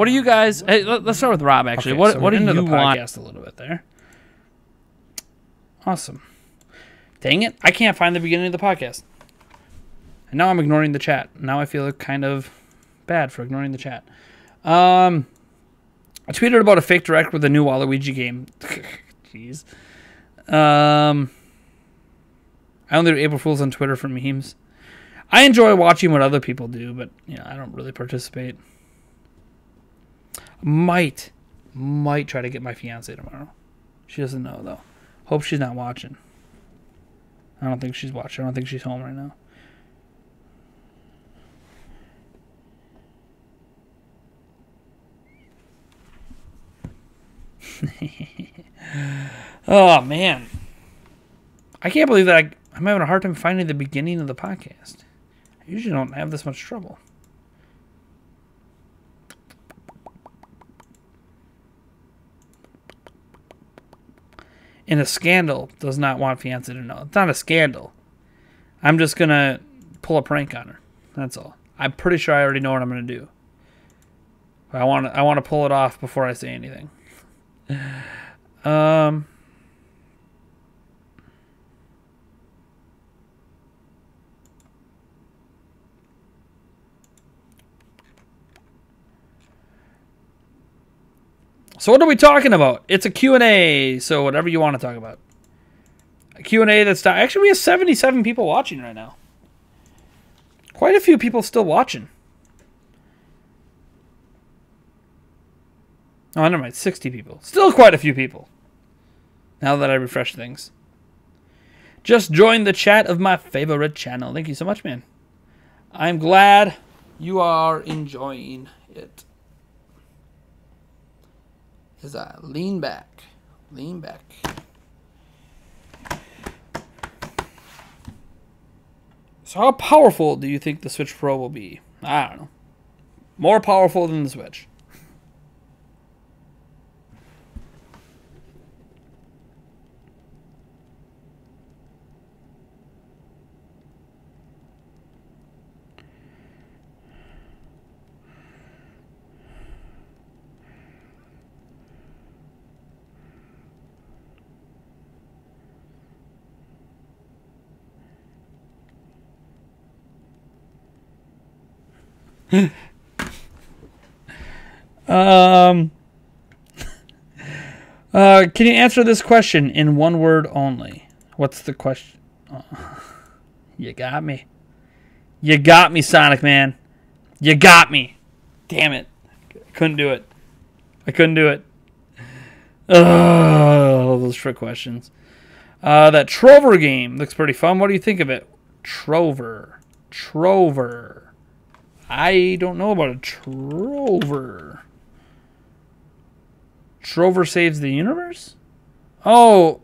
do you guys? Hey, let's start with Rob. Actually, okay, what do you want? Podcast a little bit there. Awesome. Dang it! I can't find the beginning of the podcast, and now I'm ignoring the chat. Now I feel kind of bad for ignoring the chat. I tweeted about a fake direct with a new Waluigi game. Jeez. I only do April Fools on Twitter for memes. I enjoy watching what other people do, but I don't really participate. Might try to get my fiance tomorrow. She doesn't know though. Hope she's not watching. I don't think she's watching. I don't think she's home right now. Oh man, I can't believe that I'm having a hard time finding the beginning of the podcast. I usually don't have this much trouble. And a scandal does not want fiance to know. It's not a scandal. I'm just gonna pull a prank on her. That's all. I'm pretty sure I already know what I'm gonna do. But I want to pull it off before I say anything. So what are we talking about? It's a Q&A, so whatever you want to talk about. A Q&A that's... Actually, we have 77 people watching right now. Quite a few people still watching. Oh, never mind. 60 people. Still quite a few people. Now that I refresh things. Just joined the chat of my favorite channel. Thank you so much, man. I'm glad you are enjoying it. As I lean back. Lean back. So how powerful do you think the Switch Pro will be? I don't know. More powerful than the Switch. Can you answer this question in one word only? What's the question? You got me. You got me, Sonic Man. You got me. Damn it. I couldn't do it. I couldn't do it. Oh, those trick questions. That Trover game looks pretty fun. What do you think of it? Trover. Trover. I don't know about a Trover. Trover Saves the Universe? Oh.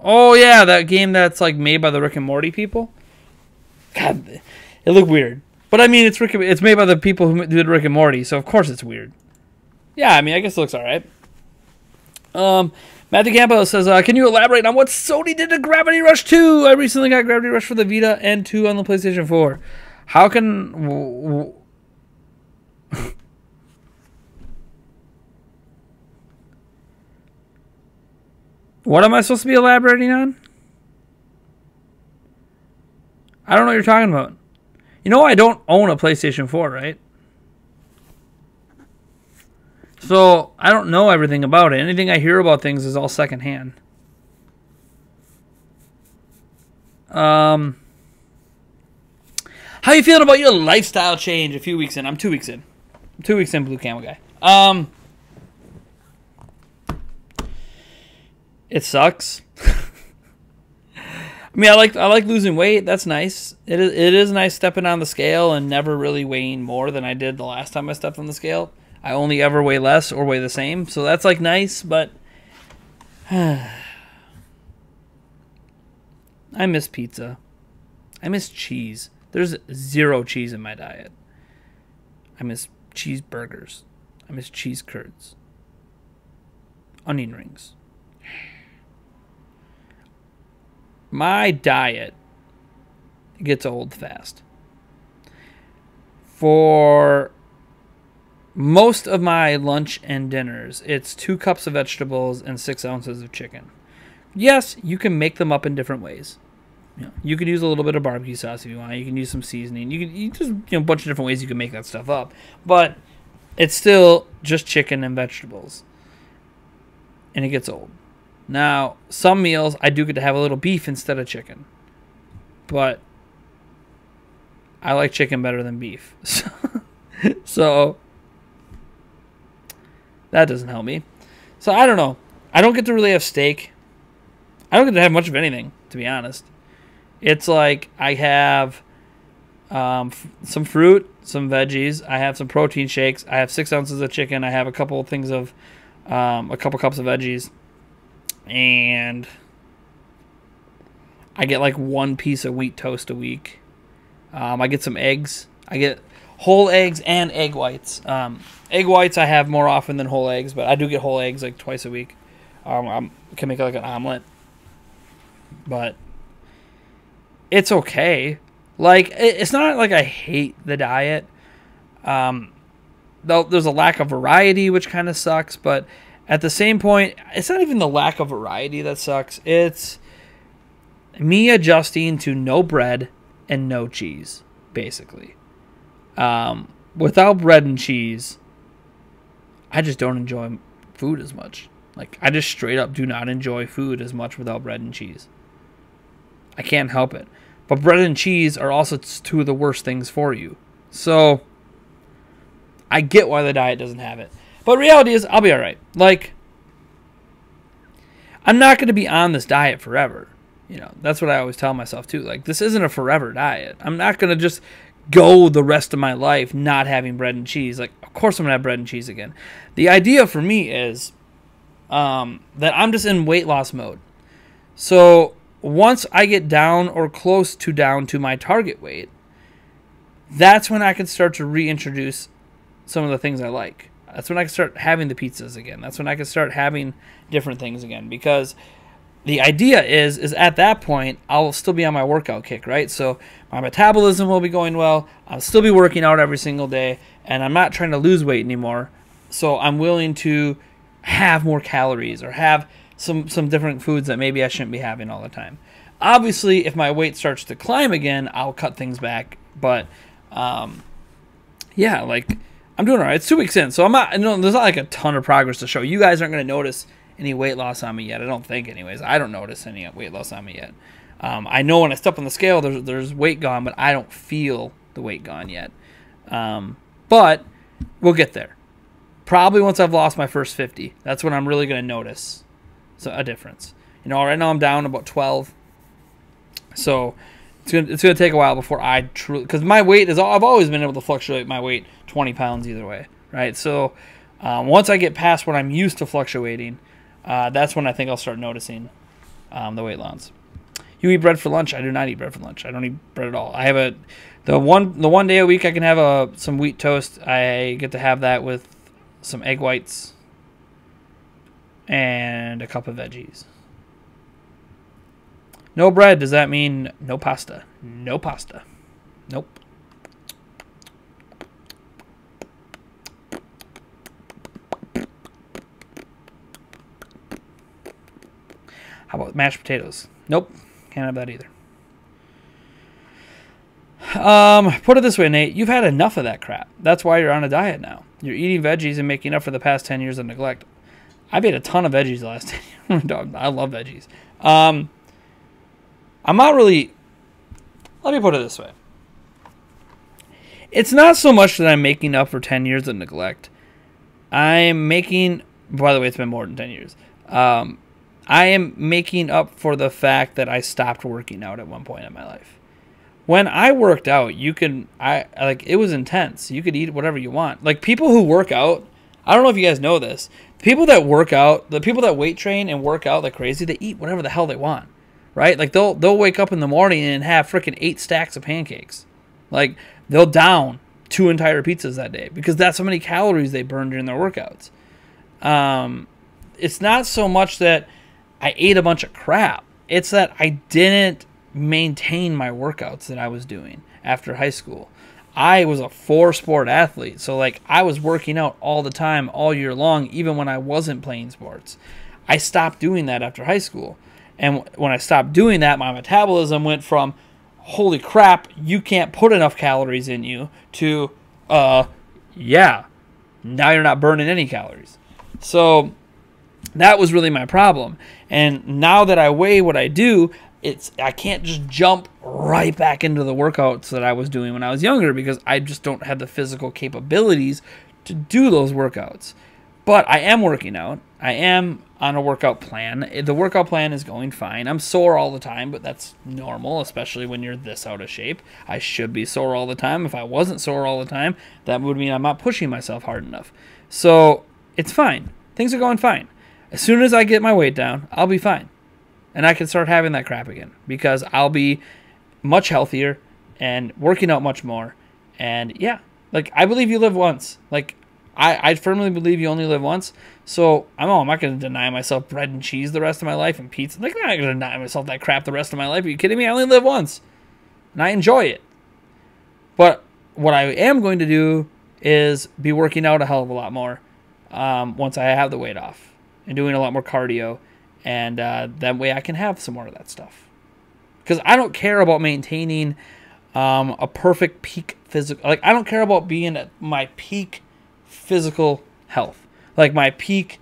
Oh, yeah, that game that's like made by the Rick and Morty people. God, it looked weird. But I mean, it's made by the people who did Rick and Morty, so of course it's weird. Yeah, I mean, I guess it looks alright. Matthew Campo says, can you elaborate on what Sony did to Gravity Rush 2? I recently got Gravity Rush for the Vita and 2 on the PlayStation 4. How can... What am I supposed to be elaborating on? I don't know what you're talking about. You know I don't own a PlayStation 4, right? So, I don't know everything about it. Anything I hear about things is all secondhand. How you feeling about your lifestyle change a few weeks in? I'm 2 weeks in. I'm 2 weeks in, Blue Camel Guy. It sucks. I mean, I like losing weight. That's nice. It is nice stepping on the scale and never really weighing more than I did the last time I stepped on the scale. I only ever weigh less or weigh the same, so that's like nice, but I miss pizza. I miss cheese. There's 0 cheese in my diet. I miss cheeseburgers. I miss cheese curds. Onion rings. My diet gets old fast. For most of my lunch and dinners, it's 2 cups of vegetables and 6 ounces of chicken. Yes, you can make them up in different ways. You can use a little bit of barbecue sauce if you want. You can use some seasoning. You can just a bunch of different ways you can make that stuff up. But it's still just chicken and vegetables. And it gets old. Now, some meals I do get to have a little beef instead of chicken. But I like chicken better than beef. So that doesn't help me. So I don't know. I don't get to really have steak. I don't get to have much of anything, to be honest. It's like I have some fruit, some veggies. I have some protein shakes. I have 6 ounces of chicken. I have a couple things of a couple cups of veggies. And I get like 1 piece of wheat toast a week. I get some eggs. I get whole eggs and egg whites. Egg whites I have more often than whole eggs, but I do get whole eggs like twice a week. I can make like an omelet. But it's okay. Like, it's not like I hate the diet. Though there's a lack of variety, which kind of sucks. But at the same point, it's not even the lack of variety that sucks. It's me adjusting to no bread and no cheese, basically. Without bread and cheese, I just don't enjoy food as much. Like, I just straight up do not enjoy food as much without bread and cheese. I can't help it. But bread and cheese are also 2 of the worst things for you. So I get why the diet doesn't have it. But reality is, I'll be all right. Like, I'm not going to be on this diet forever. You know, that's what I always tell myself, too. Like, this isn't a forever diet. I'm not going to just go the rest of my life not having bread and cheese. Like, of course I'm going to have bread and cheese again. The idea for me is that I'm just in weight loss mode. So once I get down or close to down to my target weight, that's when I can start to reintroduce some of the things I like. That's when I can start having the pizzas again. That's when I can start having different things again. Because the idea is at that point, I'll still be on my workout kick, right? So my metabolism will be going well. I'll still be working out every single day. And I'm not trying to lose weight anymore. So I'm willing to have more calories or have some different foods that maybe I shouldn't be having all the time. Obviously, if my weight starts to climb again, I'll cut things back. But, yeah, like, I'm doing all right. It's 2 weeks in, so I'm not, there's not like a ton of progress to show. You guys aren't going to notice any weight loss on me yet. I don't think, anyways. I don't notice any weight loss on me yet. I know when I step on the scale, there's weight gone, but I don't feel the weight gone yet. But we'll get there. Probably once I've lost my first 50. That's when I'm really going to notice a difference. Right now I'm down about 12. So it's gonna take a while before I truly, because my weight is, I've always been able to fluctuate my weight 20 pounds either way, right? So once I get past what I'm used to fluctuating, that's when I think I'll start noticing the weight loss. You eat bread for lunch? I do not eat bread for lunch. I don't eat bread at all. I have the one day a week I can have some wheat toast. I get to have that with some egg whites and a cup of veggies. No bread, does that mean no pasta? No pasta. Nope. How about mashed potatoes? Nope. Can't have that either. Put it this way, Nate. You've had enough of that crap. That's why you're on a diet now. You're eating veggies and making up for the past 10 years of neglect. I've ate a ton of veggies the last 10 years. I love veggies. I'm not really... Let me put it this way. It's not so much that I'm making up for 10 years of neglect. I'm making... By the way, it's been more than 10 years. I am making up for the fact that I stopped working out at one point in my life. When I worked out, it was intense. You could eat whatever you want. Like, people who work out, I don't know if you guys know this. People that work out, the people that weight train and work out like crazy, they eat whatever the hell they want. Right? Like, they'll wake up in the morning and have freaking 8 stacks of pancakes. Like, they'll down 2 entire pizzas that day because that's how many calories they burn during their workouts. It's not so much that I ate a bunch of crap. It's that I didn't maintain my workouts that I was doing after high school. I was a 4-sport athlete, so like I was working out all the time, all year long, even when I wasn't playing sports. I stopped doing that after high school. And when I stopped doing that, my metabolism went from, holy crap, you can't put enough calories in you, to, yeah, now you're not burning any calories. So that was really my problem. And now that I weigh what I do, I can't just jump right back into the workouts that I was doing when I was younger because I just don't have the physical capabilities to do those workouts. But I am working out. I am on a workout plan. The workout plan is going fine. I'm sore all the time, but that's normal, especially when you're this out of shape. I should be sore all the time. If I wasn't sore all the time, that would mean I'm not pushing myself hard enough. So it's fine. Things are going fine. As soon as I get my weight down, I'll be fine. And I can start having that crap again because I'll be much healthier and working out much more. And yeah, like, I believe you live once. Like, I firmly believe you only live once. So I'm not going to deny myself bread and cheese the rest of my life and pizza. Like, I'm not going to deny myself that crap the rest of my life. Are you kidding me? I only live once. And I enjoy it. But what I am going to do is be working out a hell of a lot more once I have the weight off. And doing a lot more cardio. And that way I can have some more of that stuff. Because I don't care about maintaining a perfect peak physical. Like, I don't care about being at my peak physical health. Like, my peak,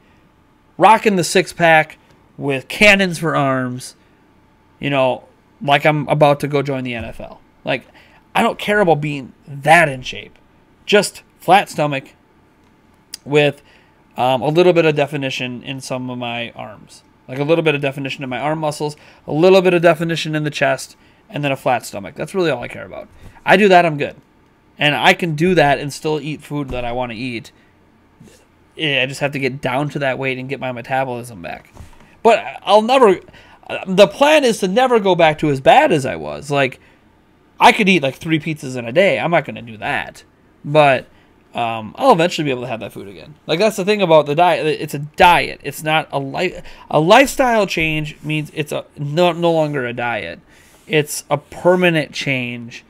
rocking the 6-pack with cannons for arms, like I'm about to go join the NFL. Like, I don't care about being that in shape. Just flat stomach with a little bit of definition in some of my arms. Like, a little bit of definition in my arm muscles, a little bit of definition in the chest, and then a flat stomach. That's really all I care about. I do that, I'm good. And I can do that and still eat food that I want to eat. I just have to get down to that weight and get my metabolism back. But I'll never... The plan is to never go back to as bad as I was. Like, I could eat like 3 pizzas in a day. I'm not going to do that. But I'll eventually be able to have that food again. Like, that's the thing about the diet. It's a diet. It's not a lifestyle change means it's no longer a diet. It's a permanent change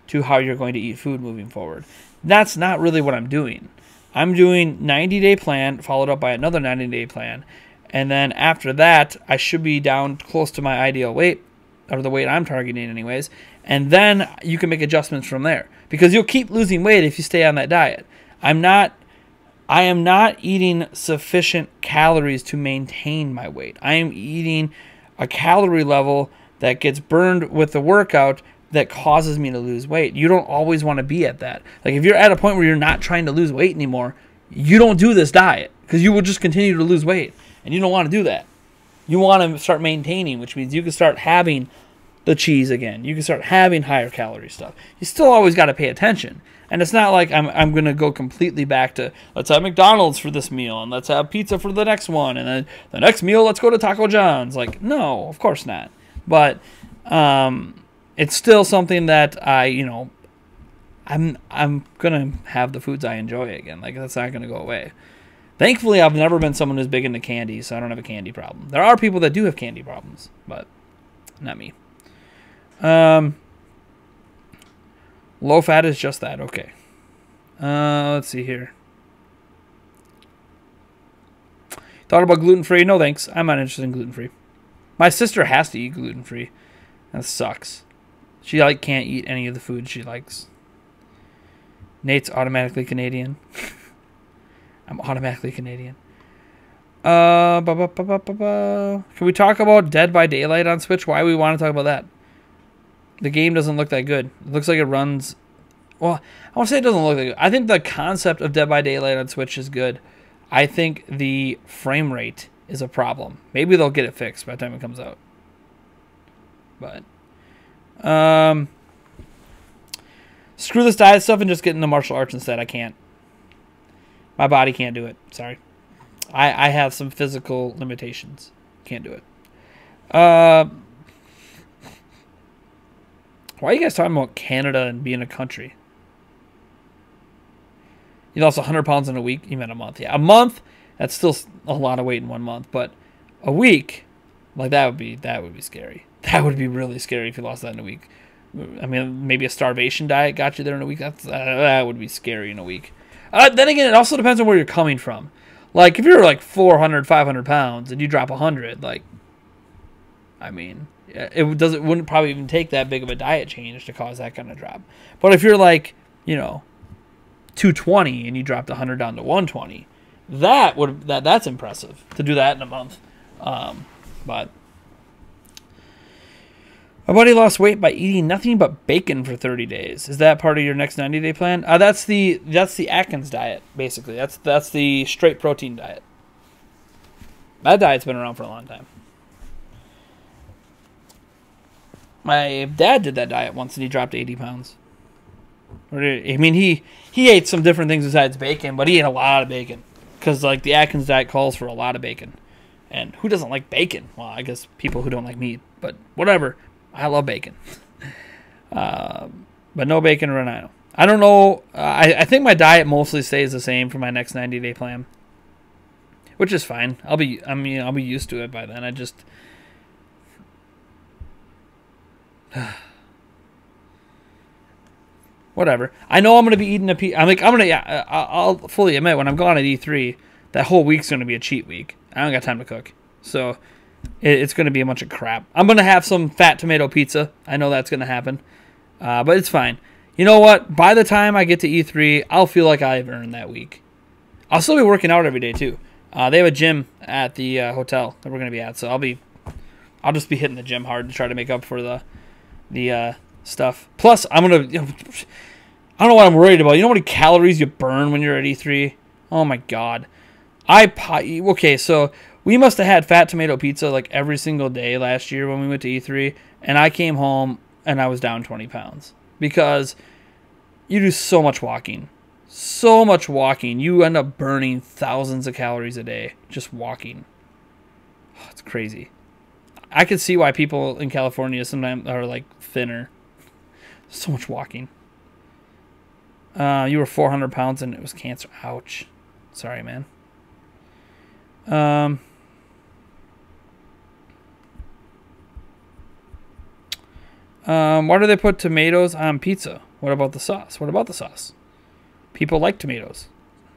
to how you're going to eat food moving forward. That's not really what I'm doing. I'm doing 90-day plan followed up by another 90-day plan. And then after that, I should be down close to my ideal weight, or the weight I'm targeting anyways. And then you can make adjustments from there. Because you'll keep losing weight if you stay on that diet. I am not eating sufficient calories to maintain my weight. I am eating a calorie level that gets burned with the workout that causes me to lose weight. You don't always want to be at that. Like, if you're at a point where you're not trying to lose weight anymore, you don't do this diet because you will just continue to lose weight. And you don't want to do that. You want to start maintaining, which means you can start having the cheese again. You can start having higher calorie stuff. You still always got to pay attention. And it's not like I'm going to go completely back to, let's have McDonald's for this meal, and let's have pizza for the next one, and then the next meal, let's go to Taco John's. Like, no, of course not. But it's still something that I'm going to have the foods I enjoy again. Like, that's not going to go away. Thankfully, I've never been someone who's big into candy, so I don't have a candy problem. There are people that do have candy problems, but not me. Low fat is just that. Okay. Let's see here. Thought about gluten-free? No, thanks. I'm not interested in gluten-free. My sister has to eat gluten-free. That sucks. She can't eat any of the food she likes. Nate's automatically Canadian. I'm automatically Canadian. Can we talk about Dead by Daylight on Switch? Why we want to talk about that? The game doesn't look that good. It looks like it runs... Well, I won't say it doesn't look that good. I think the concept of Dead by Daylight on Switch is good. I think the frame rate is a problem. Maybe they'll get it fixed by the time it comes out. But... screw this diet stuff and just get into martial arts instead. I can't. My body can't do it. Sorry. I have some physical limitations. Can't do it. Why are you guys talking about Canada and being a country? You lost 100 pounds in a week? You meant a month. Yeah, a month, that's still a lot of weight in 1 month. But a week, like that would be scary. That would be really scary if you lost that in a week. I mean, maybe a starvation diet got you there in a week. That would be scary in a week. Then again, it also depends on where you're coming from. Like, if you're like 400, 500 pounds and you drop 100, like, I mean, wouldn't probably even take that big of a diet change to cause that kind of drop. But if you're like, 220 and you dropped 100 down to 120, that's impressive to do that in a month. But my buddy lost weight by eating nothing but bacon for 30 days. Is that part of your next 90-day plan? That's the Atkins diet, basically. That's the straight protein diet. That diet's been around for a long time. My dad did that diet once and he dropped 80 pounds. I mean, he ate some different things besides bacon, but he ate a lot of bacon. Because, like, the Atkins diet calls for a lot of bacon. And who doesn't like bacon? Well, I guess people who don't like meat. But whatever. I love bacon. But no bacon or Renino. I don't know. I think my diet mostly stays the same for my next 90-day plan. Which is fine. I'll be used to it by then. I just... Whatever. I know I'm going to be eating I'll fully admit, when I'm gone at E3, that whole week's going to be a cheat week. I don't got time to cook. So, it's going to be a bunch of crap. I'm going to have some fat tomato pizza. I know that's going to happen. But it's fine. You know what? By the time I get to E3, I'll feel like I've earned that week. I'll still be working out every day, too. They have a gym at the hotel that we're going to be at. So, I'll just be hitting the gym hard to try to make up for the stuff. Plus, I'm going to... I don't know what I'm worried about. You know how many calories you burn when you're at E3? Oh, my God. Okay, so we must have had fat tomato pizza like every single day last year when we went to E3. And I came home and I was down 20 pounds. Because you do so much walking. So much walking. You end up burning thousands of calories a day just walking. Oh, it's crazy. I could see why people in California sometimes are like thinner. So much walking. You were 400 pounds and it was cancer. Ouch. Sorry, man. Why do they put tomatoes on pizza? What about the sauce? What about the sauce? People like tomatoes.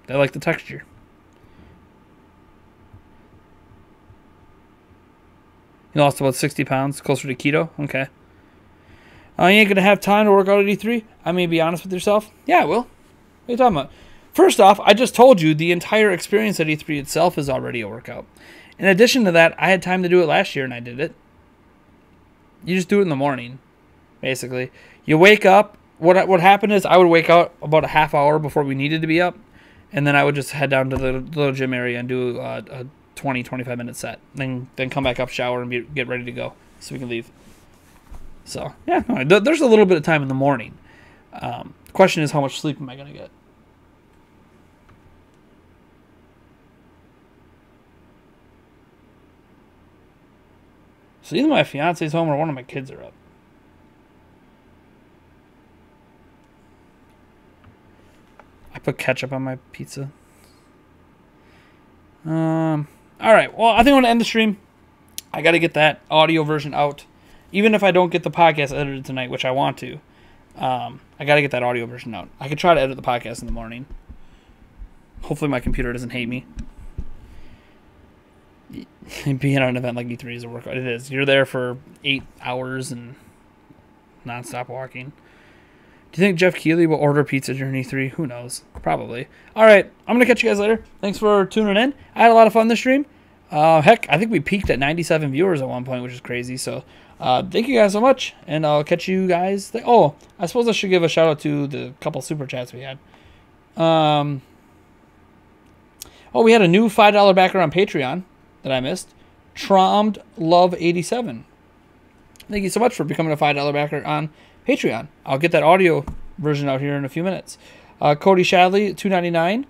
They like the texture. You lost about 60 pounds, closer to keto? Okay. You ain't going to have time to work out at E3? I mean, be honest with yourself? Yeah, I will. What are you talking about? First off, I just told you the entire experience at E3 itself is already a workout. In addition to that, I had time to do it last year and I did it. You just do it in the morning, basically. You wake up. What happened is I would wake up about a half hour before we needed to be up, and then I would just head down to the little gym area and do a 20, 25-minute set. Then come back up, shower, and get ready to go so we can leave. So, yeah, no, there's a little bit of time in the morning. The question is, how much sleep am I going to get? So either my fiance's home or one of my kids are up. I put ketchup on my pizza. All right. Well, I think I'm going to end the stream. I got to get that audio version out. Even if I don't get the podcast edited tonight, which I want to, I got to get that audio version out. I could try to edit the podcast in the morning. Hopefully my computer doesn't hate me. Being on an event like E3 is a workout. It is. You're there for 8 hours and nonstop walking. Do you think Jeff Keighley will order pizza during E3? Who knows? Probably. All right. I'm going to catch you guys later. Thanks for tuning in. I had a lot of fun this stream. Heck, I think we peaked at 97 viewers at one point, which is crazy. So thank you guys so much, and I'll catch you guys. Oh, I suppose I should give a shout-out to the couple super chats we had. Oh, we had a new $5 backer on Patreon that I missed. Trommed Love 87. Thank you so much for becoming a $5 backer on Patreon. I'll get that audio version out here in a few minutes. Cody Shadley, $2.99,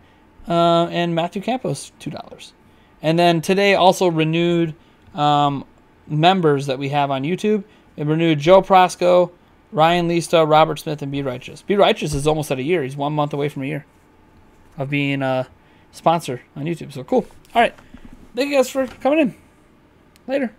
and Matthew Campos, $2. And then today also renewed members that we have on YouTube. It renewed Joe Prosco, Ryan Lista, Robert Smith, and Be Righteous. Be Righteous is almost at a year. He's 1 month away from a year of being a sponsor on YouTube. So cool. All right. Thank you guys for coming in. Later.